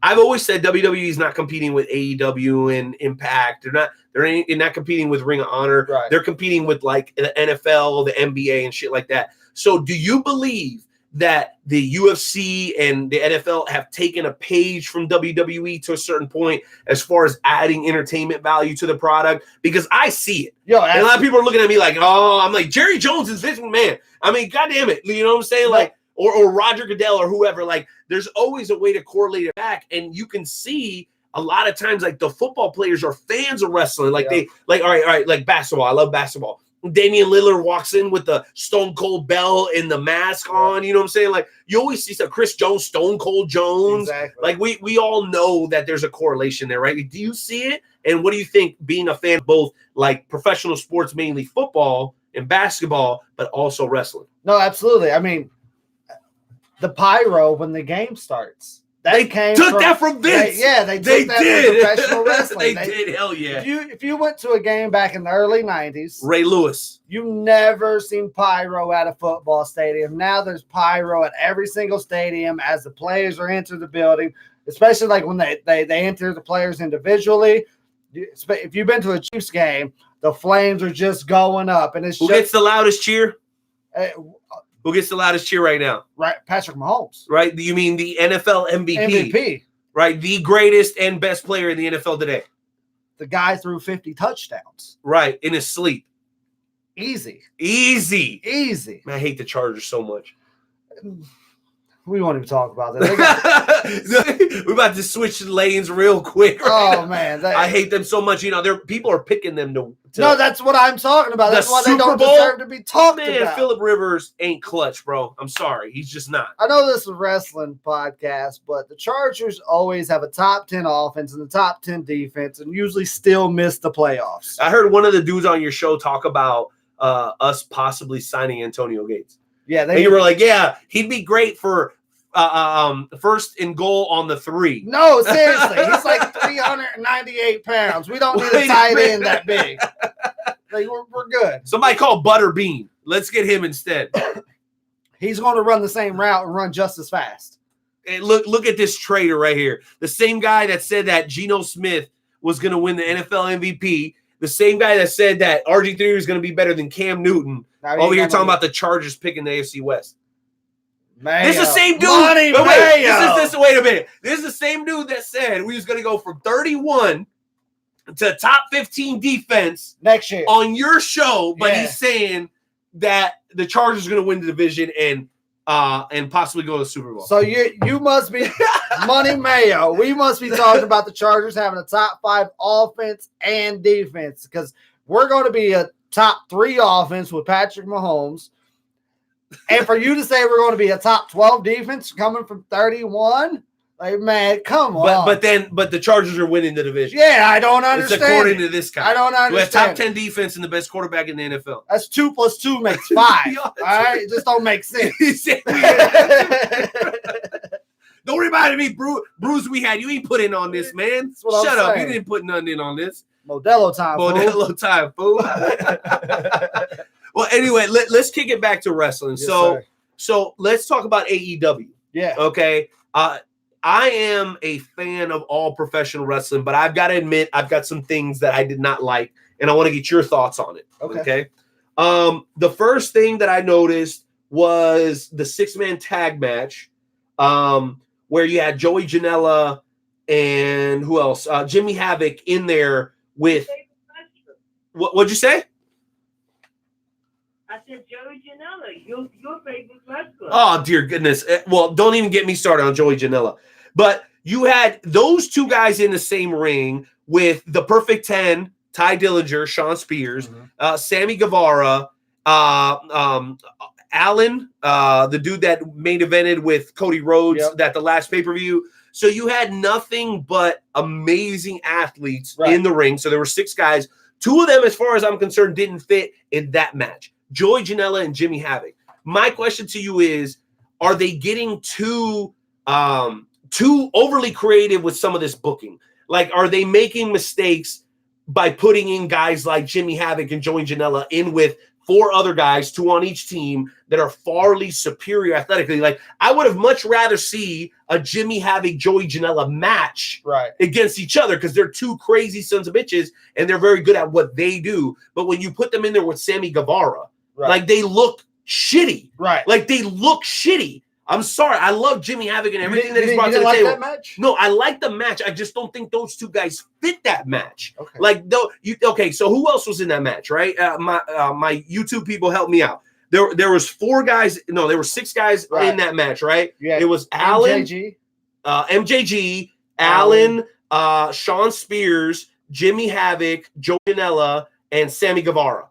I've always said WWE is not competing with AEW and Impact. They're not competing with Ring of Honor. Right. They're competing with like the NFL, the NBA, and shit like that. So do you believe that the UFC and the NFL have taken a page from WWE to a certain point as far as adding entertainment value to the product? Because I see it. Yo, and a lot of people are looking at me like, oh, I'm like, Jerry Jones is Vince McMahon. I mean, goddamn it. You know what I'm saying? Like, or Roger Goodell or whoever. Like, there's always a way to correlate it back. And you can see a lot of times, like, the football players are fans of wrestling. Like, they, like, all right, like basketball. I love basketball. Damian Lillard walks in with the Stone Cold belt and the mask on. You know what I'm saying? Like, you always see some Chris Jones, Stone Cold Jones. Exactly. Like, we all know that there's a correlation there, right? Do you see it? And what do you think, being a fan of both, like, professional sports, mainly football and basketball, but also wrestling? No, absolutely. I mean, the pyro when the game starts. They took that from Vince. They took that from professional wrestling. They did. Hell yeah. If you went to a game back in the early 90s, Ray Lewis, you never seen pyro at a football stadium. Now there's pyro at every single stadium as the players are entering the building, especially like when they enter the players individually. If you've been to a Chiefs game, the flames are just going up. And it's Who gets the loudest cheer? Who gets the loudest cheer right now? Right, Patrick Mahomes. Right? You mean the NFL MVP? Right? The greatest and best player in the NFL today. The guy threw 50 touchdowns. Right, in his sleep. Easy. Man, I hate the Chargers so much. We won't even talk about that. We're about to switch lanes real quick. Right man. I hate them so much. You know, people are picking them to no, that's what I'm talking about. That's why they don't deserve to be talked about. Phillip Rivers ain't clutch, bro. I'm sorry. He's just not. I know this is a wrestling podcast, but the Chargers always have a top 10 offense and the top 10 defense and usually still miss the playoffs. I heard one of the dudes on your show talk about us possibly signing Antonio Gates. Yeah, and you were like, yeah, he'd be great for first and goal on the 3. No, seriously, he's like 398 pounds. We don't need a tight end that big. Like, we're good. Somebody call Butterbean. Let's get him instead. He's going to run the same route and run just as fast. And look at this traitor right here. The same guy that said that Geno Smith was going to win the NFL MVP. The same guy that said that RG3 was going to be better than Cam Newton. Over here talking about the Chargers picking the AFC West. Mayo. This is the same dude. Wait Wait a minute. This is the same dude that said we was going to go from 31 to top 15 defense next year on your show, but he's saying that the Chargers are going to win the division and possibly go to the Super Bowl. So you must be Money Mayo. We must be talking about the Chargers having a top 5 offense and defense because we're going to be a top 3 offense with Patrick Mahomes. And for you to say we're going to be a top 12 defense coming from 31, like, man, come on. But the Chargers are winning the division. Yeah, I don't understand. It's according to this guy. I don't understand. We have top 10 defense and the best quarterback in the NFL. That's 2 + 2 makes 5. All right, it just don't make sense. Don't remind me, Bruce. We had you ain't put in on this, man. Shut up. You didn't put nothing in on this. Modelo time. Modelo time, fool. Well, anyway, let's kick it back to wrestling. Yes, so let's talk about AEW. Yeah. Okay. I am a fan of all professional wrestling, but I've got to admit I've got some things that I did not like, and I want to get your thoughts on it. Okay. The first thing that I noticed was the 6-man tag match, where you had Joey Janela and who else? Jimmy Havoc in there with what'd you say? I said Joey Janela, your favorite wrestler. Oh, dear goodness. Well, don't even get me started on Joey Janela. But you had those two guys in the same ring with the Perfect 10, Ty Dillinger, Sean Spears, Sammy Guevara, Allen, the dude that main evented with Cody Rhodes Yep. that the last pay-per-view. So you had nothing but amazing athletes Right. in the ring. So there were 6 guys. 2 of them, as far as I'm concerned, didn't fit in that match. Joey Janela and Jimmy Havoc. My question to you is, are they getting too overly creative with some of this booking? Like, are they making mistakes by putting in guys like Jimmy Havoc and Joey Janela in with 4 other guys, 2 on each team, that are farly superior athletically? Like, I would have much rather see a Jimmy Havoc, Joey Janela match against each other, because they're 2 crazy sons of bitches and they're very good at what they do. But when you put them in there with Sammy Guevara, like, they look shitty. Like, they look shitty. I'm sorry. I love Jimmy Havoc and everything that he's brought to the table. That match? No, I like the match. I just don't think those 2 guys fit that match. Okay. Like, though, okay. So who else was in that match? Right? My YouTube people helped me out. There was 4 guys. No, there were 6 guys in that match. Right? Yeah. It was Allen, MJG, Allen, Sean Spears, Jimmy Havoc, Joey Janela, and Sammy Guevara.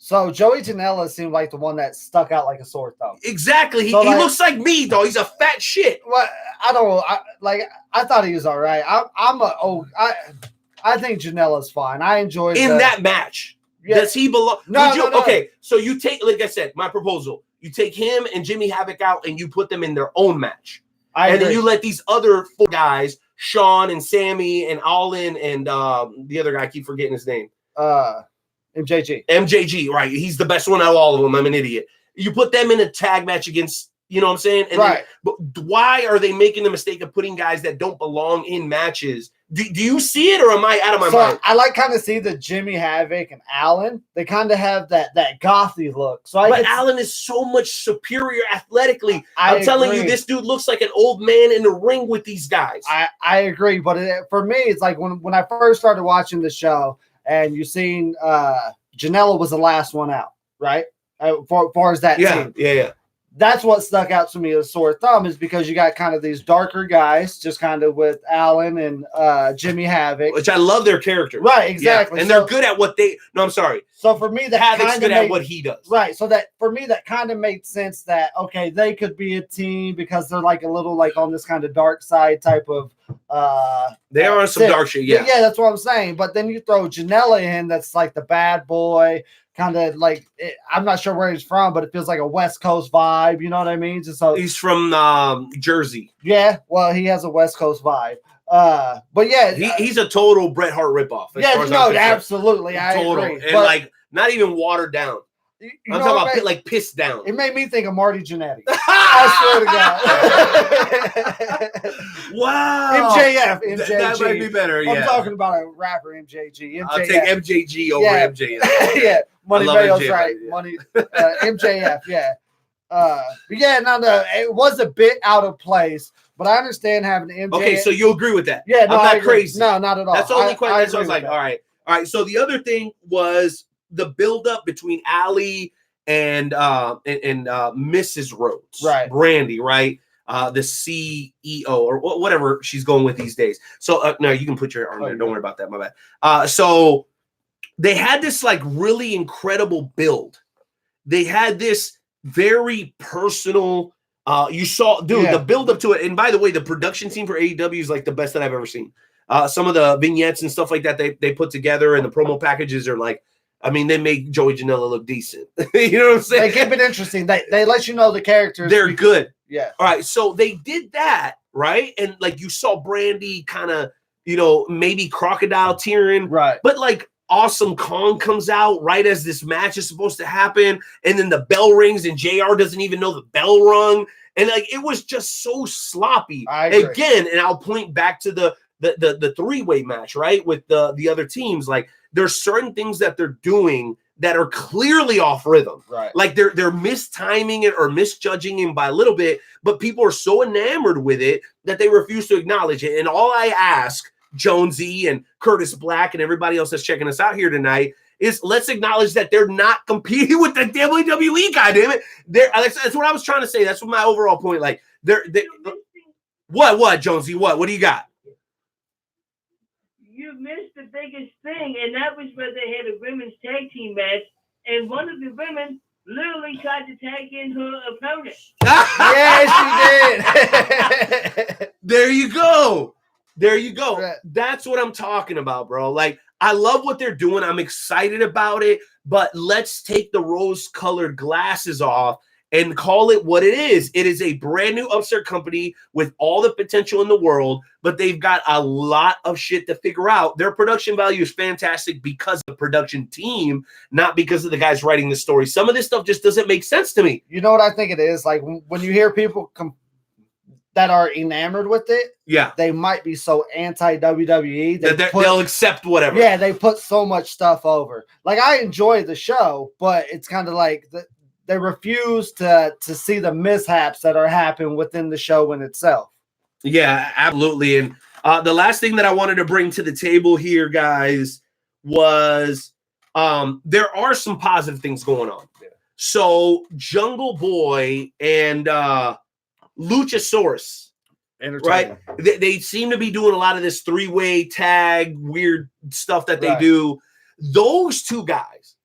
So Joey Janela seemed like the one that stuck out like a sore thumb. Exactly. He like, looks like me, though. He's a fat shit. Well, I don't know. I thought he was all right. I think Janela's fine. I enjoyed that match. Yeah. Does he belong? No. Okay, so you take, like I said, my proposal. You take him and Jimmy Havoc out and you put them in their own match. And then you let these other 4 guys, Sean and Sammy and Allen and the other guy, I keep forgetting his name. MJG, right? He's the best one out of all of them. I'm an idiot. You put them in a tag match against, you know what I'm saying? And then, but why are they making the mistake of putting guys that don't belong in matches? Do you see it, or am I out of my mind? I like kind of see the Jimmy Havoc and Allen. They kind of have that gothy look. But Allen is so much superior athletically. I'm telling you, this dude looks like an old man in the ring with these guys. I agree, but for me, it's like when I first started watching the show, and you seen Janela was the last one out, right? For far as that team. Yeah. That's what stuck out to me as a sore thumb, is because you got kind of these darker guys, just kind of with Allen and Jimmy Havoc. Which I love their character. Right, exactly. Yeah. And they're good at what they – no, I'm sorry. So for me, that Havoc's good at what he does. Right. So that for me, that kind of made sense that, okay, they could be a team because they're like a little like on this kind of dark side type of they are on some dark shit, yeah. Yeah, that's what I'm saying. But then you throw Janela in, that's like the bad boy, kind of like I'm not sure where he's from, but it feels like a West Coast vibe. You know what I mean? Just so he's from Jersey. Yeah, well, he has a West Coast vibe. But yeah, he's a total Bret Hart ripoff. Yeah, no, absolutely, I agree. And like not even watered down. I'm talking about like pissed down. It made me think of Marty Jannetty. I swear to God. Wow. MJG. That might be better. Yeah. I'm talking about a rapper, MJG. I'll take MJG over MJF. Yeah. Money Mayo's right. Money. MJF. Yeah. But yeah, it was a bit out of place, but I understand having MJF. Okay, so you agree with that? Yeah, no, I'm not crazy. No, not at all. That's the only question. So I was like, all right. So the other thing was the buildup between Allie and Mrs. Rhodes, right? Brandy, right? The CEO or whatever she's going with these days. So no, you can put your arm there. Don't worry about that. My bad. So they had this like really incredible build. They had this very personal. You saw, dude, the build up to it. And by the way, the production team for AEW is like the best that I've ever seen. Some of the vignettes and stuff like that they put together, and the promo packages are like, I mean, they make Joey Janela look decent. You know what I'm saying? They keep it interesting. They let you know the characters. They're good. Yeah. All right. So they did that, right? And like you saw Brandy kind of, maybe crocodile tearing. Right. But like Awesome Kong comes out right as this match is supposed to happen. And then the bell rings and JR doesn't even know the bell rung. And like it was just so sloppy. Again, and I'll point back to the three-way match, right? With the other teams. Like there's certain things that they're doing that are clearly off rhythm. Right. Like they're mistiming it or misjudging him by a little bit, but people are so enamored with it that they refuse to acknowledge it. And all I ask Jonesy and Curtis Black and everybody else that's checking us out here tonight is let's acknowledge that they're not competing with the WWE, goddammit. That's what I was trying to say. That's what my overall point. Like what, Jonesy? What do you got? You missed the biggest thing, and that was where they had a women's tag team match, and one of the women literally tried to tag in her opponent. Yeah, she did. There you go. There you go. Right. That's what I'm talking about, bro. Like, I love what they're doing. I'm excited about it, but let's take the rose-colored glasses off and call it what it is. It is a brand new upstart company with all the potential in the world, but they've got a lot of shit to figure out. Their production value is fantastic because of the production team, not because of the guys writing the story. Some of this stuff just doesn't make sense to me. You know what I think it is? Like when you hear people that are enamored with it, Yeah. they might be so anti-WWE. They'll accept whatever. Yeah, they put so much stuff over. Like, I enjoy the show, but it's kind of like they refuse to see the mishaps that are happening within the show in itself. Yeah, absolutely. And the last thing that I wanted to bring to the table here, guys, was there are some positive things going on. Yeah. So Jungle Boy and Luchasaurus, right? They seem to be doing a lot of this three-way tag, weird stuff that they do. Those two guys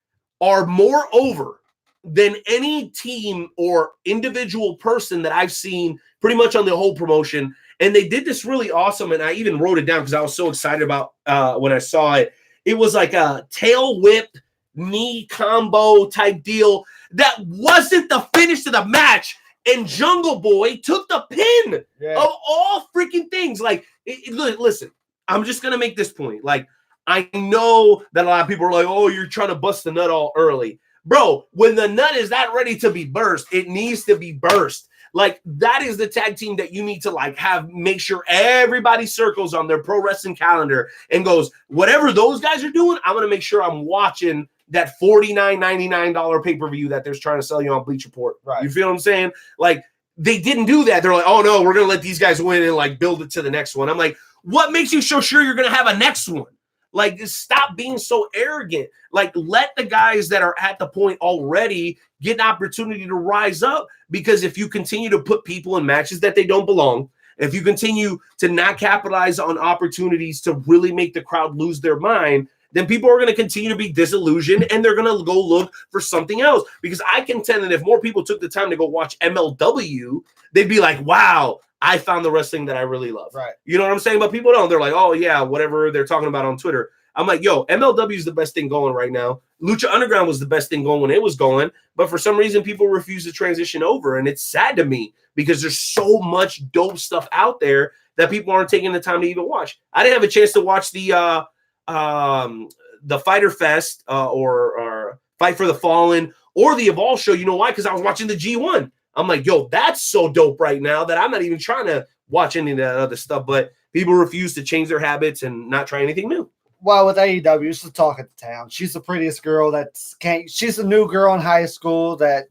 are more over than any team or individual person that I've seen pretty much on the whole promotion. And they did this really awesome. And I even wrote it down because I was so excited about when I saw it. It was like a tail whip, knee combo type deal. That wasn't the finish to the match. And Jungle Boy took the pin of all freaking things. Like, listen, I'm just going to make this point. Like, I know that a lot of people are like, oh, you're trying to bust the nut all early. Bro, when the nut is that ready to be burst, it needs to be burst. Like, that is the tag team that you need to, like, make sure everybody circles on their pro wrestling calendar and goes, whatever those guys are doing, I'm going to make sure I'm watching that $49.99 pay-per-view that they're trying to sell you on Bleacher Report. Right. You feel what I'm saying? Like, they didn't do that. They're like, oh, no, we're going to let these guys win and, like, build it to the next one. I'm like, what makes you so sure you're going to have a next one? Like, stop being so arrogant. Like, let the guys that are at the point already get an opportunity to rise up. Because if you continue to put people in matches that they don't belong, if you continue to not capitalize on opportunities to really make the crowd lose their mind, then people are going to continue to be disillusioned and they're going to go look for something else. Because I contend that if more people took the time to go watch MLW, they'd be like, wow, I found the wrestling that I really love. Right. You know what I'm saying? But people don't. They're like, oh, yeah, whatever they're talking about on Twitter. I'm like, yo, MLW is the best thing going right now. Lucha Underground was the best thing going when it was going. But for some reason, people refuse to transition over. And it's sad to me because there's so much dope stuff out there that people aren't taking the time to even watch. I didn't have a chance to watch the Fighter Fest or Fight for the Fallen or the Evolve show. You know why? Because I was watching the G1. I'm like, yo, that's so dope right now that I'm not even trying to watch any of that other stuff. But people refuse to change their habits and not try anything new. Well, with AEW, it's the talk of the town. She's the prettiest girl she's a new girl in high school that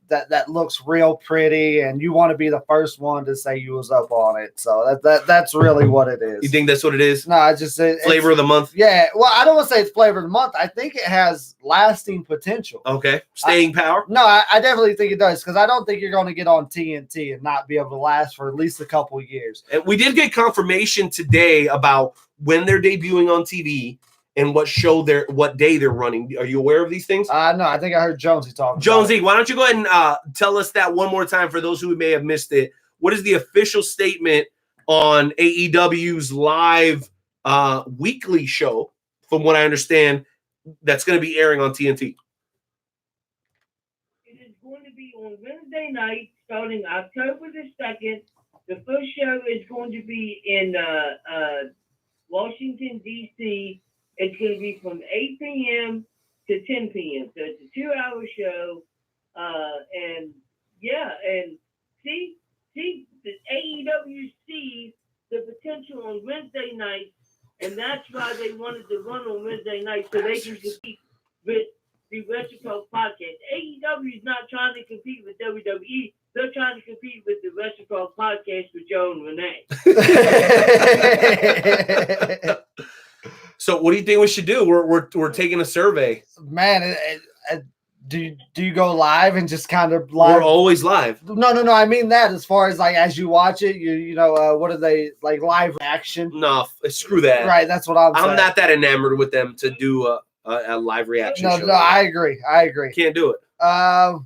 looks real pretty, and you want to be the first one to say you was up on it. So that's really what it is. You think that's what it is? No, I just said flavor of the month. Yeah, well, I don't want to say it's flavor of the month. I think it has lasting potential. Okay, staying power. No, I definitely think it does because I don't think you're going to get on TNT and not be able to last for at least a couple of years. And we did get confirmation today about when they're debuting on TV. And what day they're running. Are you aware of these things? No, I think I heard Jonesy talking. Jonesy, why don't you go ahead and tell us that one more time for those who may have missed it. What is the official statement on AEW's live weekly show, from what I understand, that's going to be airing on TNT? It is going to be on Wednesday night, starting October the 2nd. The first show is going to be in Washington, D.C., It's going to be from 8 p.m. to 10 p.m. So it's a 2-hour show. And see, the AEW sees the potential on Wednesday nights, and that's why they wanted to run on Wednesday nights so they can compete with the Wrestle Talk podcast. AEW is not trying to compete with WWE. They're trying to compete with the Wrestle Talk podcast with Joe and Renee. So what do you think we should do? We're taking a survey. Man, do you go live and just kind of live? We're always live. No. I mean that as far as like as you watch it, what are they like live reaction? No, screw that. Right, that's what I'm saying. I'm not that enamored with them to do a live reaction show. No, I agree. Can't do it. No,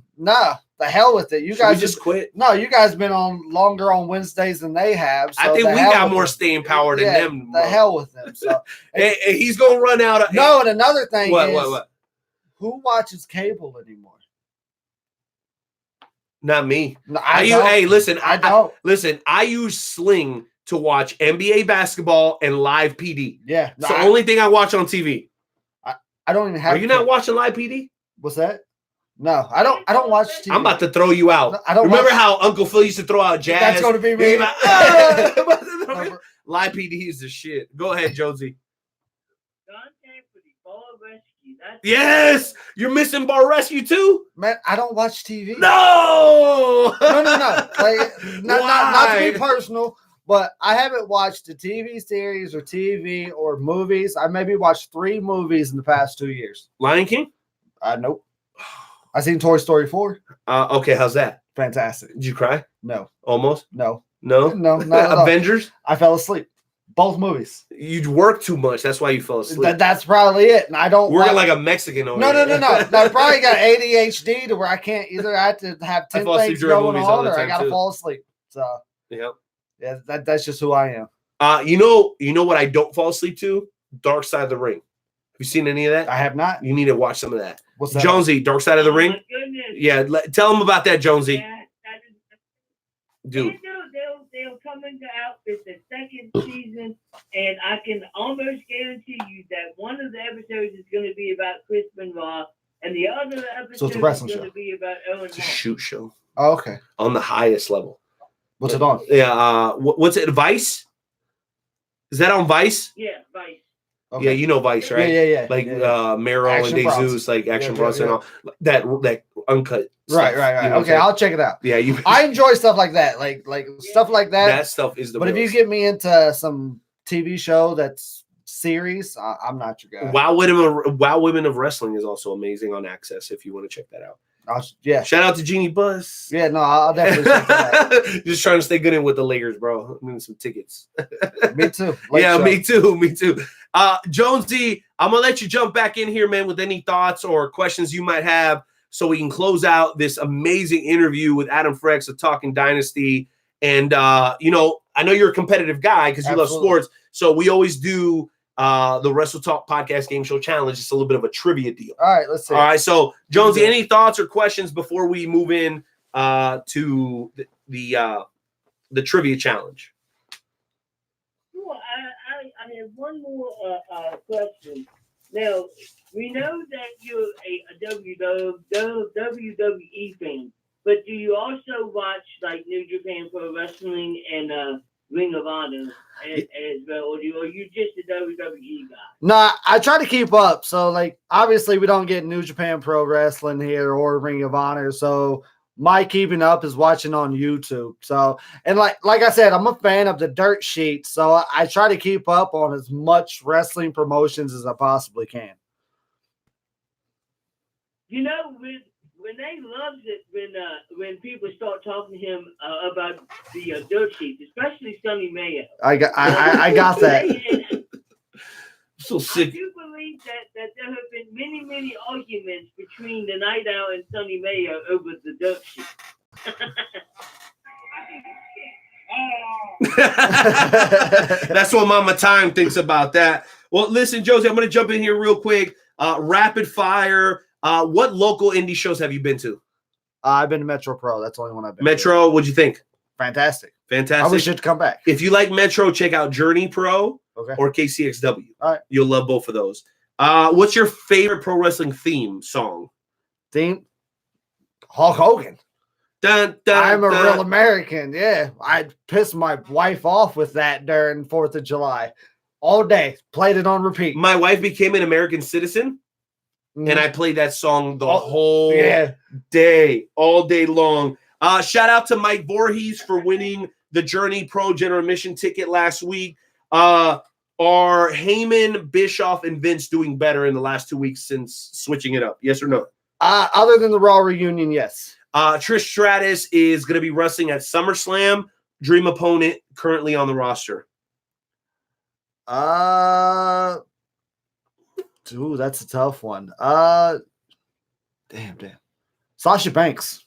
the hell with it. You Should we guys just quit? No, you guys been on longer on Wednesdays than they have. So I think the we hell got with more them. staying power than Yeah, them. The hell with them. So and he's gonna run out of no. And another thing is, what? who watches cable anymore? Not me. No, Hey, listen. I don't. Listen. I use Sling to watch NBA basketball and live PD. Yeah, It's the only thing I watch on TV. I don't even have. Are you not watching live PD? What's that? No, I don't. I don't watch TV. I'm about to throw you out. No, I don't Remember watch- how Uncle Phil used to throw out jazz? That's going to be He'd me. like, "Ah!" Live PD is the shit. Go ahead, Jonesy. Content for the Ball Rescue. That's Yes, you're missing Bar Rescue too. Man, I don't watch TV. No, no. Like, not to be Why? personal, but I haven't watched a TV series or TV or movies. I maybe watched 3 movies in the past 2 years. Lion King. Nope. I seen Toy Story 4. Okay, how's that? Fantastic. Did you cry? No. Almost. No. No. Not at all. Avengers. I fell asleep. Both movies. You work too much. That's why you fell asleep. That's probably it. And I don't. Working like a Mexican over No. here. I probably got ADHD to where I can't either. I have to have 10 fall asleep things during going movies all on, the or I time, gotta too. fall asleep. So Yep. yeah, that's just who I am. You know what I don't fall asleep to? Dark Side of the Ring. Have you seen any of that? I have not. You need to watch some of that. What's that? Jonesy, Dark Side of the Ring. my goodness. Yeah, tell them about that, Jonesy. Yeah, that is, Dude. they'll come into outfit the second season, and I can almost guarantee you that one of the episodes is going to be about Chris Benoit, and the other episode is wrestling going show. to be about Owen It's a Hart. shoot show Oh, okay. on the highest level. What's it on? Yeah. What's it? Vice? Is that on Vice? Yeah, Vice. Okay. Yeah, you know Vice, right? Yeah. Like yeah. Mero Action and Bronson. Jesus, like Action Yeah, Bronson, yeah. and all that uncut. Right. stuff, you know what I'm Okay, saying? I'll check it out. Yeah, you. I enjoy stuff like that, like stuff like that. That stuff is the. But if you realest. get me into some TV show that's series, I'm not your guy. Wow Women of Wrestling is also amazing on Access if you want to check that out. Yeah. Shout out to Jeannie Buzz. Yeah, no, I'll definitely check that out. Just trying to stay good in with the Lakers, bro. I need some tickets. Me too. Yeah, show. me too. Jonesy, I'm gonna let you jump back in here, man, with any thoughts or questions you might have, so we can close out this amazing interview with Adam Frecks of Talking Dynasty. And I know you're a competitive guy because you love Absolutely. sports, so we always do the Wrestle Talk Podcast Game Show Challenge. It's a little bit of a trivia deal. All right, let's see. All right, so Jonesy, any thoughts or questions before we move in to the trivia challenge? Well, I have one more question. Now, we know that you're a WWE fan, but do you also watch like New Japan Pro Wrestling and Ring of Honor as well, or are you just a WWE guy? No, I try to keep up. So, like, obviously, we don't get New Japan Pro Wrestling here or Ring of Honor. So, my keeping up is watching on YouTube. So, and like I said, I'm a fan of the Dirt Sheet. So, I try to keep up on as much wrestling promotions as I possibly can. You know, Renee loves it when people start talking to him about the Dirt Sheet, especially Sonny Mayo. I got that. And So I sick. do believe that there have been many arguments between the Night Owl and Sonny Mayo over the Dirt Sheet. That's what Mama Time thinks about that. Well, listen, Josie, I'm going to jump in here real quick. Rapid fire. What local indie shows have you been to? I've been to Metro Pro. That's the only one I've been Metro, what'd you think? to. Fantastic. Fantastic. I wish it to come back. If you like Metro, check out Journey Pro Okay. or KCXW. All right. You'll love both of those. What's your favorite pro wrestling theme song? Theme? Hulk Hogan. Dun, dun, I'm a dun. real American. Yeah. I pissed my wife off with that during 4th of July. All day. Played it on repeat. My wife became an American citizen, and I played that song the whole day, all day long. Shout out to Mike Voorhees for winning the Journey Pro General Admission ticket last week. Are Heyman, Bischoff, and Vince doing better in the last 2 weeks since switching it up? Yes or no? Other than the Raw reunion, yes. Trish Stratus is going to be wrestling at SummerSlam. Dream opponent currently on the roster. Dude, that's a tough one. Damn. Sasha Banks.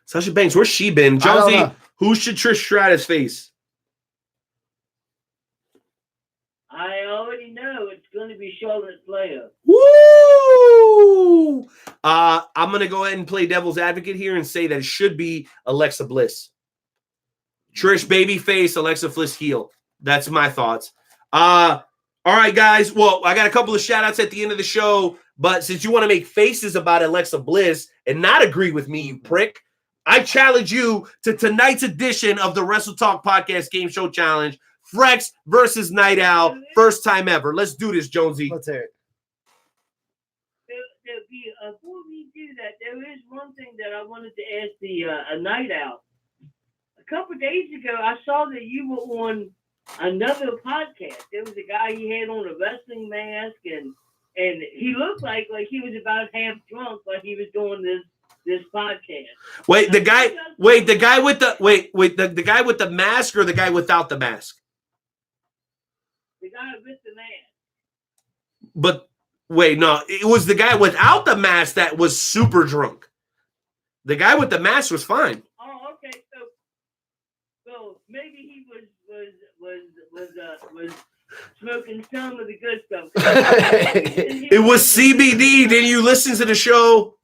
Sasha Banks, where's she been? I don't Jonesy, know. who should Trish Stratus face? I already know it's going to be Charlotte Flair. Woo! I'm going to go ahead and play devil's advocate here and say that it should be Alexa Bliss. Trish babyface, Alexa Bliss heel. That's my thoughts. All right, guys. Well, I got a couple of shout outs at the end of the show, but since you want to make faces about Alexa Bliss and not agree with me, you prick, I challenge you to tonight's edition of the Wrestle Talk Podcast Game Show Challenge. Frecks versus Night Owl. First time ever. Let's do this, Jonesy. Let's hear it. Before we do that, there is one thing that I wanted to ask the Night Owl. A couple days ago, I saw that you were on another podcast. There was a guy he had on a wrestling mask, and he looked like he was about half drunk, like he was doing this podcast. The guy with the guy with the mask or the guy without the mask? The guy with the mask. But wait, no, it was the guy without the mask that was super drunk. The guy with the mask was fine. Oh, okay. So maybe he was smoking some of the good stuff. It was CBD. Did you listen to the show?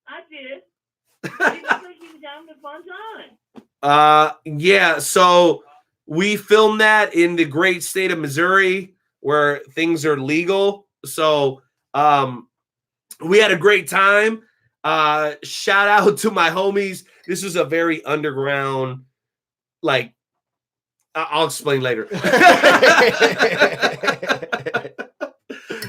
I did. He looked like he was having a fun time. Yeah. So we filmed that in the great state of Missouri, where things are legal. So we had a great time. Shout out to my homies. This was a very underground, I'll explain later.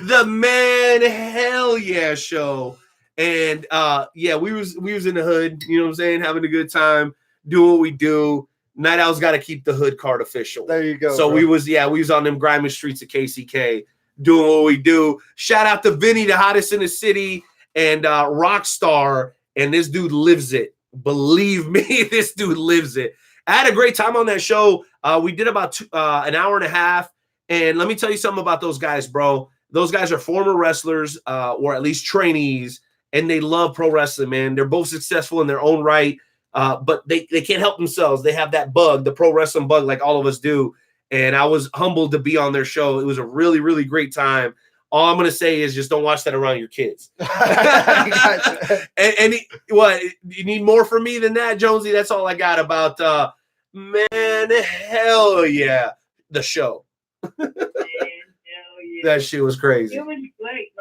The Man Hell Yeah show. And yeah, we was in the hood, you know what I'm saying, having a good time, doing what we do. Night Owl's got to keep the hood card official. There you go. So bro. we was on them grimy streets of KCK doing what we do. Shout out to Vinny, the hottest in the city, and Rockstar, and this dude lives it. Believe me, this dude lives it. I had a great time on that show. We did about an hour and a half, and let me tell you something about those guys, bro. Those guys are former wrestlers, or at least trainees, and they love pro wrestling, man. They're both successful in their own right. But they can't help themselves. They have that bug, the pro wrestling bug, like all of us do. And I was humbled to be on their show. It was a really, really great time. All I'm going to say is just don't watch that around your kids. What, you need more from me than that, Jonesy? That's all I got about Man Hell Yeah, the show. Man, hell yeah. That shit was crazy. It was great.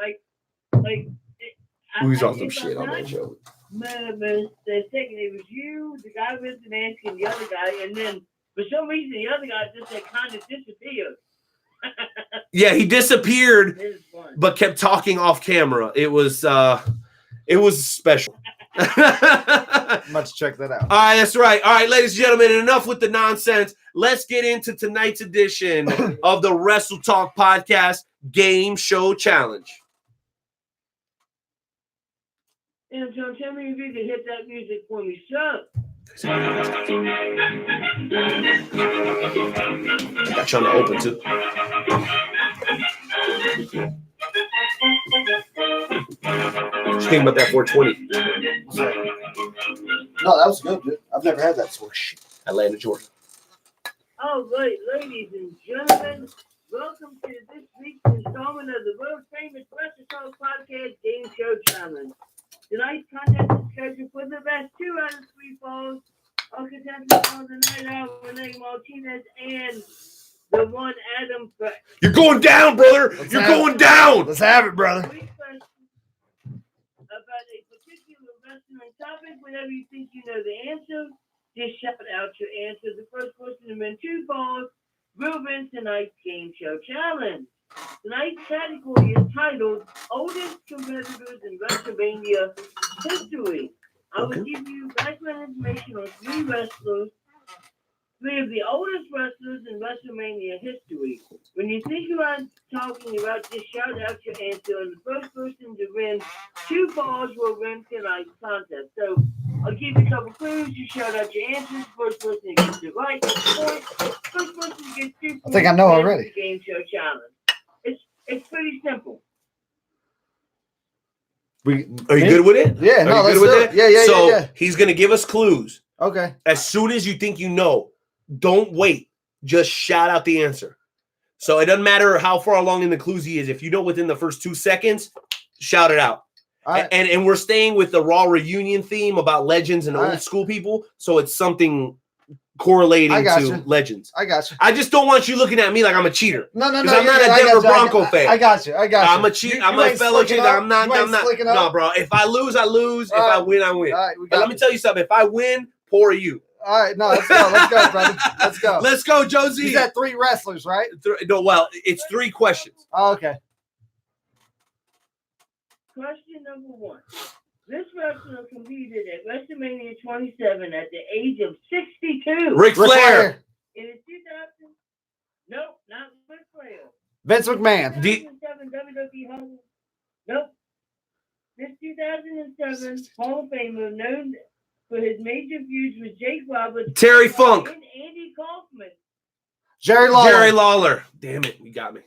We was on some shit on that show. It was you, the guy with the mask, and the other guy, and then for some reason the other guy just kind of disappeared. Yeah, he disappeared, but kept talking off camera. It was special. Must check that out. All right, that's right. All right, ladies and gentlemen, enough with the nonsense. Let's get into tonight's edition of the Wrestle Talk Podcast Game Show Challenge. And so tell me if you can hit that music for me, sir. Got you on the open too. What you think about that 420? No, that was good, dude. I've never had that swoosh. Atlanta, Georgia. All right, ladies and gentlemen, welcome to this week's installment of the world famous Wrestle Talk Podcast Game Show Challenge. Tonight's contest is scheduled for the best 2 out of 3 falls. Our contestants are the Night Owl, Renee Martinez, and the one Adam Frecks. You're going down, brother. You're going down. Let's have it, brother. Quick question about a particular wrestling topic. Whenever you think you know the answer, just shout out your answer. The first person to win 2 balls will win tonight's game show challenge. Tonight's category is titled Oldest Competitors in WrestleMania History. I will give you background information on 3 wrestlers, 3 of the oldest wrestlers in WrestleMania history. When you think about talking about, just shout out your answer, and the first person to win 2 balls will win tonight's contest. So I'll give you a couple clues. You shout out your answers. First person to get the right point. First person to get 2 points. I think I know already. The game show challenge. It's pretty simple. Are you good with it? Yeah, no, Are you let's good with do it? it. Yeah, So yeah. he's gonna give us clues. Okay. As soon as you think you know, don't wait. Just shout out the answer. So it doesn't matter how far along in the clues he is. If you know within the first 2 seconds, shout it out. Right. And we're staying with the Raw reunion theme about legends and old school people. So it's something correlating to legends. I got you. I just don't want you looking at me like I'm a cheater. No. I'm not a Denver Bronco fan. I got you. I'm a cheater. I'm a fellow cheater. I'm not. No, bro. If I lose, I lose. If I win, I win. But let me tell you something. If I win, poor you. All right, no, let's go. Let's go, brother. Let's go. Let's go, Jonesy. He's at 3 wrestlers, right? No, well, it's 3 questions. Oh, okay. Question number 1. This wrestler competed at WrestleMania 27 at the age of 62. Ric Flair. In the 2000. Nope, not Ric Flair. Vince McMahon. 2007 WWE Hall. Nope. This 2007 Hall of Famer known for his major feuds with Jake Roberts, Terry Funk, and Andy Kaufman. Jerry Lawler. Jerry Lawler. Damn it, you got me.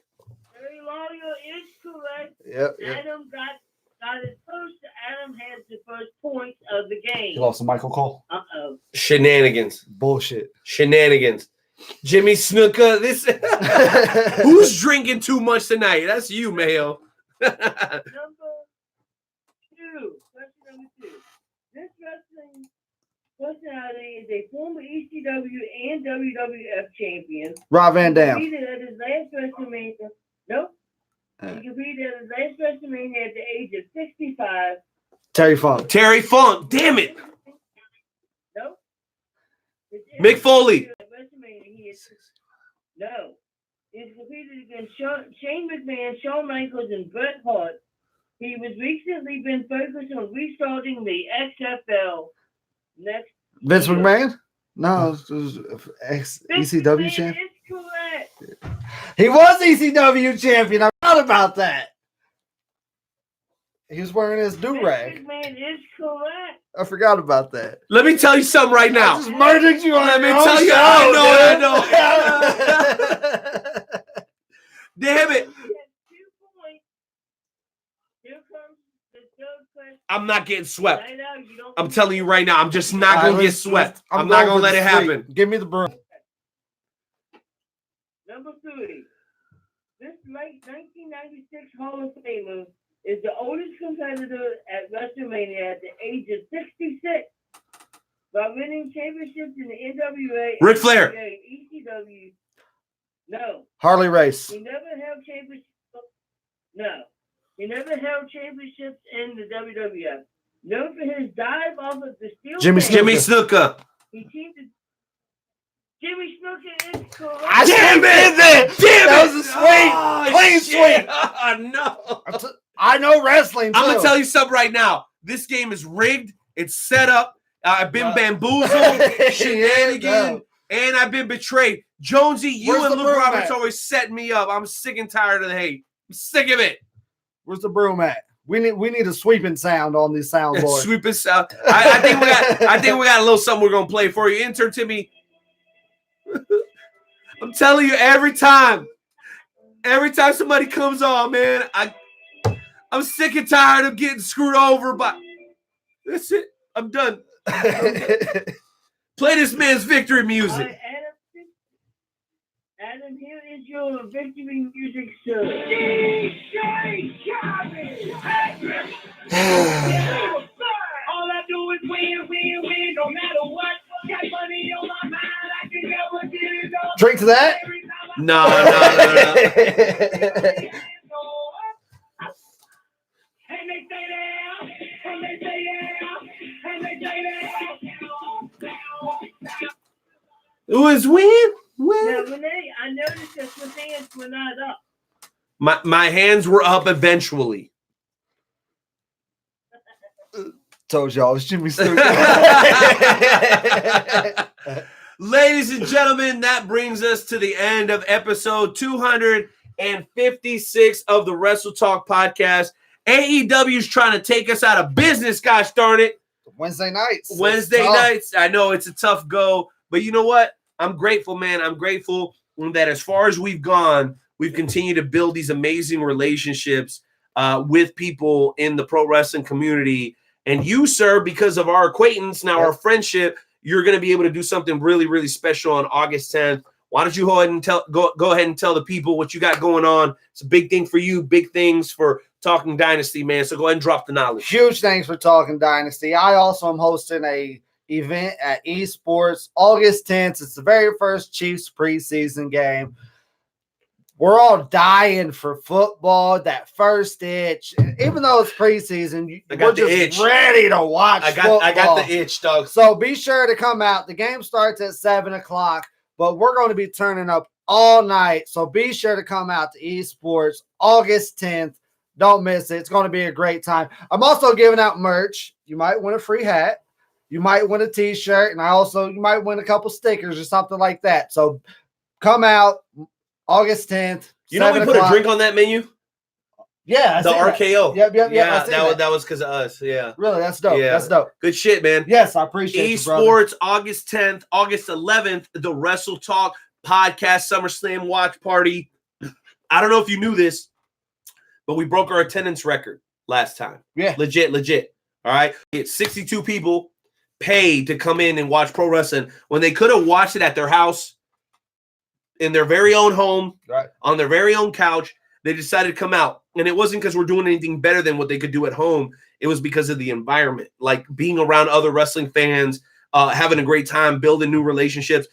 Jerry Lawler is correct. Yep. Adam got his first. Adam has the first point of the game. You lost to Michael Cole. Uh-oh. Shenanigans. Bullshit. Shenanigans. Jimmy Snuka. This. Who's drinking too much tonight? That's you, Mayo. Number 2. Question number 2. This wrestling personality is a former ECW and WWF champion. Rob Van Dam. He competed at his last WrestleMania. Nope. He competed at his last WrestleMania at the age of 65. Terry Funk. Terry Funk. Damn it. Nope. Mick Foley. At WrestleMania, no. He's competed against Shane McMahon, Shawn Michaels, and Bret Hart. He was recently been focused on restarting the XFL. Next. Vince McMahon? No, it was ECW champion. Is correct. He was ECW champion. I forgot about that. He was wearing his do-rag. McMahon is correct. I forgot about that. Let me tell you something right now. I just murdered you on Let me your own tell you. show, I know. Damn it. 2 points. Here comes the third question. I'm not getting swept. Right now, you don't I'm telling you right now. I'm just not All going right, to get swept. I'm not going going to with let it the sweep. happen. Give me the broom. Number 3. This late 1996 Hall of Famer is the oldest competitor at WrestleMania at the age of 66 by winning championships in the NWA, Ric Flair. ECW. No. Harley Race. He never held championships. No. He never held championships in the WWF. Known for his dive off of the steel Jimmy cage, Jimmy Snuka. he teamed the Jimmy Snuka is correct. Damn it! Damn That it! was a sweep. Oh, Clean shit. sweep. No. I know wrestling, too. I'm going to tell you something right now. This game is rigged. It's set up. I've been bamboozled, shenanigans, and I've been betrayed. Jonesy, you Where's and the Luke broom Roberts at? always setting me up. I'm sick and tired of the hate. I'm sick of it. Where's the broom at? We need a sweeping sound on this soundboard. Sweep us out. I think we got a little something we're gonna play for you. Intern Timmy. I'm telling you, every time somebody comes on, man, I'm sick and tired of getting screwed over. But that's it. I'm done. Play this man's victory music. Adam, here is your victory music, sir. All I do is win, no matter what. Got money on my mind, I can never get it up. Drink to that? No. And they say that, and they say that, and they say that. It was win. Now, Renee, I noticed that your hands were not up. My hands were up eventually. Told y'all, it's Jimmy Snuka. Ladies and gentlemen, that brings us to the end of episode 256 of the Wrestle Talk podcast. AEW's trying to take us out of business, gosh darn it. Wednesday nights. Wednesday nights. I know it's a tough go, but you know what? I'm grateful, man. I'm grateful that as far as we've gone, we've continued to build these amazing relationships with people in the pro wrestling community. And you, sir, because of our acquaintance, now our friendship, you're going to be able to do something really, really special on August 10th. Why don't you go ahead and go ahead and tell the people what you got going on? It's a big thing for you, big things for Talking Dynasty, man. So go ahead and drop the knowledge. Huge thanks for Talking Dynasty. I also am hosting a event at esports August 10th. It's the very first Chiefs preseason game. We're all dying for football, that first itch. Even though it's preseason, we're just ready to watch football. I got the itch, dog. So be sure to come out. The game starts at 7 o'clock, but we're going to be turning up all night. So be sure to come out to esports August 10th. Don't miss it. It's going to be a great time. I'm also giving out merch. You might win a free hat. You might win a t-shirt. And you might win a couple stickers or something like that. So come out. August 10th. You know we put a drink on that menu? Yeah. The RKO. Yep. Yeah, that was because of us. Yeah. Really? That's dope. Yeah. That's dope. Good shit, man. Yes, I appreciate it. Esports, August 10th, August 11th, the Wrestle Talk podcast SummerSlam watch party. I don't know if you knew this, but we broke our attendance record last time. Yeah. Legit. All right. It's 62 people paid to come in and watch pro wrestling when they could have watched it at their house, in their very own home, right, on their very own couch. They decided to come out. And it wasn't because we're doing anything better than what they could do at home. It was because of the environment, like being around other wrestling fans, having a great time, building new relationships.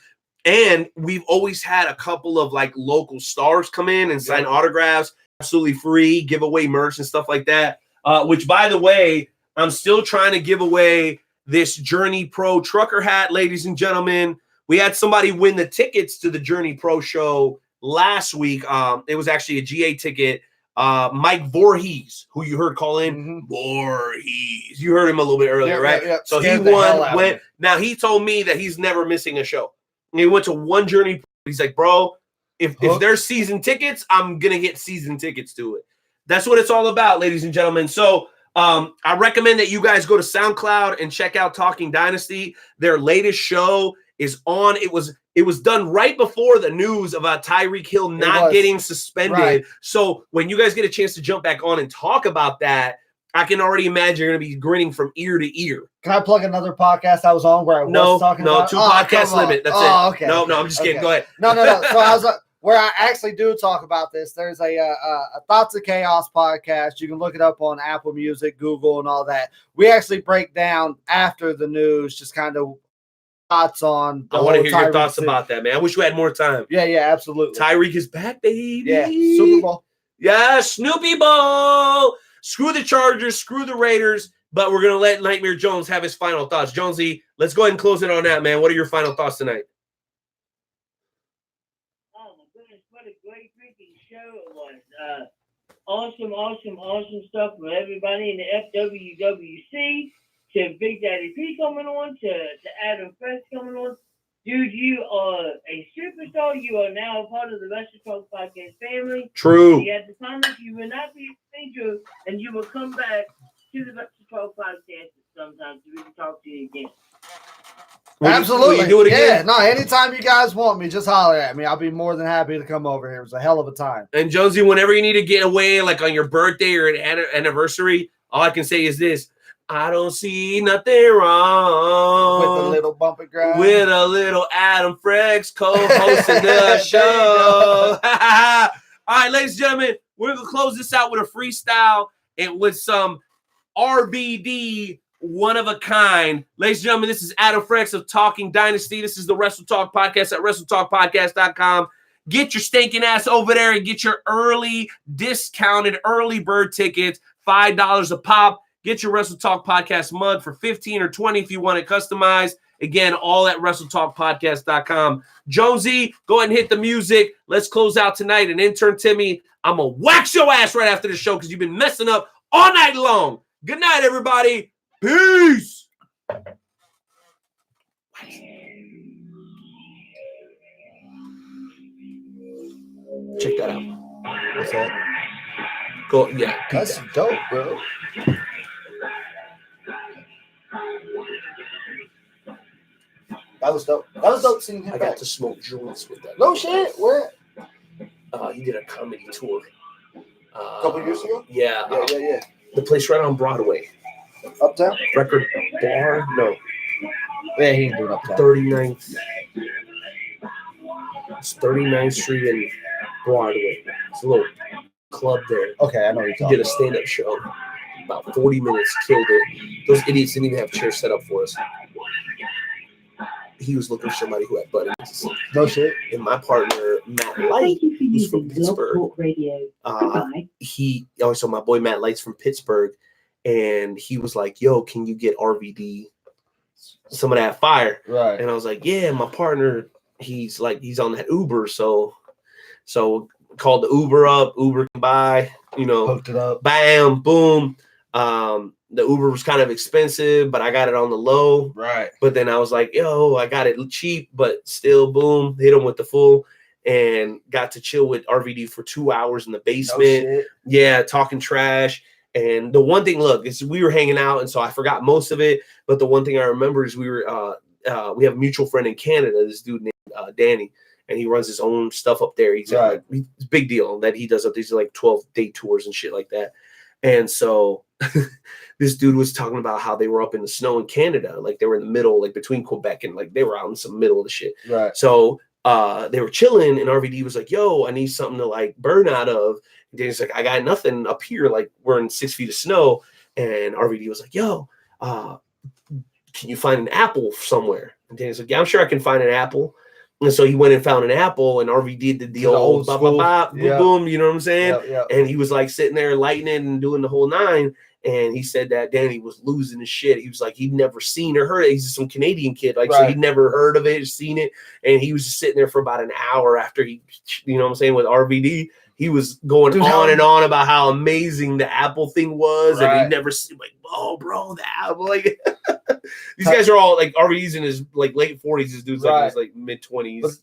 And we've always had a couple of like local stars come in and sign autographs, absolutely free, give away merch and stuff like that. Which, by the way, I'm still trying to give away this Journey Pro trucker hat, ladies and gentlemen. We had somebody win the tickets to the Journey Pro show last week. It was actually a GA ticket. Mike Voorhees, who you heard call in. Mm-hmm. Voorhees. You heard him a little bit earlier, right? Yeah. So he won. Now, he told me that he's never missing a show. And he went to one Journey. He's like, bro, if there's season tickets, I'm going to get season tickets to it. That's what it's all about, ladies and gentlemen. So I recommend that you guys go to SoundCloud and check out Talking Dynasty. Their latest show is on. It was done right before the news about Tyreek Hill not getting suspended. Right. So when you guys get a chance to jump back on and talk about that, I can already imagine you're going to be grinning from ear to ear. Can I plug another podcast I was on where I was talking about? No, 2 podcast limit. That's it. Okay. No, I'm just kidding. Go ahead. No. So I was where I actually do talk about this. There's a Thoughts of Chaos podcast. You can look it up on Apple Music, Google, and all that. We actually break down after the news, just kind of thoughts on. I want to hear your thoughts about that, man. I wish we had more time. Yeah, absolutely. Tyreek is back, baby. Yeah, Super Bowl. Yeah, Snoopy Bowl. Screw the Chargers, screw the Raiders, but we're going to let Nightmare Jones have his final thoughts. Jonesy, let's go ahead and close it on that, man. What are your final thoughts tonight? Oh, my goodness, what a great freaking show it was. Awesome stuff from everybody in the FWWC, to Big Daddy P coming on, to Adam Frecks coming on. Dude, you are a superstar. You are now a part of the Wrestle Talk podcast family. True. You had to promise you will not be a stranger, and you will come back to the Wrestle Talk podcast sometime so we can talk to you again. Absolutely. Will you do it again? Yeah, no, anytime you guys want me, just holler at me. I'll be more than happy to come over here. It was a hell of a time. And Jonesy, whenever you need to get away, like on your birthday or an anniversary, all I can say is this: I don't see nothing wrong with a little bumpy grind, with a little Adam Frecks co-hosting the show. All right, ladies and gentlemen, we're gonna close this out with a freestyle and with some RBD one of a kind. Ladies and gentlemen, this is Adam Frecks of Talking Dynasty. This is the Wrestle Talk Podcast at WrestleTalkPodcast.com. Get your stinking ass over there and get your discounted early bird tickets, $5 a pop. Get your Wrestle Talk Podcast mug for $15 or $20 if you want it customized. Again, all at WrestleTalkPodcast.com. Jonesy, go ahead and hit the music. Let's close out tonight. And intern Timmy, I'm going to wax your ass right after the show because you've been messing up all night long. Good night, everybody. Peace. Check that out. What's that? Go, yeah. That's dope, bro. That was dope. That was dope seeing him. I got to smoke joints with that. No shit. Where? He did a comedy tour. A couple years ago? Yeah. Yeah. The place right on Broadway. Uptown? Record Bar? No. Yeah, he didn't do it uptown. 39th. It's 39th Street and Broadway. It's a little club there. Okay, I know you're He talking did a stand-up show. About 40 minutes, killed it. Those idiots didn't even have chairs set up for us. He was looking for somebody who had buttons. No shit. And my partner, Matt Light, Thank you for who's from using Blog Pittsburgh. Talk Radio. Goodbye. So my boy Matt Light's from Pittsburgh, and he was like, yo, can you get RVD some of that fire? Right. And I was like, yeah, my partner, he's on that Uber, so called the Uber up, Uber can buy, Hooked it up. Bam, boom. The Uber was kind of expensive, but I got it on the low. Right. But then I was like, yo, I got it cheap, but still, boom, hit him with the full, and got to chill with RVD for 2 hours in the basement. No shit. Yeah, talking trash. And the one thing, look, is we were hanging out, and so I forgot most of it. But the one thing I remember is we have a mutual friend in Canada, this dude named Danny, and he runs his own stuff up there. He's Right. it's a big deal that he does up these like 12-day tours and shit like that. And so this dude was talking about how they were up in the snow in Canada, like they were in the middle, like between Quebec and like they were out in some middle of the shit. Right. So they were chilling, and RVD was like, yo, I need something to like burn out of. And Danny's like, I got nothing up here, like we're in 6 feet of snow. And RVD was like, yo, can you find an apple somewhere? And Danny's like, yeah, I'm sure I can find an apple. And so he went and found an apple, and RVD did the old bop, bop, bop, boom, boom, you know what I'm saying? Yep. And he was like sitting there lighting it and doing the whole nine. And he said that Danny was losing his shit. He was like, he'd never seen or heard it. He's some Canadian kid, like, so Right. he'd never heard of it, seen it. And he was just sitting there for about an hour after he, you know what I'm saying, with RVD. He was going on and on about how amazing the Apple thing was. Right. And he'd never seen, like, oh, bro, the Apple. Like, these guys are all like, RVD's in his like late 40s. This dude's like in his like mid 20s.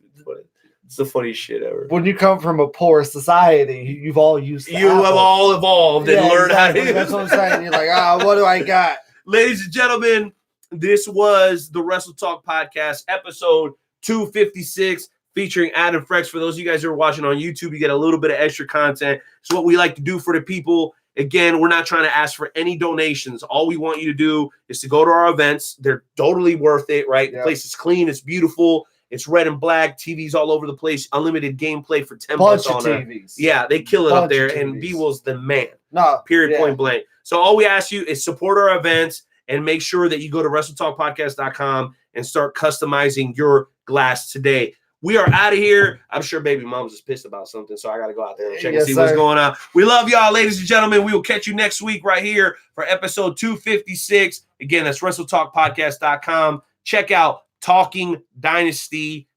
It's the funniest shit ever. When you come from a poor society, you've all used the You Apple. have all evolved and learned how to use That's what I'm saying. You're like, what do I got? Ladies and gentlemen, this was the Wrestle Talk Podcast, episode 256, featuring Adam Frecks. For those of you guys who are watching on YouTube, you get a little bit of extra content. It's what we like to do for the people. Again, we're not trying to ask for any donations. All we want you to do is to go to our events. They're totally worth it, right? Yeah. The place is clean. It's beautiful. It's red and black. TVs all over the place. Unlimited gameplay for $10 Bunch on of there. TVs. Yeah, they kill it up Bunch there. of And TVs. B-Will's the man. No. Period, yeah. point blank. So all we ask you is support our events and make sure that you go to WrestleTalkPodcast.com and start customizing your glass today. We are out of here. I'm sure baby mom's is pissed about something, so I got to go out there and check and Yes, see what's sir. going on. We love y'all, ladies and gentlemen. We will catch you next week right here for episode 256. Again, that's WrestleTalkPodcast.com. Check out Talking Dynasty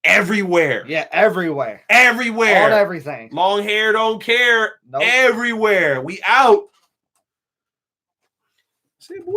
everywhere. Yeah, everywhere. Everywhere. On everything. Long hair, don't care. Nope. Everywhere. We out. Say, boy.